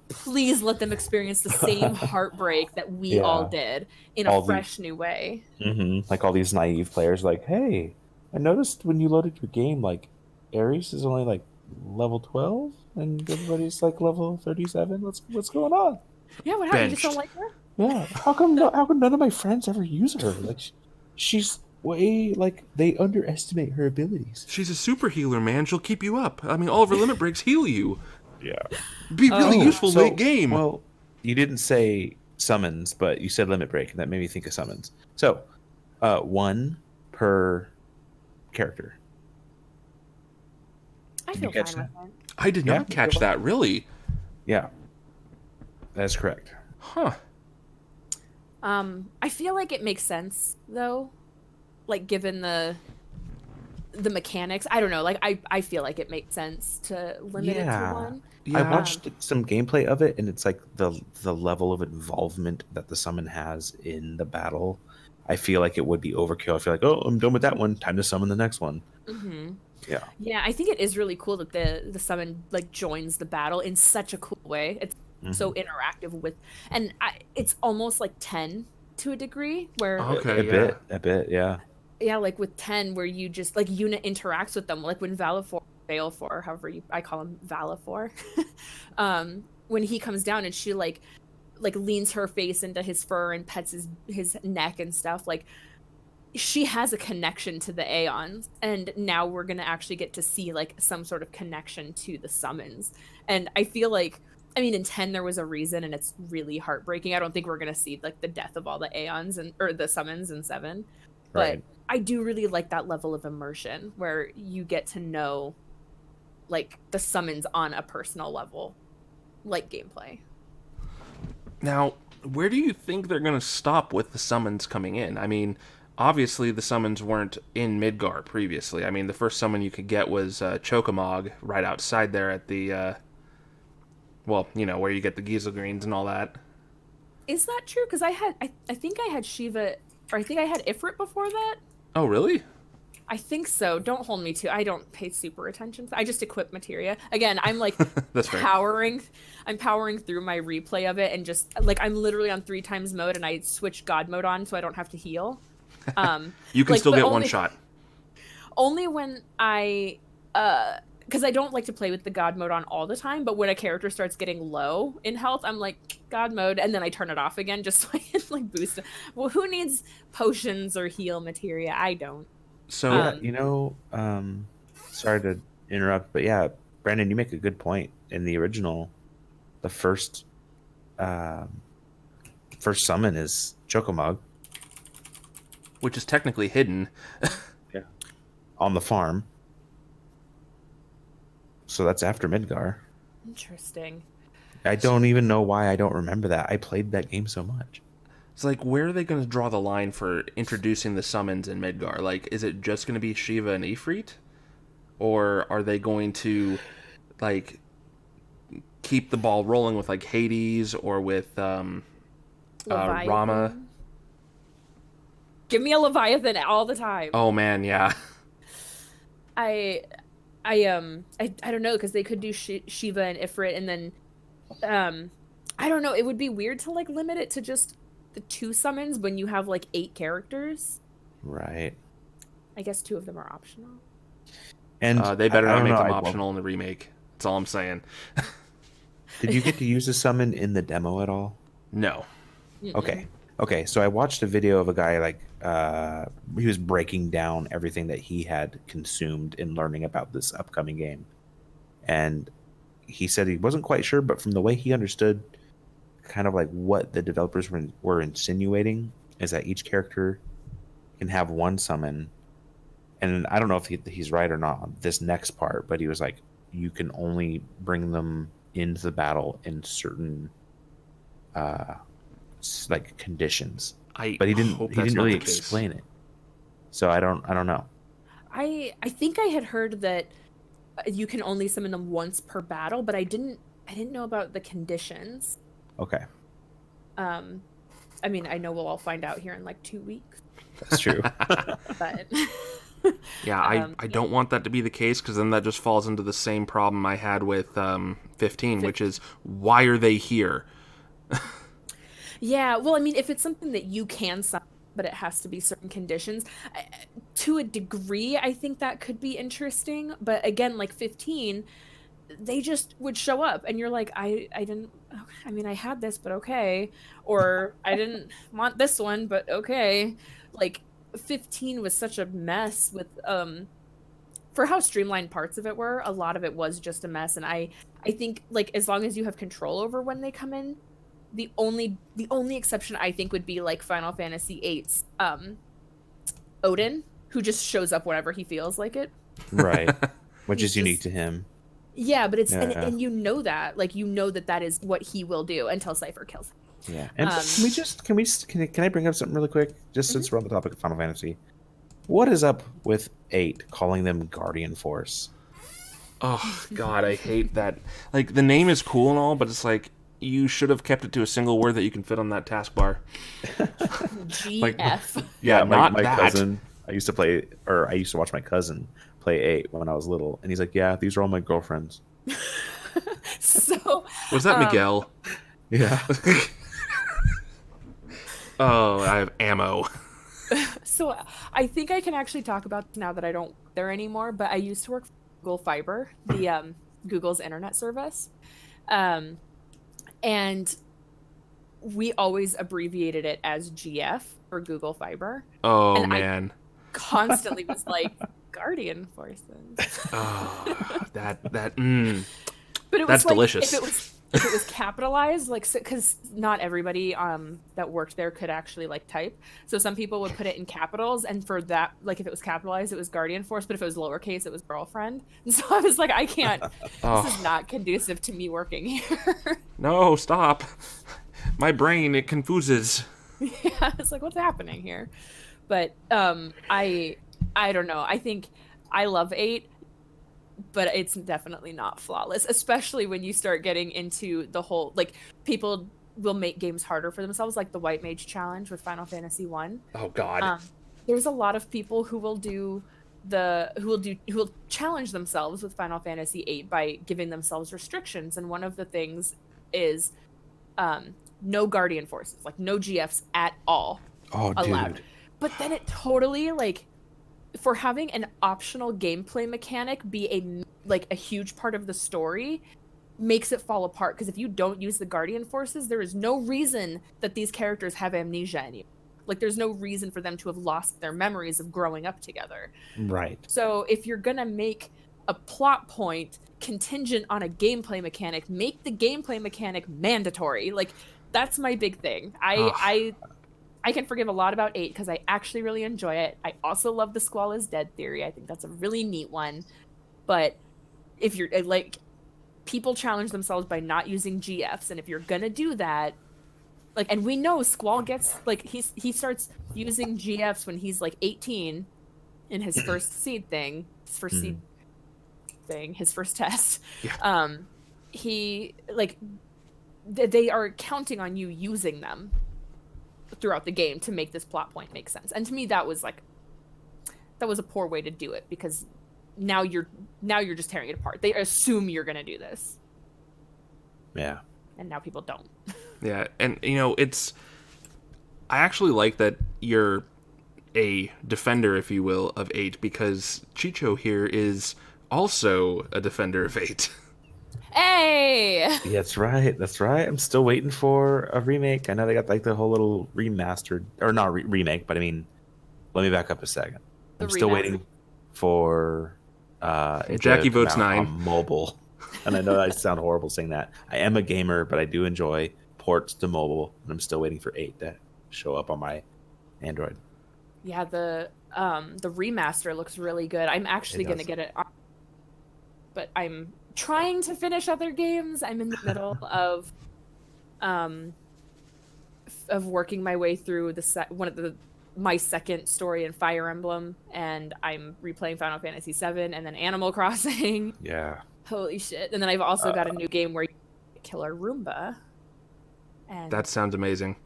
please let them experience the same heartbreak that we all did in a fresh new way. Like all these naive players, like, hey, I noticed when you loaded your game, like, Ares is only like level 12 and everybody's like level 37. What's going on? Yeah, what happened? You just don't like her? Yeah, how come none of my friends ever use her? Like, she's way, like, they underestimate her abilities. She's a super healer, man. She'll keep you up. I mean, all of her limit breaks heal you. Yeah. Be really useful late game. Well, you didn't say summons, but you said limit break, and that made me think of summons. So, 1 per character. I feel fine with that. I did not catch that, really. Yeah. That's correct. Huh. I feel like it makes sense though, like given the mechanics. I don't know, like I feel like it makes sense to limit it to 1. Yeah. I watched some gameplay of it, and it's like the level of involvement that the summon has in the battle. I feel like it would be overkill. I feel like, oh, I'm done with that one. Time to summon the next one. Yeah. Yeah, I think it is really cool that the summon like joins the battle in such a cool way. It's so interactive with, and it's almost like 10 to a degree where a bit, yeah. Yeah, like with 10 where you just like unit interacts with them, like when Valefor, however I call him Valefor, when he comes down and she like leans her face into his fur and pets his neck and stuff, like she has a connection to the Aeons, and now we're gonna actually get to see like some sort of connection to the summons. And I feel like, I mean, in 10 there was a reason, and it's really heartbreaking. I don't think we're gonna see like the death of all the Aeons or the summons in 7, but I do really like that level of immersion where you get to know like the summons on a personal level, like gameplay. Now, where do you think they're gonna stop with the summons coming in? I mean, obviously the summons weren't in Midgar previously. I mean, the first summon you could get was Chocomog right outside there at the well, you know, where you get the Giselgreens and all that. Is that true? Because I think I had Shiva, or I think I had Ifrit before that. Oh, really? I think so. Don't hold me to. I don't pay super attention. I just equip materia. Again, I'm like I'm powering through my replay of it, and just like I'm literally on 3 times mode, and I switch God mode on so I don't have to heal. You can still get one shot. Only when I because I don't like to play with the God mode on all the time, but when a character starts getting low in health, I'm like, God mode, and then I turn it off again just so I can like boost it. Well, who needs potions or heal materia? I don't. So yeah, you know, sorry to interrupt, but yeah, Brandon, you make a good point. In the original, the first summon is Chocomog, which is technically hidden. Yeah, on the farm. So that's after Midgar. Interesting. I don't even know why I don't remember that. I played that game so much. It's like, where are they going to draw the line for introducing the summons in Midgar? Like, is it just going to be Shiva and Ifrit? Or are they going to, like, keep the ball rolling with, like, Hades or with Rama? Give me a Leviathan all the time. Oh, man, yeah. I don't know, because they could do Shiva and Ifrit, and then I don't know, it would be weird to like limit it to just the 2 summons when you have like 8 characters. Right. I guess 2 of them are optional. And they better not make them optional in the remake. That's all I'm saying. Did you get to use a summon in the demo at all? No. Okay. Okay, so I watched a video of a guy, like, he was breaking down everything that he had consumed in learning about this upcoming game. And he said he wasn't quite sure, but from the way he understood kind of like what the developers were insinuating is that each character can have 1 summon. And I don't know if he's right or not on this next part, but he was like, you can only bring them into the battle in certain like conditions, but he didn't really explain it, so I don't know. I think I had heard that you can only summon them once per battle, but I didn't know about the conditions. Okay. I mean, I know we'll all find out here in like 2 weeks. That's true. But yeah, I don't want that to be the case, because then that just falls into the same problem I had with 15, which is, why are they here? Yeah, well, I mean, if it's something that you can sign, but it has to be certain conditions, to a degree, I think that could be interesting. But again, like 15, they just would show up, and you're like, I didn't. I mean, I had this, but okay, or I didn't want this one, but okay. Like 15 was such a mess with for how streamlined parts of it were. A lot of it was just a mess, and I think like as long as you have control over when they come in. The only exception I think would be like Final Fantasy VIII's Odin, who just shows up whenever he feels like it. Right. Which is unique to him. Yeah, but it's and you know that, like, you know that is what he will do until Cypher kills him. Yeah. And can I bring up something really quick? Just since we're on the topic of Final Fantasy. What is up with 8 calling them Guardian Force? Oh God, I hate that. Like, the name is cool and all, but it's like, you should have kept it to a single word that you can fit on that taskbar. GF. Yeah, not my that. cousin. I used to watch my cousin play 8 when I was little, and he's like, "Yeah, these are all my girlfriends." So Was that Miguel? Yeah. Oh, I have ammo. So I think I can actually talk about now that I don't work there anymore, but I used to work for Google Fiber, the Google's internet service. And we always abbreviated it as GF for Google Fiber. Oh, and man. I constantly was like, Guardian Forces. Oh, that But it was that's like, delicious. If it was capitalized, like, because not everybody that worked there could actually like type. So some people would put it in capitals, and for that, like, if it was capitalized, it was Guardian Force, but if it was lowercase, it was girlfriend. And so I was like, I can't. This is not conducive to me working here. No, stop. My brain, it confuses. Yeah, it's like, what's happening here? But I don't know. I think I love 8. But it's definitely not flawless, especially when you start getting into the whole, like, people will make games harder for themselves, like the White Mage Challenge with Final Fantasy 1. Oh God. There's a lot of people who will challenge themselves with Final Fantasy 8 by giving themselves restrictions, and one of the things is no Guardian Forces, like no GFs at all allowed. Dude. But then it totally, like, for having an optional gameplay mechanic be a huge part of the story makes it fall apart, because if you don't use the Guardian Forces, there is no reason that these characters have amnesia anymore. Like, there's no reason for them to have lost their memories of growing up together. Right. So if you're gonna make a plot point contingent on a gameplay mechanic, make the gameplay mechanic mandatory. Like, that's my big thing. I can forgive a lot about 8 because I actually really enjoy it. I also love the Squall is Dead theory. I think that's a really neat one. But if you're like, people challenge themselves by not using GFs, and if you're gonna do that, like, and we know Squall gets, like, he starts using GFs when he's like 18 in his first seed thing, his first test. Yeah. He, like, they are counting on you using them throughout the game to make this plot point make sense. And to me, that was a poor way to do it, because now you're just tearing it apart. They assume you're gonna do this. Yeah. And now people don't. Yeah, and I actually like that you're a defender, if you will, of 8, because Chicho here is also a defender of 8. Hey! That's right. I'm still waiting for a remake. I know they got like the whole little remastered, or not remake, but I mean, let me back up a second. I'm still waiting for Jackie votes 9 on mobile. And I know I sound horrible saying that. I am a gamer, but I do enjoy ports to mobile, and I'm still waiting for 8 to show up on my Android. Yeah, the remaster looks really good. I'm actually gonna get it, but I'm trying to finish other games. I'm in the middle of working my way through my second story in Fire Emblem, and I'm replaying Final Fantasy VII and then Animal Crossing. Yeah. Holy shit. And then I've also got a new game where you Killer Roomba. And that sounds amazing.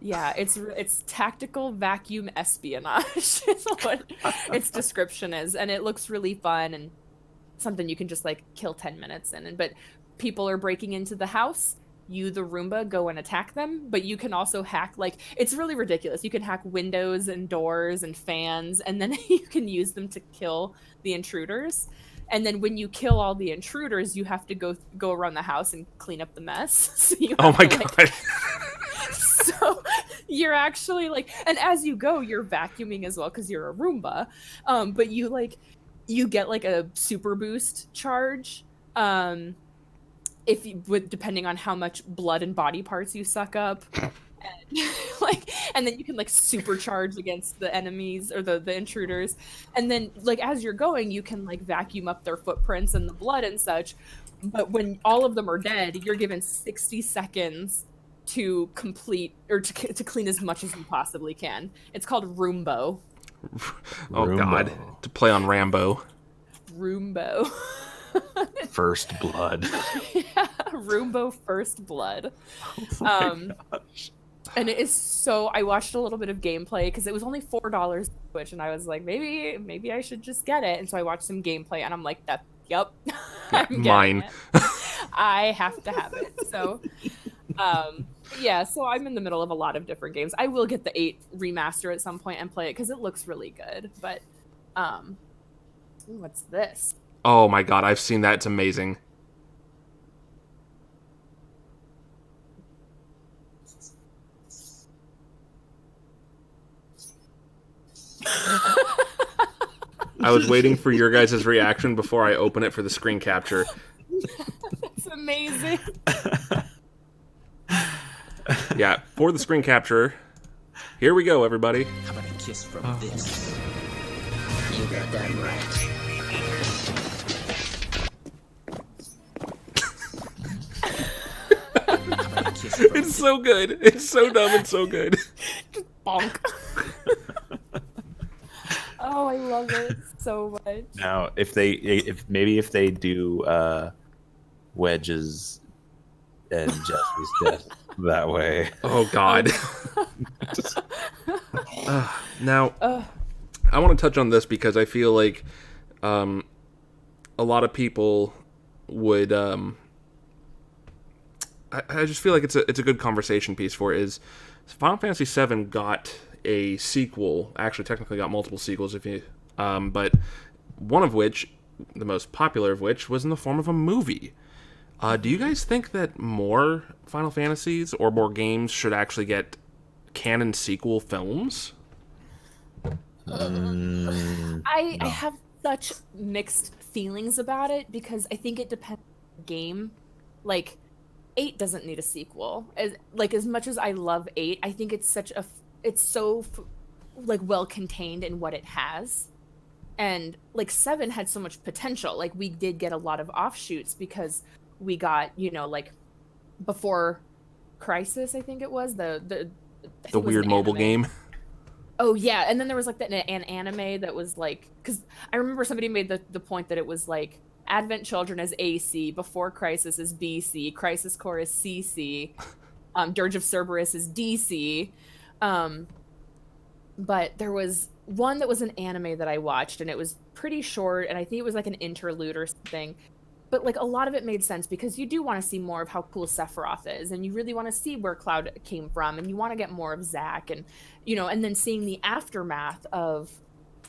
Yeah, it's tactical vacuum espionage is what its description is, and it looks really fun and something you can just like kill 10 minutes in. And but people are breaking into the house, you the Roomba go and attack them, but you can also hack, like, it's really ridiculous. You can hack windows and doors and fans, and then you can use them to kill the intruders. And then when you kill all the intruders, you have to go around the house and clean up the mess. So you Oh have my to, god. so you're actually like, and as you go, you're vacuuming as well because you're a Roomba. But you get like a super boost charge. If you would, depending on how much blood and body parts you suck up. And, and then you can like supercharge against the enemies or the intruders. And then like as you're going, you can like vacuum up their footprints and the blood and such. But when all of them are dead, you're given 60 seconds to complete or to clean as much as you possibly can. It's called Roombo. Oh god, to play on Rambo. Roombo. First blood. Yeah, Roombo First Blood. Oh gosh. And it is so. I watched a little bit of gameplay because it was only $4 on Twitch, and I was like, maybe I should just get it. And so I watched some gameplay, and I'm like, yep, I'm mine. It. I have to have it. So, yeah. So I'm in the middle of a lot of different games. I will get the 8 remaster at some point and play it because it looks really good. But, what's this? Oh my god, I've seen that. It's amazing. I was waiting for your guys' reaction before I open it for the screen capture. That's amazing. Yeah, for the screen capture. Here we go, everybody. How about a kiss from this? You got that right. It's so good. It's so dumb and so good. Just bonk. Oh, I love it so much. Now, if they do Wedge's and Jesse's death that way. Oh god. Now, I want to touch on this because I feel like a lot of people would. I just feel like it's a good conversation piece for it. Is Final Fantasy VII got a sequel? Actually, technically got multiple sequels, if you. But one of which, the most popular of which, was in the form of a movie. Do you guys think that more Final Fantasies or more games should actually get canon sequel films? I have such mixed feelings about it because I think it depends on the game. Like, 8 doesn't need a sequel. As much as I love 8, I think it's so well contained in what it has. And like 7 had so much potential. Like we did get a lot of offshoots because we got, like before Crisis, I think it was the weird mobile game. Oh yeah, and then there was like an anime that was like, because I remember somebody made the point that it was like Advent Children is AC, Before Crisis is BC, Crisis Core is CC, Dirge of Cerberus is DC. But there was one that was an anime that I watched, and it was pretty short, and I think it was like an interlude or something. But like a lot of it made sense because you do want to see more of how cool Sephiroth is, and you really want to see where Cloud came from, and you want to get more of Zack, and and then seeing the aftermath of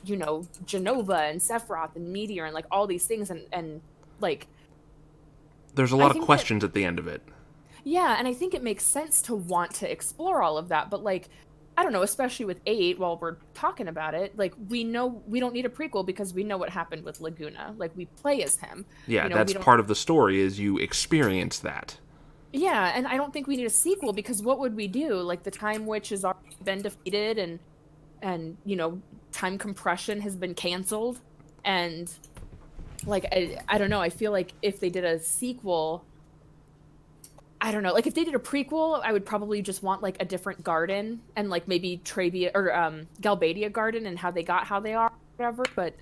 Genova and Sephiroth and Meteor and like all these things, and like there's a lot of questions at the end of it. Yeah, and I think it makes sense to want to explore all of that, but like I don't know, especially with 8, while we're talking about it, like we know we don't need a prequel because we know what happened with Laguna. Like we play as him. Yeah, that's part of the story is you experience that. Yeah, and I don't think we need a sequel because what would we do? Like the Time Witch has already been defeated and time compression has been canceled, and like I don't know, I feel like if they did a sequel, I don't know, like if they did a prequel, I would probably just want like a different garden and like maybe Trabia or Galbadia garden and how they got how they are, whatever. But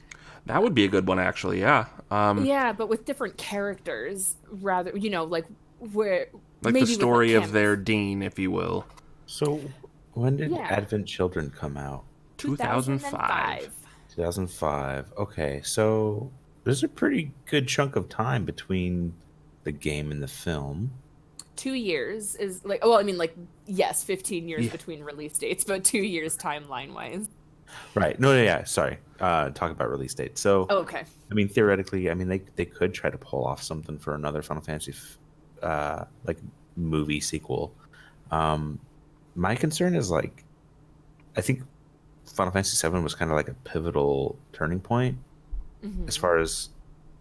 that would be a good one, actually. Yeah. Yeah, but with different characters, rather, like where like maybe the story of their dean, if you will. So When did Yeah. Advent Children come out? 2005. 2005. Okay, so there's a pretty good chunk of time between the game and the film. 2 years is like, well, I mean, like, yes, 15 years Yeah. between release dates, but 2 years timeline wise. Right. No, yeah, sorry. Talk about release date. So, Oh, okay. I mean, theoretically, I mean, they could try to pull off something for another Final Fantasy, like movie sequel. My concern is like, I think Final Fantasy VII was kind of like a pivotal turning point as far as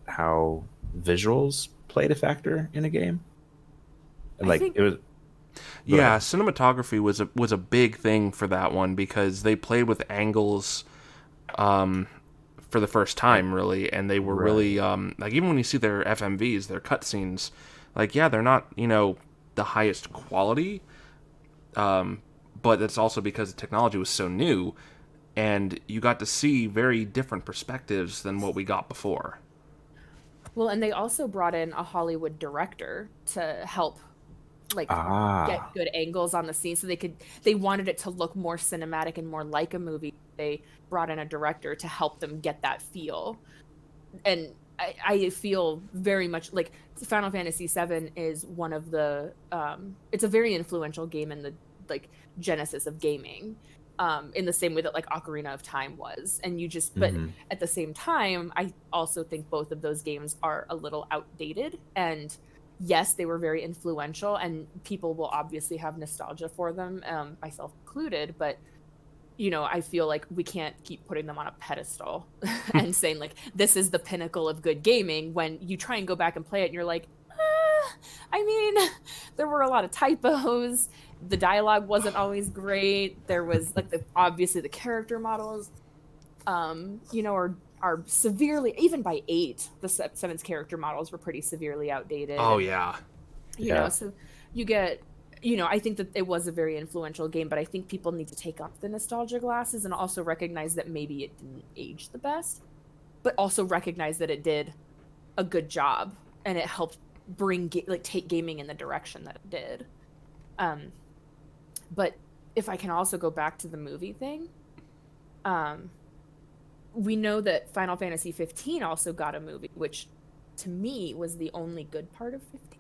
how visuals played a factor in a game. And like think- it was. Go Yeah, ahead. cinematography was a big thing for that one because they played with angles for the first time, really, and they were really like, even when you see their FMVs, their cutscenes, like, yeah, they're not, you know, the highest quality, but that's also because the technology was so new, and you got to see very different perspectives than what we got before. Well, and they also brought in a Hollywood director to help, like, get good angles on the scene, so they wanted it to look more cinematic and more like a movie. They brought in a director to help them get that feel, and I feel very much like Final Fantasy VII is one of the it's a very influential game in the like genesis of gaming, in the same way that like Ocarina of Time was. And you just, but at the same time, I also think both of those games are a little outdated. And yes, they were very influential, and people will obviously have nostalgia for them, myself included. But you know, I feel like we can't keep putting them on a pedestal and saying like this is the pinnacle of good gaming when you try and go back and play it and you're like, I mean, there were a lot of typos. The dialogue wasn't always great. There was like obviously the character models, you know, are severely, even by 8, the 7's character models were pretty severely outdated. Oh, and, yeah. you know, so you get, you know, I think that it was a very influential game, but I think people need to take off the nostalgia glasses and also recognize that maybe it didn't age the best, but also recognize that it did a good job and it helped bring take gaming in the direction that it did. But if I can also go back to the movie thing, we know that Final Fantasy 15 also got a movie, which to me was the only good part of 15.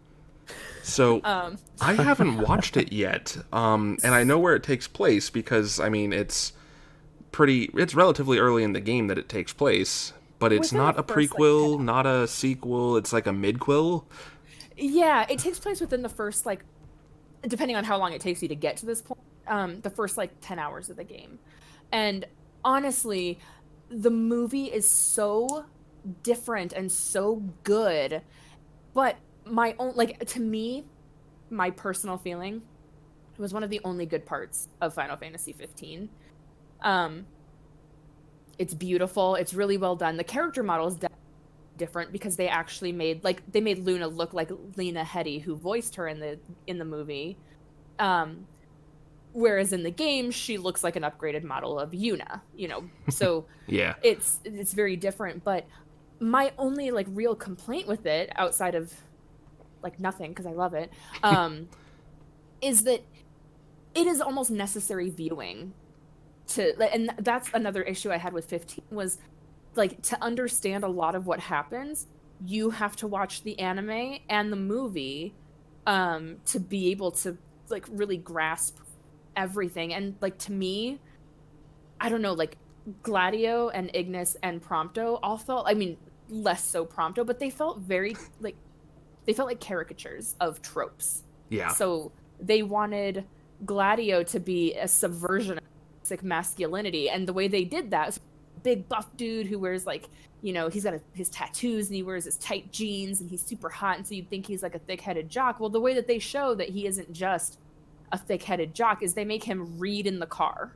So I haven't watched it yet, and I know where it takes place because I mean it's relatively early in the game that it takes place, but it's Within not the a first, prequel, not a sequel. It's like a midquel. Yeah, it takes place within the first, like, depending on how long it takes you to get to this point, the first like 10 hours of the game. And honestly, the movie is so different and so good, but my own, like, to me, my personal feeling, it was one of the only good parts of Final Fantasy 15. It's beautiful, it's really well done. The character models different because they actually made Luna look like Lena Headey, who voiced her in the movie, whereas in the game she looks like an upgraded model of Yuna, you know. So Yeah. it's very different. But my only like real complaint with it, outside of like nothing because I love it, is that it is almost necessary viewing and that's another issue I had with 15, was like, to understand a lot of what happens, you have to watch the anime and the movie to be able to like really grasp everything. And like, to me, I don't know, like Gladio and Ignis and Prompto all felt, I mean, less so Prompto, but they felt very like, they felt like caricatures of tropes. Yeah. So they wanted Gladio to be a subversion of toxic masculinity, and the way they did that was big buff dude who wears, like, you know, he's got his tattoos and he wears his tight jeans and he's super hot, and so you'd think he's like a thick-headed jock. Well, the way that they show that he isn't just a thick-headed jock is they make him read in the car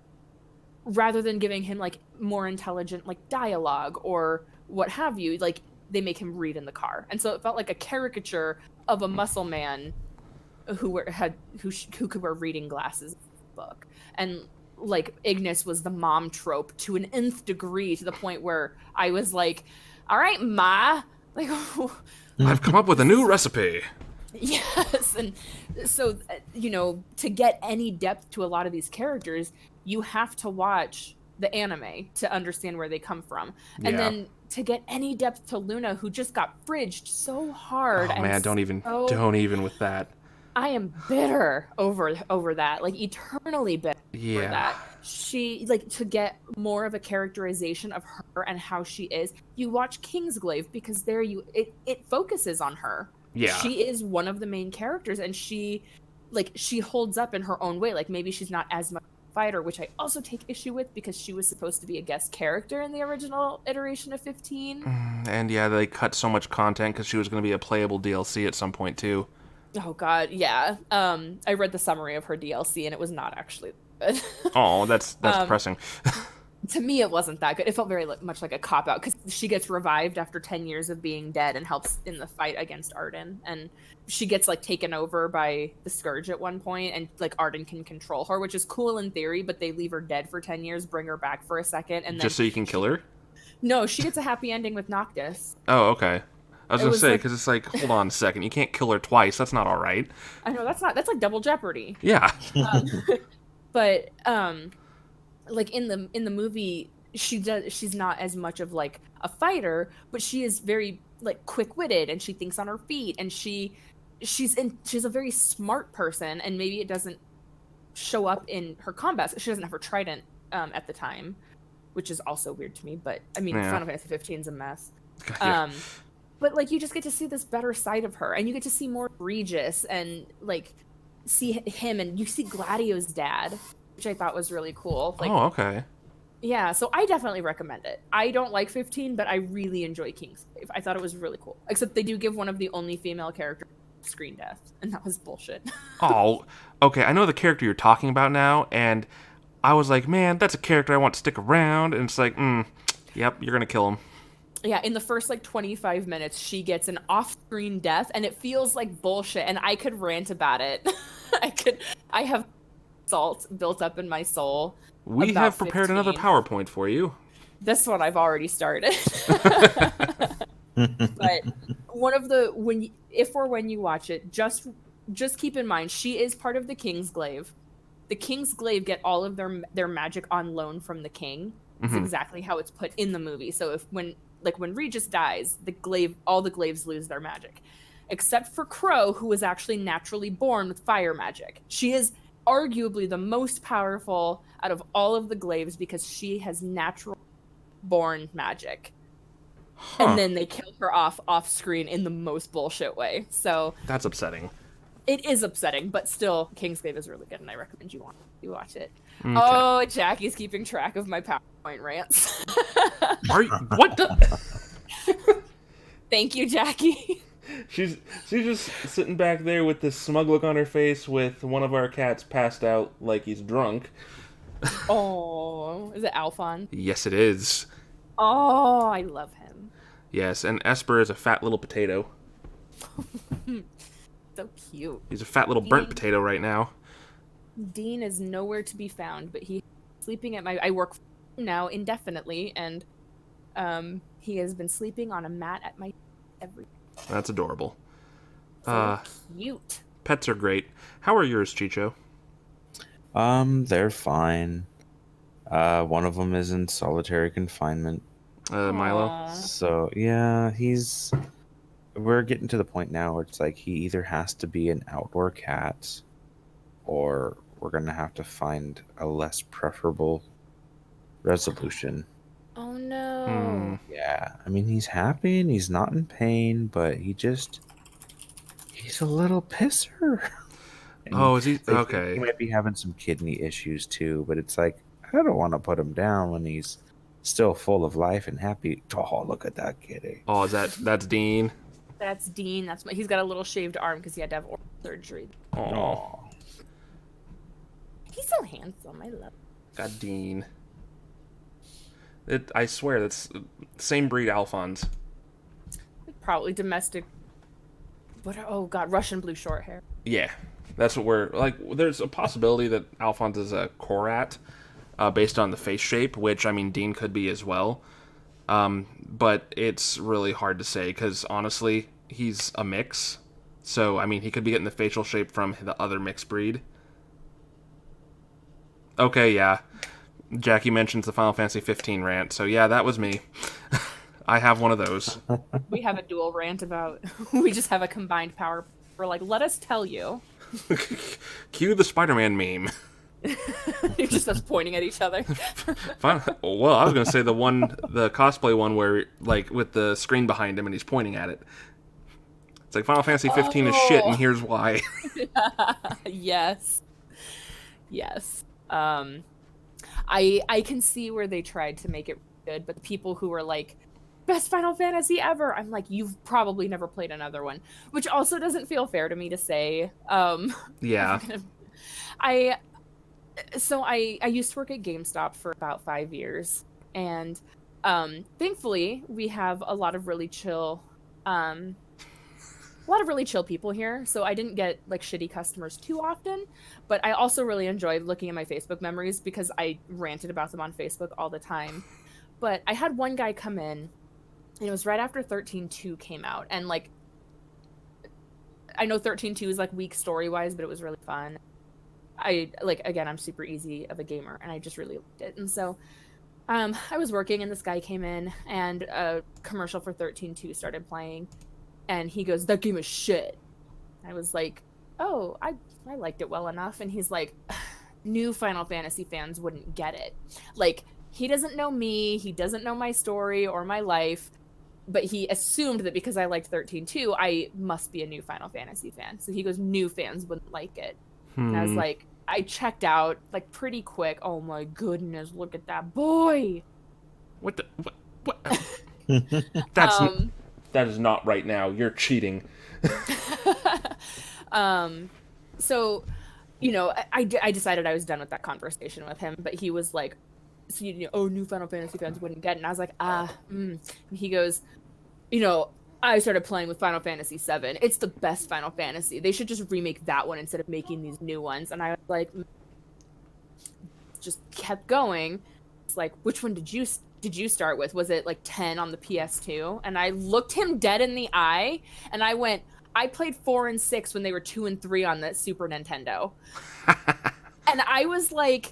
rather than giving him like more intelligent like dialogue or what have you. Like, they make him read in the car, and so it felt like a caricature of a muscle man who could wear reading glasses in the book. And like, Ignis was the mom trope to an nth degree, to the point where I was like, all right, Ma, like, I've come up with a new recipe. Yes, and so to get any depth to a lot of these characters, you have to watch the anime to understand where they come from. And Yeah. then to get any depth to Luna, who just got fridged so hard Oh and man, so don't even with that. I am bitter over that, like eternally bitter over Yeah. that. She to get more of a characterization of her and how she is. You watch Kingsglaive because it focuses on her. Yeah. She is one of the main characters, and she holds up in her own way. Like maybe she's not as much a fighter, which I also take issue with because she was supposed to be a guest character in the original iteration of 15. And yeah, they cut so much content because she was going to be a playable DLC at some point too. Oh God, yeah. I read the summary of her DLC, and it was not actually good. Oh, that's depressing. To me, it wasn't that good. It felt very much like a cop-out because she gets revived after 10 years of being dead and helps in the fight against Arden. And she gets taken over by the Scourge at one point, and Arden can control her, which is cool in theory, but they leave her dead for 10 years, bring her back for a second, and then Just so you can kill her? No, she gets a happy ending with Noctis. Oh, okay. I was going to say, was because it's hold on a second. You can't kill her twice. That's not all right. I know, that's like double jeopardy. Yeah. But in the movie, she's not as much of a fighter, but she is very quick-witted, and she thinks on her feet, and she's a very smart person, and maybe it doesn't show up in her combat. She doesn't have her trident at the time, which is also weird to me, but I mean, Yeah. Final Fantasy 15 is a mess. Yeah. But you just get to see this better side of her, and you get to see more Regis, and see him, and you see Gladio's dad, which I thought was really cool. Oh, okay. Yeah, so I definitely recommend it. I don't like 15, but I really enjoy Kingsglaive. I thought it was really cool. Except they do give one of the only female characters screen death, and that was bullshit. Oh, okay. I know the character you're talking about now, and I was like, man, that's a character I want to stick around. And it's yep, you're going to kill him. Yeah, in the first 25 minutes, she gets an off-screen death, and it feels like bullshit, and I could rant about it. I have salt built up in my soul. We about have prepared 15. another PowerPoint for you. This one I've already started. But when you watch it, just keep in mind she is part of the Kingsglaive. The Kingsglaive get all of their magic on loan from the king. It's exactly how it's put in the movie. So when Regis dies, all the glaives lose their magic, except for Crow, who was actually naturally born with fire magic. She is arguably the most powerful out of all of the glaives because she has natural born magic. Huh. And then they kill her off screen in the most bullshit way. So That's upsetting. it is upsetting, but still, Kingsglaive is really good, and I recommend you watch it. Okay. Oh, Jackie's keeping track of my PowerPoint rants. Are you, what the? Thank you, Jackie. She's just sitting back there with this smug look on her face with one of our cats passed out like he's drunk. Oh, is it Alphon? Yes, it is. Oh, I love him. Yes, and Esper is a fat little potato. So cute. He's a fat little burnt Dean. potato right now. Dean is nowhere to be found, but he's sleeping at I work now indefinitely, and he has been sleeping on a mat at my every. That's adorable. So cute. Pets are great. How are yours, Chicho? They're fine. One of them is in solitary confinement. Milo? Aw. So yeah, we're getting to the point now where it's he either has to be an outdoor cat, or we're gonna have to find a less preferable resolution. Oh no. Yeah, I mean he's happy and he's not in pain, but he's a little pisser. And Oh, is he? they think Okay. He might be having some kidney issues too, but it's I don't want to put him down when he's still full of life and happy. Oh, look at that kitty. Oh, that's Dean? That's Dean. He's got a little shaved arm because he had to have oral surgery. Oh, Oh, He's so handsome. I love him. got Dean. I swear, that's same breed Alphonse. Probably domestic. What? Oh god, Russian blue short hair. Yeah, that's what we're there's a possibility that Alphonse is a Korat, based on the face shape, which I mean Dean could be as well. But it's really hard to say because honestly, he's a mix. So, I mean, he could be getting the facial shape from the other mixed breed. Okay, yeah. Jackie mentions the Final Fantasy 15 rant, so yeah, that was me. I have one of those. We have a dual rant about. We just have a combined power. We're like, let us tell you. Cue the Spider-Man meme. It's just us pointing at each other. Well, I was gonna say the cosplay one where, like, with the screen behind him and he's pointing at it. It's like Final Fantasy 15 is shit, and here's why. Yes. I can see where they tried to make it good, but the people who were like, best Final Fantasy ever, I'm like, you've probably never played another one, which also doesn't feel fair to me to say. Yeah. I used to work at GameStop for about 5 years, and thankfully we have a lot of really chill people here, so I didn't get like shitty customers too often, but I also really enjoyed looking at my Facebook memories because I ranted about them on Facebook all the time. But I had one guy come in, and it was right after 13.2 came out, and like, I know 13.2 is like weak story-wise, but it was really fun. I'm super easy of a gamer, and I just really liked it. And so I was working, and this guy came in, and a commercial for 13.2 started playing, and he goes, that game is shit. I was like, oh, I liked it well enough. And he's like, new Final Fantasy fans wouldn't get it. Like, he doesn't know me, he doesn't know my story or my life, but he assumed that because I liked 13.2, I must be a new Final Fantasy fan. So he goes, new fans wouldn't like it. And I was like, I checked out like pretty quick. Oh my goodness, look at that boy. What? That is not right now. You're cheating. So, you know, I decided I was done with that conversation with him, but he was like, so, new Final Fantasy fans wouldn't get it. And I was like, And he goes, I started playing with Final Fantasy VII. It's the best Final Fantasy. They should just remake that one instead of making these new ones. And I was like, just kept going. It's like, which one did you start with? Was it like 10 on the PS2? And I looked him dead in the eye, and I went, I played 4 and 6 when they were 2 and 3 on the Super Nintendo. And I was like,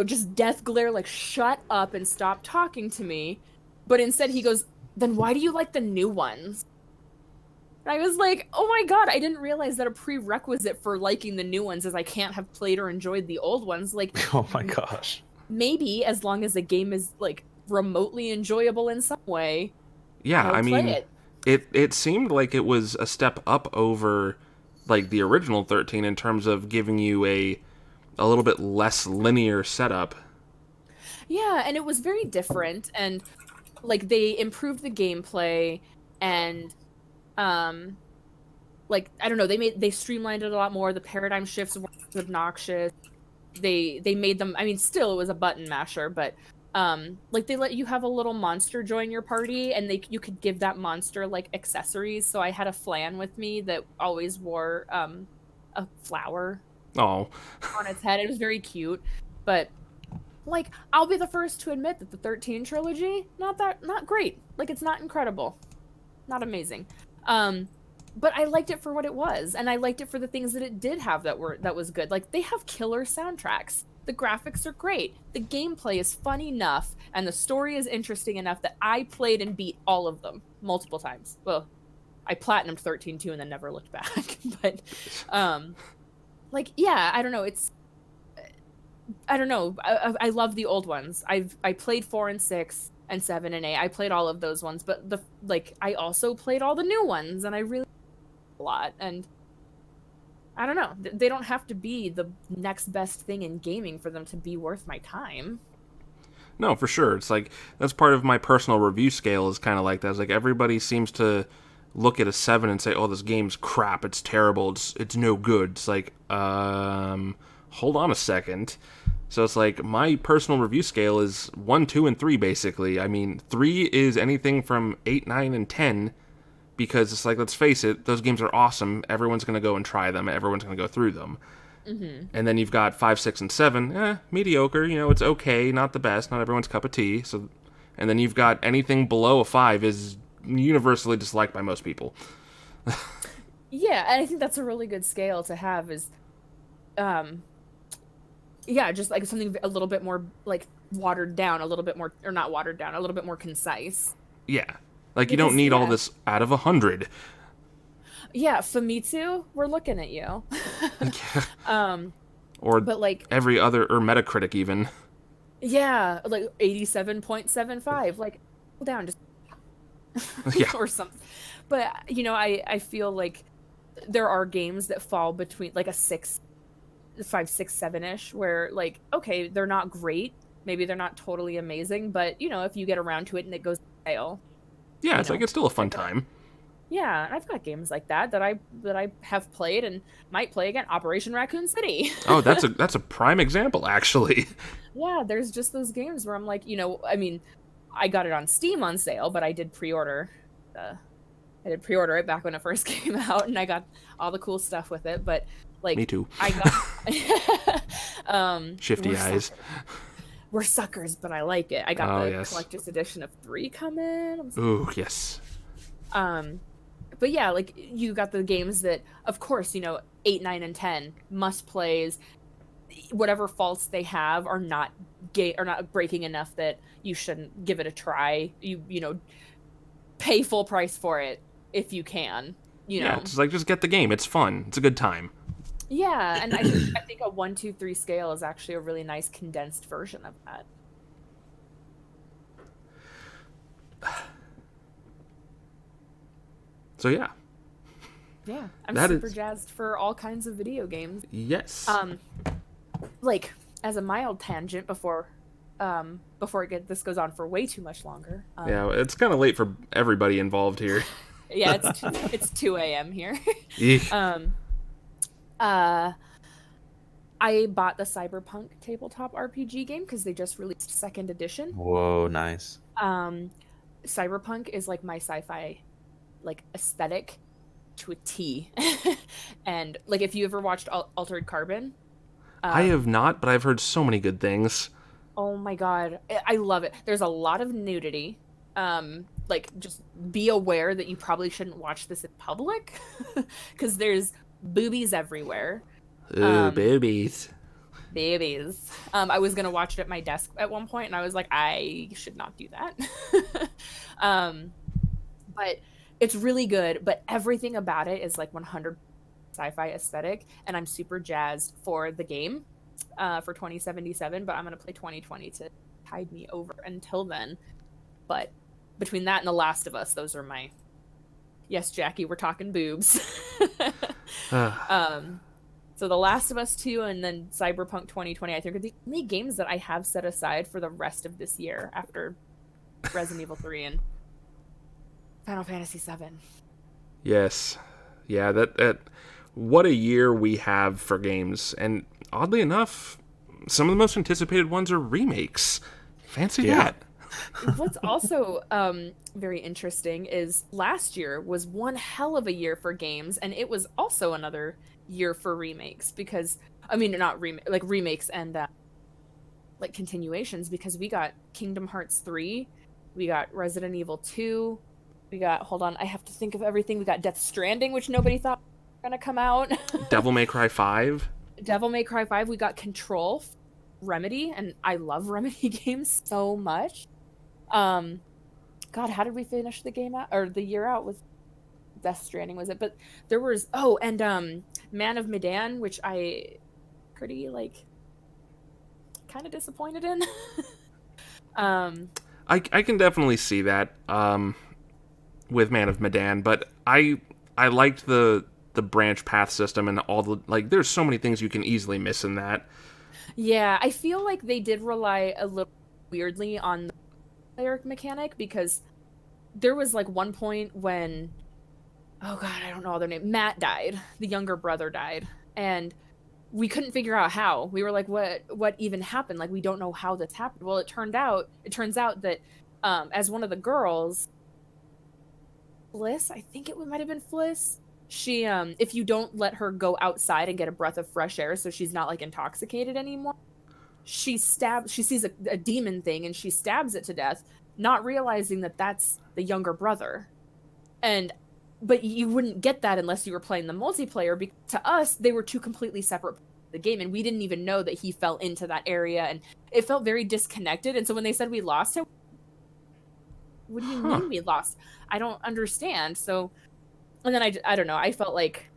just death glare, like, shut up and stop talking to me. But instead he goes, then why do you like the new ones? And I was like, oh my god, I didn't realize that a prerequisite for liking the new ones is I can't have played or enjoyed the old ones. Like, Oh my gosh. maybe as long as the game is like remotely enjoyable in some way. Yeah, I mean, it seemed like it was a step up over like the original 13 in terms of giving you a little bit less linear setup. Yeah, and it was very different, and like they improved the gameplay, and like, I don't know, they streamlined it a lot more. The paradigm shifts were obnoxious. They made them, I mean, still it was a button masher, but like they let you have a little monster join your party, and you could give that monster like accessories. So I had a flan with me that always wore a flower on its head. It was very cute, but like, I'll be the first to admit that the 13 trilogy, not great. Like, it's not incredible, not amazing. But I liked it for what it was, and I liked it for the things that it did have that was good. Like, they have killer soundtracks. The graphics are great. The gameplay is fun enough, and the story is interesting enough that I played and beat all of them multiple times. Well, I platinumed 13.2 and then never looked back. But, like, yeah, I don't know. I don't know. I love the old ones. I played 4 and 6 and 7 and 8. I played all of those ones, but I also played all the new ones, and I really a lot. And I don't know. They don't have to be the next best thing in gaming for them to be worth my time. No, for sure. It's like, that's part of my personal review scale is kind of like that. It's like everybody seems to look at a 7 and say, oh, this game's crap, it's terrible, it's no good. It's like, hold on a second. So it's like, my personal review scale is 1, 2, and 3, basically. I mean, 3 is anything from 8, 9, and 10, because it's like, let's face it, those games are awesome. Everyone's going to go and try them. Everyone's going to go through them. Mm-hmm. And then you've got 5, 6, and 7, mediocre. It's okay, not the best, not everyone's cup of tea. So, and then you've got anything below a 5 is universally disliked by most people. Yeah, and I think that's a really good scale to have is, yeah, just like something a little bit more like watered down, a little bit more, or not watered down, a little bit more concise. Yeah. Like, you don't Because need all yeah, this out of 100. yeah, Famitsu, we're looking at you. Um, Or but like, every other, or Metacritic even. yeah, like 87.75, like, cool down, just Yeah. or something. But I feel like there are games that fall between like a 5, 6, 7-ish, where like, okay, they're not great, maybe they're not totally amazing, but if you get around to it and it goes stale, Yeah, you it's like, know, it's still a fun pick it up. time. Yeah, and I've got games like that I have played and might play again. Operation Raccoon City. Oh, that's a prime example, actually. Yeah, there's just those games where I'm like, I mean, I got it on Steam on sale, but I did pre-order. I did pre-order it back when it first came out, and I got all the cool stuff with it. But like, Me too. I got Shifty we're eyes. we're suckers, but I like it. I got Oh, the yes. collector's edition of 3 coming. Ooh, yes. But yeah, like you got the games that, of course, 8, 9, and 10 must plays. Whatever faults they have are not breaking enough that you shouldn't give it a try. You pay full price for it if you can. Yeah, it's like, just get the game. It's fun. It's a good time. Yeah, and I think a 1, 2, 3 scale is actually a really nice condensed version of that. So yeah. Yeah, I'm That super is- jazzed for all kinds of video games. Yes. Like as a mild tangent before this goes on for way too much longer. Yeah, it's kind of late for everybody involved here. Yeah, it's 2 a.m. here. Eek. I bought the Cyberpunk tabletop RPG game because they just released second edition. Whoa, nice. Cyberpunk is like my sci-fi like aesthetic to a T. And like if you ever watched Altered Carbon, I have not, but I've heard so many good things. oh my god, I love it. There's a lot of nudity. Like just be aware that you probably shouldn't watch this in public because there's boobies everywhere. Ooh, boobies. Babies. I was gonna watch it at my desk at one point, and I was like, I should not do that. But it's really good. But everything about it is like 100 sci-fi aesthetic, and I'm super jazzed for the game, for 2077. But I'm gonna play 2020 to tide me over until then. But between that and The Last of Us, those are my. Yes, Jackie, we're talking boobs. So The Last of Us 2 and then Cyberpunk 2020, I think, are the only games that I have set aside for the rest of this year after Resident Evil 3 and Final Fantasy VII. Yes. Yeah, that what a year we have for games. And oddly enough, some of the most anticipated ones are remakes. Fancy that. What's also very interesting is last year was one hell of a year for games, and it was also another year for remakes because not remakes and like continuations, because we got Kingdom Hearts 3, we got Resident Evil 2, we got, hold on, I have to think of everything, we got Death Stranding, which nobody thought was gonna come out. Devil May Cry 5. Devil May Cry 5, we got Control, Remedy, and I love Remedy games so much. God, how did we finish the game out or the year out with Death Stranding, was it? But there was Man of Medan, which I pretty kind of disappointed in. I can definitely see that with Man of Medan, but I liked the branch path system and all the there's so many things you can easily miss in that. Yeah, I feel like they did rely a little weirdly on the player mechanic, because there was one point when, oh god, I don't know their name, Matt died, the younger brother died, and we couldn't figure out how. We were like, what even happened? We don't know how this happened. Well, it turns out that as one of the girls, Fliss, I think it might have been Fliss, she if you don't let her go outside and get a breath of fresh air so she's not intoxicated anymore, she sees a demon thing and she stabs it to death, not realizing that that's the younger brother. And but you wouldn't get that unless you were playing the multiplayer, because to us they were two completely separate parts of the game, and we didn't even know that he fell into that area, and it felt very disconnected. And so when they said we lost him, what do you mean we lost? I don't understand. So, and then I don't know, I felt like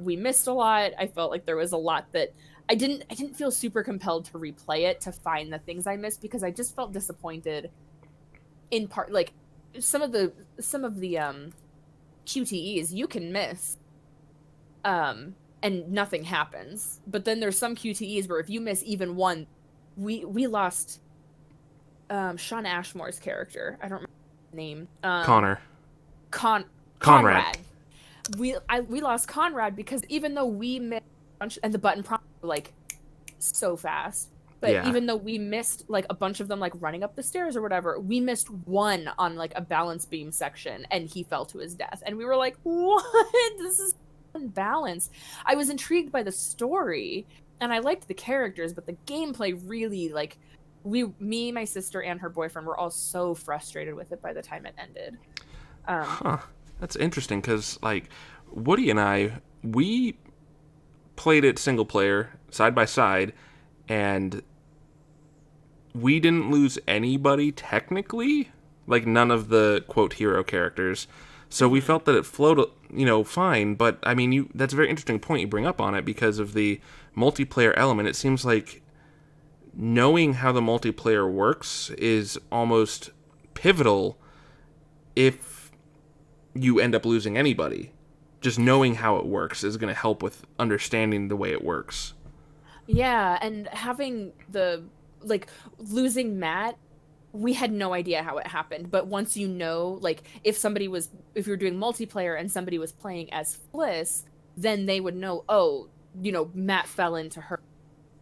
we missed a lot. I felt like there was a lot that I didn't feel super compelled to replay it to find the things I missed, because I just felt disappointed in part. Like some of the QTEs you can miss and nothing happens, but then there's some QTEs where if you miss even one, we lost Sean Ashmore's character. I don't remember his name. Conrad. We lost Conrad because even though we missed a bunch, and the button prompts were like so fast, but even though we missed like a bunch of them, like running up the stairs or whatever, we missed one on like a balance beam section, and he fell to his death, and we were like, what? This is unbalanced. I was intrigued by the story and I liked the characters, but the gameplay really, like, me, my sister, and her boyfriend were all so frustrated with it by the time it ended. That's interesting, because like Woody and I, we played it single player side by side, and we didn't lose anybody technically, like none of the quote hero characters. So we felt that it flowed, fine. But I mean, that's a very interesting point you bring up on it, because of the multiplayer element. It seems like knowing how the multiplayer works is almost pivotal if you end up losing anybody. Just knowing how it works is going to help with understanding the way it works. Yeah, and having losing Matt, we had no idea how it happened. But once you know, like, if you're doing multiplayer and somebody was playing as Fliss, then they would know, Matt fell into her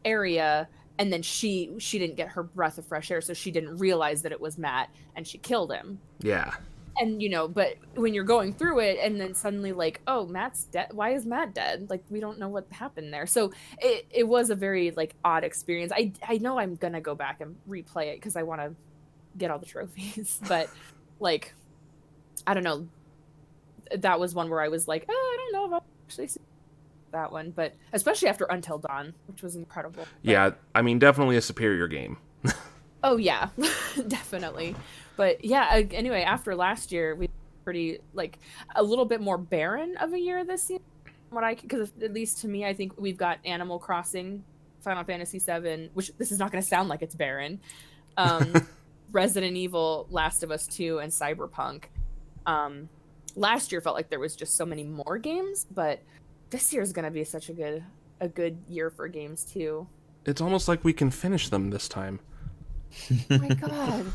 area, and then she didn't get her breath of fresh air, so she didn't realize that it was Matt, and she killed him. Yeah. And, but when you're going through it, and then suddenly, like, oh, Matt's dead. Why is Matt dead? Like, we don't know what happened there. So it was a very, like, odd experience. I know I'm going to go back and replay it because I want to get all the trophies. But, like, I don't know. That was one where I was like, I don't know if I'll actually see that one. But especially after Until Dawn, which was incredible. But, yeah, I mean, definitely a superior game. Oh, yeah, definitely. But yeah, anyway, after last year, we pretty, like, a little bit more barren of a year this year. Because at least to me, I think we've got Animal Crossing, Final Fantasy VII, which this is not going to sound like it's barren. Resident Evil, Last of Us 2, and Cyberpunk. Last year felt like there was just so many more games, but this year is going to be such a good year for games too. It's almost like we can finish them this time. Oh my god.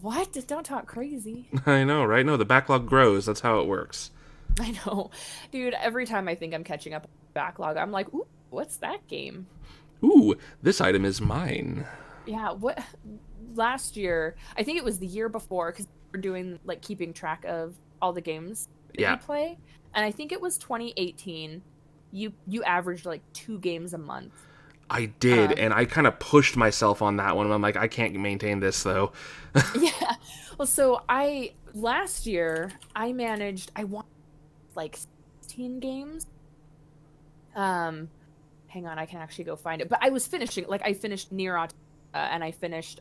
What? Just don't talk crazy. I know, right? No, the backlog grows. That's how it works. I know. Dude, every time I think I'm catching up on the backlog, I'm like, ooh, what's that game? Ooh, this item is mine. Yeah, what? Last year, I think it was the year before, because we're doing, like, keeping track of all the games that you play. And I think it was 2018. You averaged, like, 2 games a month. I did, and I kind of pushed myself on that one. I'm like, I can't maintain this, though. Yeah. Well, so last year, I won, like, 16 games. Hang on, I can actually go find it. But I was finishing, like, I finished Nier Automata, and I finished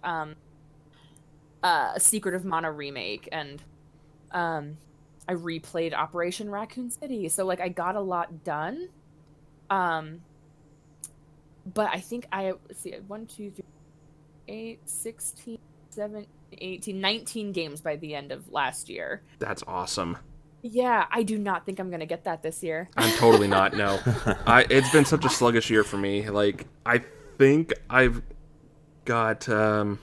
Secret of Mana Remake, and I replayed Operation Raccoon City. So, like, I got a lot done. But I think let's see, 1, 2, 3, 8, 16, 17, 18, 19 games by the end of last year. That's awesome. Yeah, I do not think I'm going to get that this year. I'm totally not, no. It's been such a sluggish year for me. Like, I think I've got, I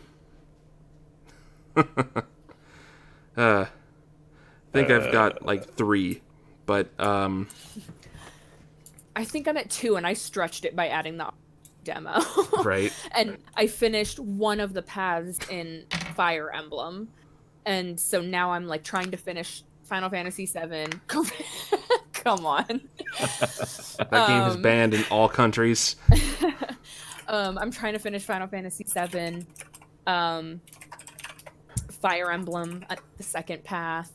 think I've got, like, 3, but, I think I'm at 2, and I stretched it by adding the demo. Right. And I finished one of the paths in Fire Emblem, and so now I'm, like, trying to finish Final Fantasy VII. Come on. That game is banned in all countries. I'm trying to finish Final Fantasy VII, Fire Emblem, the second path,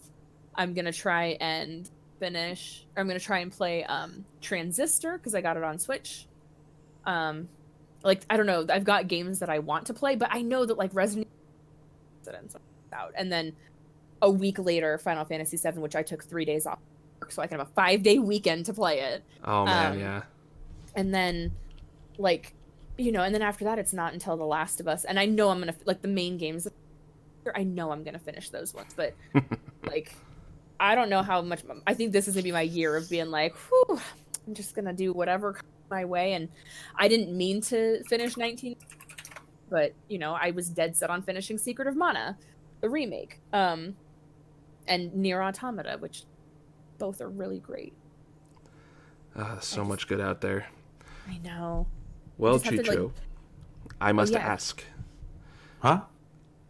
I'm gonna try and finish. Or I'm gonna try and play Transistor because I got it on Switch. Like I don't know, I've got games that I want to play, but I know that like Resident Evil out, and then a week later Final Fantasy VII, which I took 3 days off work so I can have a 5-day weekend to play it. Oh man, yeah. And then like, you know, and then after that it's not until The Last of Us, and I know I'm gonna like the main games. I know I'm gonna finish those ones, but like I don't know how much. I think this is gonna be my year of being like, whew, I'm just gonna do whatever comes my way. And I didn't mean to finish 19, but you know, I was dead set on finishing Secret of Mana, the remake, and Nier Automata, which both are really great. So much good out there. I know. Well, just have to, Chicho, like- I must yeah. ask. Huh?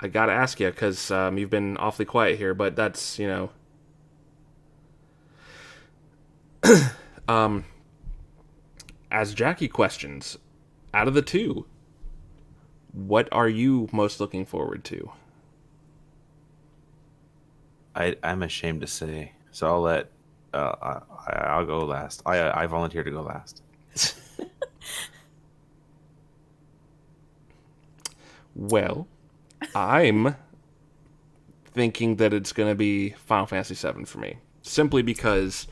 I gotta ask you because you've been awfully quiet here, but that's, you know. As Jackie questions, out of the two, what are you most looking forward to? I'm ashamed to say, so I'll let I'll go last. I volunteer to go last. Well, I'm thinking that it's going to be Final Fantasy VII for me. Simply because,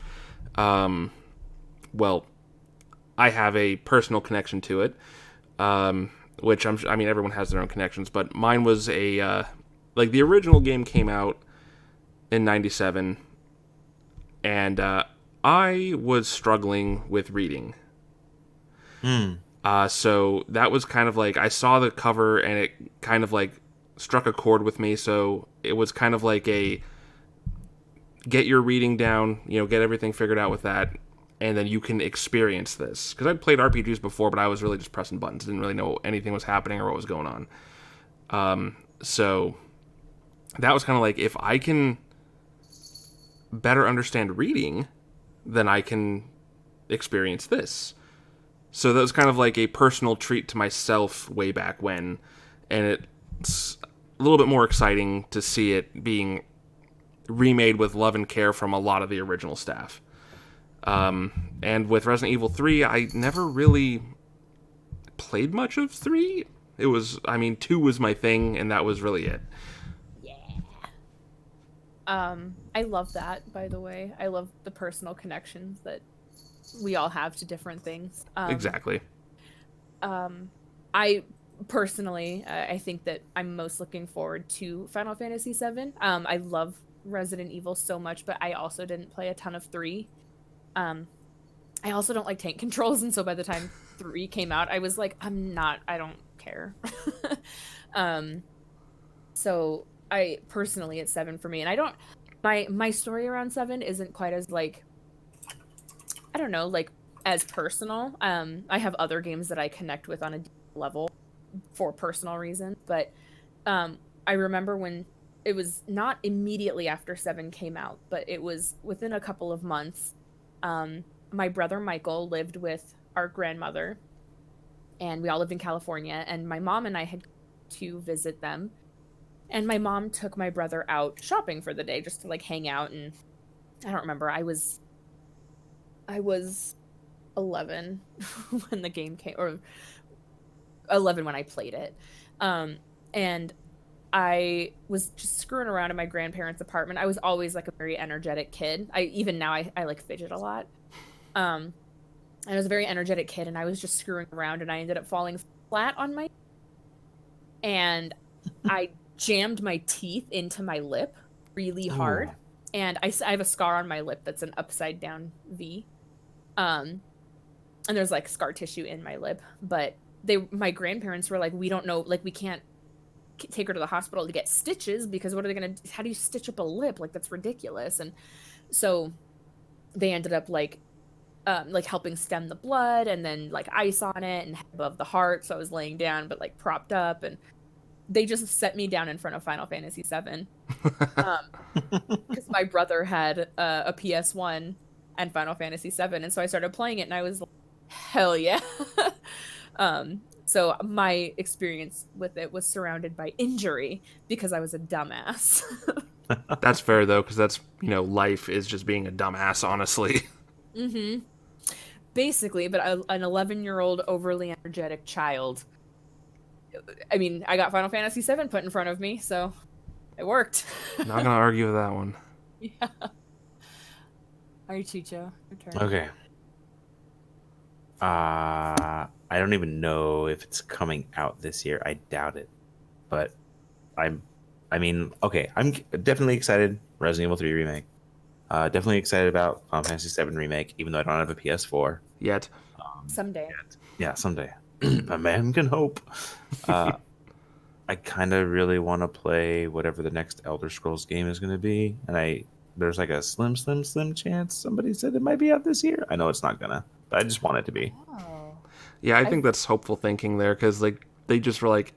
well, I have a personal connection to it, which I mean, everyone has their own connections, but mine was like the original game came out in 97, and I was struggling with reading. So that was kind of like, I saw the cover and it kind of like struck a chord with me. So it was kind of like a get your reading down, you know, get everything figured out with that, and then you can experience this. Because I'd played RPGs before, but I was really just pressing buttons. Didn't really know anything was happening or what was going on. So that was kind of like, if I can better understand reading, then I can experience this. So that was kind of like a personal treat to myself way back when, and it's a little bit more exciting to see it being remade with love and care from a lot of the original staff. And with Resident Evil 3, I never really played much of 3. It was, I mean, 2 was my thing, and that was really it. I love that, by the way. I love the personal connections that we all have to different things. Exactly. I personally, I think that I'm most looking forward to Final Fantasy VII. I love Resident Evil so much, but I also didn't play a ton of 3. I also don't like tank controls, and so by the time 3 came out, I was like, I don't care. So I personally, it's 7 for me, and I don't, my story around 7 isn't quite as like, I don't know, like as personal. I have other games that I connect with on a level for personal reasons, but I remember when it was not immediately after 7 came out, but it was within a couple of months. My brother Michael lived with our grandmother, and we all lived in California, and my mom and I had to visit them. And my mom took my brother out shopping for the day just to like hang out, and I don't remember. I was 11 when the game came, or 11 when I played it. And I was just screwing around in my grandparents' apartment. I was always like a very energetic kid. Even now I like fidget a lot. I was a very energetic kid, and I was just screwing around, and I ended up falling flat on my, and I jammed my teeth into my lip really hard. Ooh. And I have a scar on my lip that's an upside down V. And there's like scar tissue in my lip, but my grandparents were like, we don't know, like we can't take her to the hospital to get stitches because what are they gonna, how do you stitch up a lip? Like that's ridiculous. And so they ended up like helping stem the blood, and then like ice on it and above the heart. So I was laying down, but like propped up, and they just set me down in front of Final Fantasy VII. Because my brother had a PS1 and Final Fantasy VII, and so I started playing it, and I was like, hell yeah. So my experience with it was surrounded by injury because I was a dumbass. That's fair though, because that's life is just being a dumbass, honestly. Mm-hmm. Basically, but an 11-year-old overly energetic child. I mean, I got Final Fantasy VII put in front of me, so it worked. Not gonna argue with that one. Yeah. All right, Chicho, your turn. Okay. I don't even know if it's coming out this year. I doubt it. But I'm definitely excited. Resident Evil 3 remake. Definitely excited about Final Fantasy VII remake, even though I don't have a PS4 Yet. Someday. yet. Yeah, someday. A man can hope. I kind of really want to play whatever the next Elder Scrolls game is going to be, and there's like a slim chance somebody said it might be out this year. I know it's not gonna, but I just want it to be. Oh. Yeah, I think that's hopeful thinking there, because they just were like,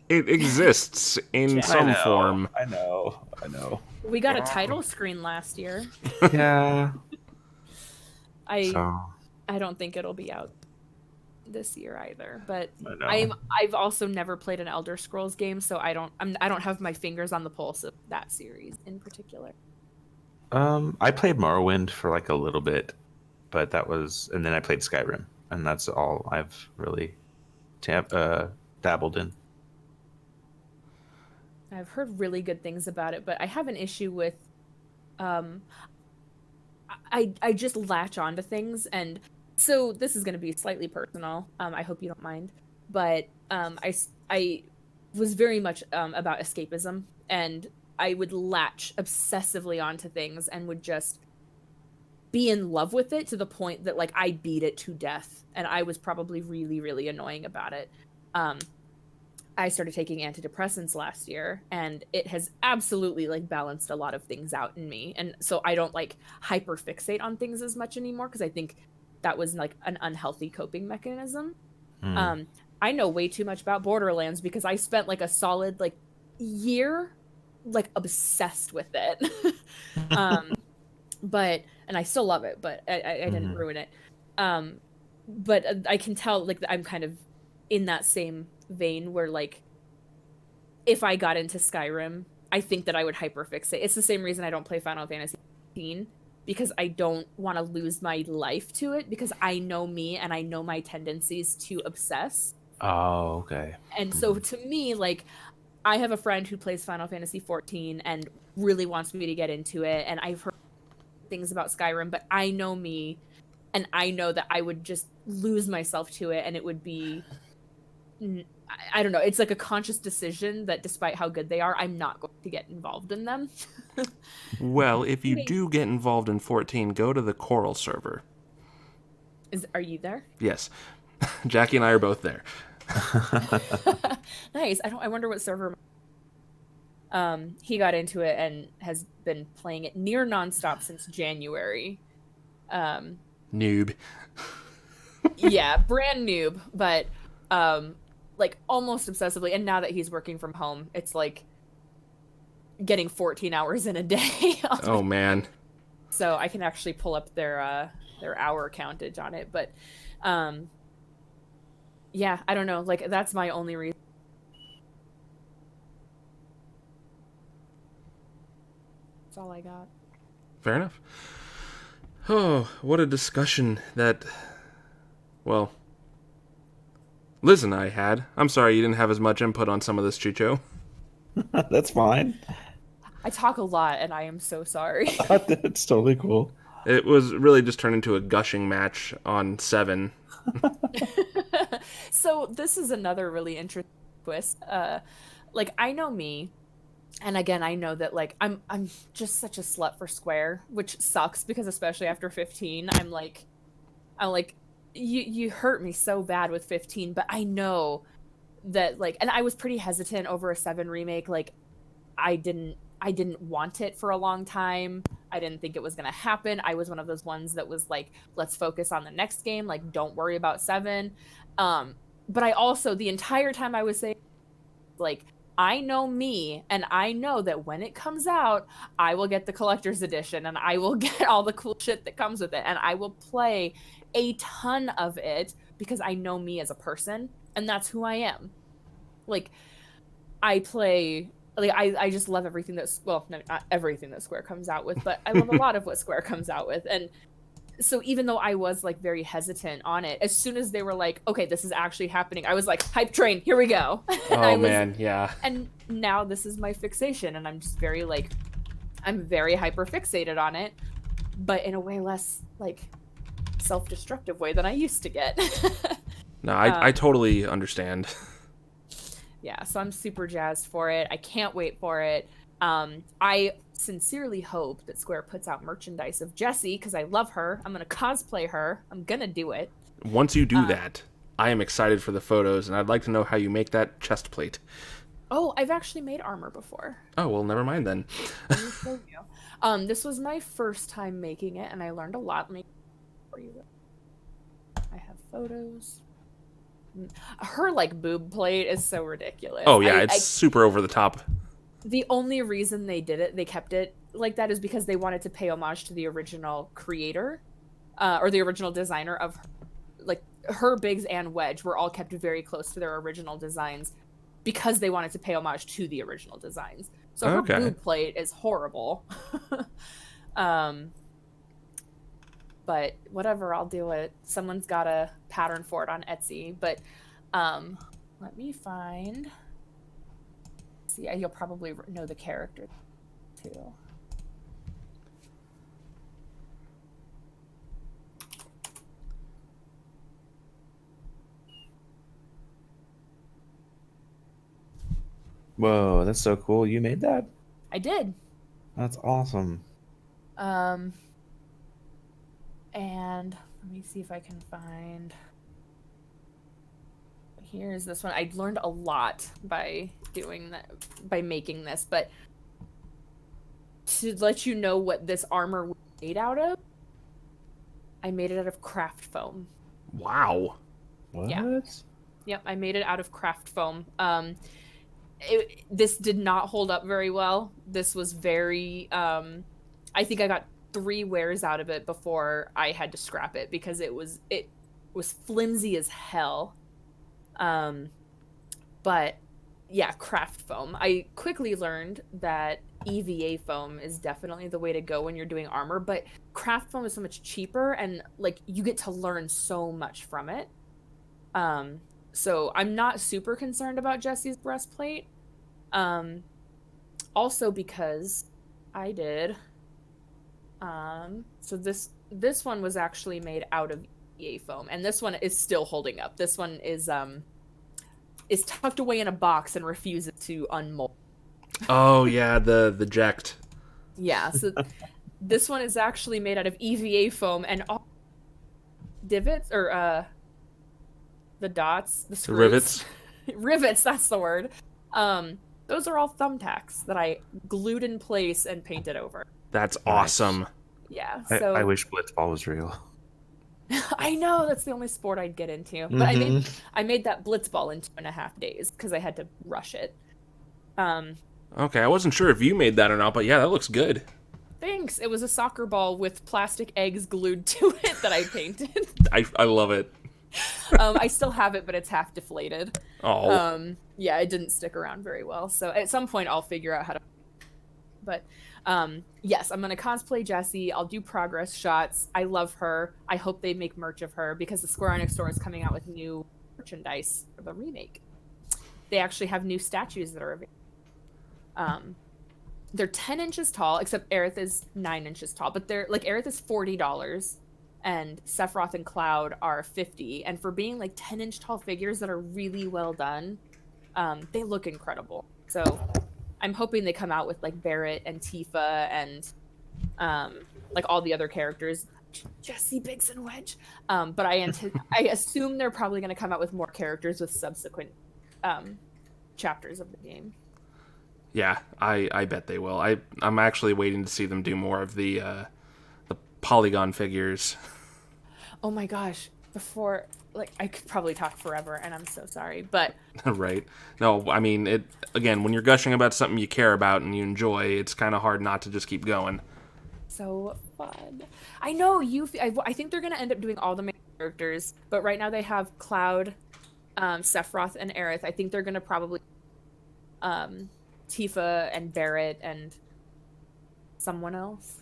it exists in some form. I know. We got a title screen last year. Yeah. I don't think it'll be out this year either, but I know. I've also never played an Elder Scrolls game, so I don't have my fingers on the pulse of that series in particular. I played Morrowind for like a little bit, but and then I played Skyrim, and that's all I've really dabbled in. I've heard really good things about it, but I have an issue with I just latch onto things, and so this is going to be slightly personal. I hope you don't mind, but I was very much about escapism, and I would latch obsessively onto things and would just be in love with it to the point that like I beat it to death, and I was probably really, really annoying about it. I started taking antidepressants last year, and it has absolutely like balanced a lot of things out in me. And so I don't like hyper fixate on things as much anymore, because I think that was like an unhealthy coping mechanism. I know way too much about Borderlands because I spent like a solid like year like obsessed with it. But and I still love it, but I didn't ruin it. But I can tell like I'm kind of in that same vein where like if I got into Skyrim, I think that I would hyperfixate. It's the same reason I don't play Final Fantasy XV, because I don't want to lose my life to it, because I know me and I know my tendencies to obsess. Oh, okay. And so to me, like, I have a friend who plays Final Fantasy XIV and really wants me to get into it, and I've heard things about Skyrim, but I know me, and I know that I would just lose myself to it, and it would be, I don't know, it's like a conscious decision that despite how good they are, I'm not going to get involved in them. Well, if you do get involved in 14, go to the Coral server. Are you there? Yes. Jackie and I are both there. Nice. I wonder what server. He got into it and has been playing it near nonstop since January. Noob. Yeah, brand noob, but like almost obsessively. And now that he's working from home, it's like getting 14 hours in a day. Oh man. So I can actually pull up their hour countage on it, but yeah, I don't know. Like that's my only reason. That's all I got. Fair enough. Oh, what a discussion that, well, Liz and I had. I'm sorry you didn't have as much input on some of this, Chicho. That's fine. I talk a lot, and I am so sorry. That's totally cool. It was really just turned into a gushing match on 7. So this is another really interesting twist. Like I know me, and again I know that like I'm just such a slut for Square, which sucks because especially after 15, I'm like you hurt me so bad with 15, but I know that like, and I was pretty hesitant over a 7 remake. Like I didn't want it for a long time. I didn't think it was going to happen. I was one of those ones that was like, let's focus on the next game. Like, don't worry about 7. But I also, the entire time I was saying, like, I know me, and I know that when it comes out, I will get the collector's edition, and I will get all the cool shit that comes with it, and I will play a ton of it because I know me as a person, and that's who I am. Like, I play like I just love everything that's, well, no, not everything that Square comes out with, but I love a lot of what Square comes out with. And so even though I was like very hesitant on it, as soon as they were like, okay, this is actually happening, I was like, hype train, here we go. Oh man, yeah. And now this is my fixation, and I'm just very like, I'm very hyper fixated on it, but in a way less like self-destructive way than I used to get. No, I totally understand. Yeah, so I'm super jazzed for it. I can't wait for it. I sincerely hope that Square puts out merchandise of Jessie, because I love her. I'm going to cosplay her. I'm going to do it. Once you do that, I am excited for the photos, and I'd like to know how you make that chest plate. Oh, I've actually made armor before. Oh, well, never mind then. Let me show you. This was my first time making it, and I learned a lot. I have photos. Her like boob plate is so ridiculous. Oh yeah, it's super over the top. The only reason they did it, they kept it like that, is because they wanted to pay homage to the original creator, or the original designer of, like, her Biggs and Wedge were all kept very close to their original designs, because they wanted to pay homage to the original designs. So her boob plate is horrible. But whatever, I'll do it. Someone's got a pattern for it on Etsy. But let me find. See, you'll probably know the character too. Whoa, that's so cool. You made that? I did. That's awesome. And let me see if I can find. Here's this one. I learned a lot by doing that, by making this, but to let you know what this armor was made out of, I made it out of craft foam. Wow. What? Yeah. Yep, I made it out of craft foam. This did not hold up very well. This was very, I think I got 3 wears out of it before I had to scrap it, because it was flimsy as hell. But yeah, craft foam. I quickly learned that EVA foam is definitely the way to go when you're doing armor, but craft foam is so much cheaper, and like you get to learn so much from it. So I'm not super concerned about Jessie's breastplate. Also because I did, so this one was actually made out of EVA foam, and this one is still holding up. This one is tucked away in a box and refuses to unmold. Oh yeah, the ject. Yeah, so this one is actually made out of EVA foam, and all divots, or the dots, the screws. Rivets. Rivets, that's the word. Those are all thumbtacks that I glued in place and painted over. That's awesome. Yeah, so I wish Blitzball was real. I know, that's the only sport I'd get into. But I made that Blitzball in 2.5 days because I had to rush it. Okay, I wasn't sure if you made that or not, but yeah, that looks good. Thanks. It was a soccer ball with plastic eggs glued to it that I painted. I love it. I still have it, but it's half deflated. Oh. Yeah, it didn't stick around very well. So at some point I'll figure out how to. But yes, I'm going to cosplay Jessie. I'll do progress shots. I love her. I hope they make merch of her, because the Square Enix store is coming out with new merchandise for the remake. They actually have new statues that are available. They're 10 inches tall, except Aerith is 9 inches tall. But they're like, Aerith is $40, and Sephiroth and Cloud are $50. And for being like 10-inch tall figures that are really well done, they look incredible. So I'm hoping they come out with like Barrett and Tifa and like all the other characters, Jessie, Biggs, and Wedge. But I assume they're probably going to come out with more characters with subsequent chapters of the game. Yeah, I bet they will. I'm actually waiting to see them do more of the polygon figures. Oh my gosh! Before, like, I could probably talk forever, and I'm so sorry, but Right. No, I mean, it again, when you're gushing about something you care about and you enjoy, it's kind of hard not to just keep going. so fun. I know I think they're gonna end up doing all the main characters, but right now they have Cloud, Sephiroth, and Aerith. I think they're gonna probably Tifa and Barrett and someone else.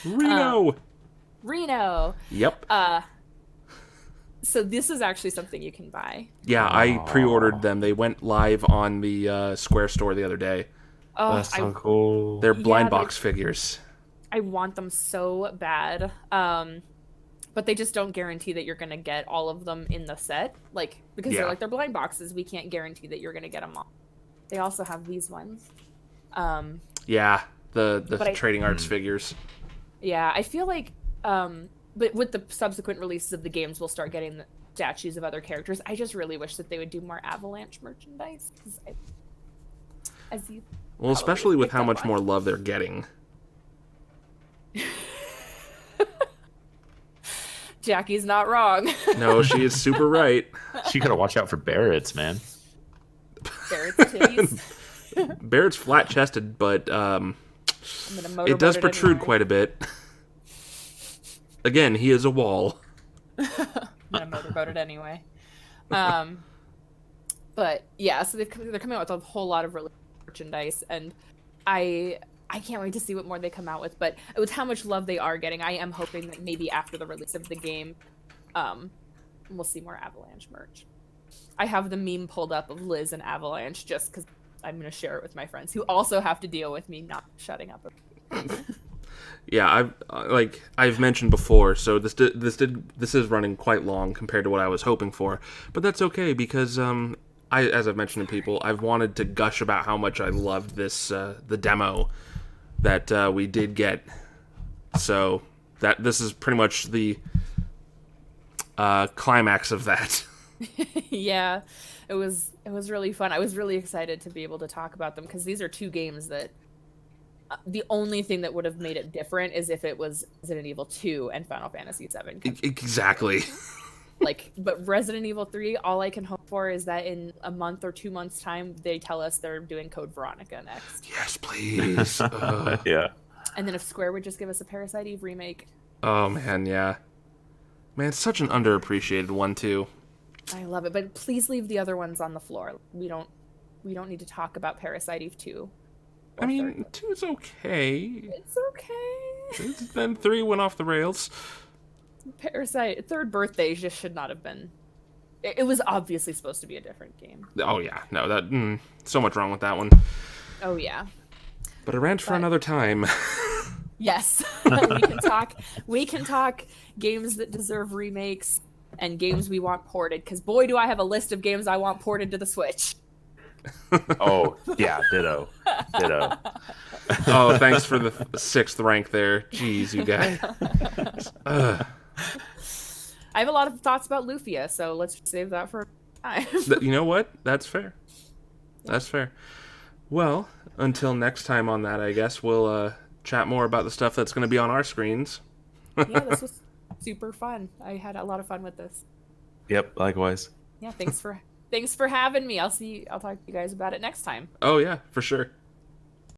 Reno. Reno. Yep. So this is actually something you can buy. Yeah, I pre-ordered them. They went live on the Square store the other day. Oh, That's so cool. They're blind box figures. I want them so bad. But they just don't guarantee that you're going to get all of them in the set. Like, because they're blind boxes. We can't guarantee that you're going to get them all. They also have these ones. Yeah, the trading arts figures. Yeah, I feel like... but with the subsequent releases of the games, we'll start getting the statues of other characters. I just really wish that they would do more Avalanche merchandise. Well, especially with how much more love they're getting. Jackie's not wrong. No, she is super right. She gotta watch out for Barrett's, man. Barrett's titties. Barrett's flat-chested, but it does protrude quite a bit. Again, he is a wall. I'm gonna motorboat it anyway. But yeah, so they're coming out with a whole lot of merchandise, and I can't wait to see what more they come out with. But with how much love they are getting, I am hoping that maybe after the release of the game, we'll see more Avalanche merch. I have the meme pulled up of Liz and Avalanche just because I'm gonna share it with my friends who also have to deal with me not shutting up. Yeah, I've mentioned before, so this is running quite long compared to what I was hoping for, but that's okay because as I've mentioned to people, I've wanted to gush about how much I loved this the demo that we did get, so that this is pretty much the climax of that. Yeah, it was really fun. I was really excited to be able to talk about them because these are two games that. The only thing that would have made it different is if it was Resident Evil 2 and Final Fantasy VII. Exactly. But Resident Evil 3, all I can hope for is that in a month or 2 months' time, they tell us they're doing Code Veronica next. Yes, please. Yeah. And then if Square would just give us a Parasite Eve remake. Oh, man, yeah. Man, it's such an underappreciated one, too. I love it, but please leave the other ones on the floor. We don't need to talk about Parasite Eve 2. I mean, 2's okay. It's okay. Then 3 went off the rails. Parasite, third birthday just should not have been. It was obviously supposed to be a different game. Oh, yeah. No, so much wrong with that one. Oh, yeah. But a rant for another time. Yes. We can talk games that deserve remakes and games we want ported, because boy, do I have a list of games I want ported to the Switch. Oh, yeah, ditto. Oh, thanks for the 6th rank there. Jeez, you guys. I have a lot of thoughts about Lufia, so let's save that for time. You know what? That's fair. That's fair. Well, until next time on that, I guess we'll chat more about the stuff that's going to be on our screens. Yeah, this was super fun. I had a lot of fun with this. Yep, likewise. Yeah, thanks for having me. I'll talk to you guys about it next time. Oh, yeah, for sure.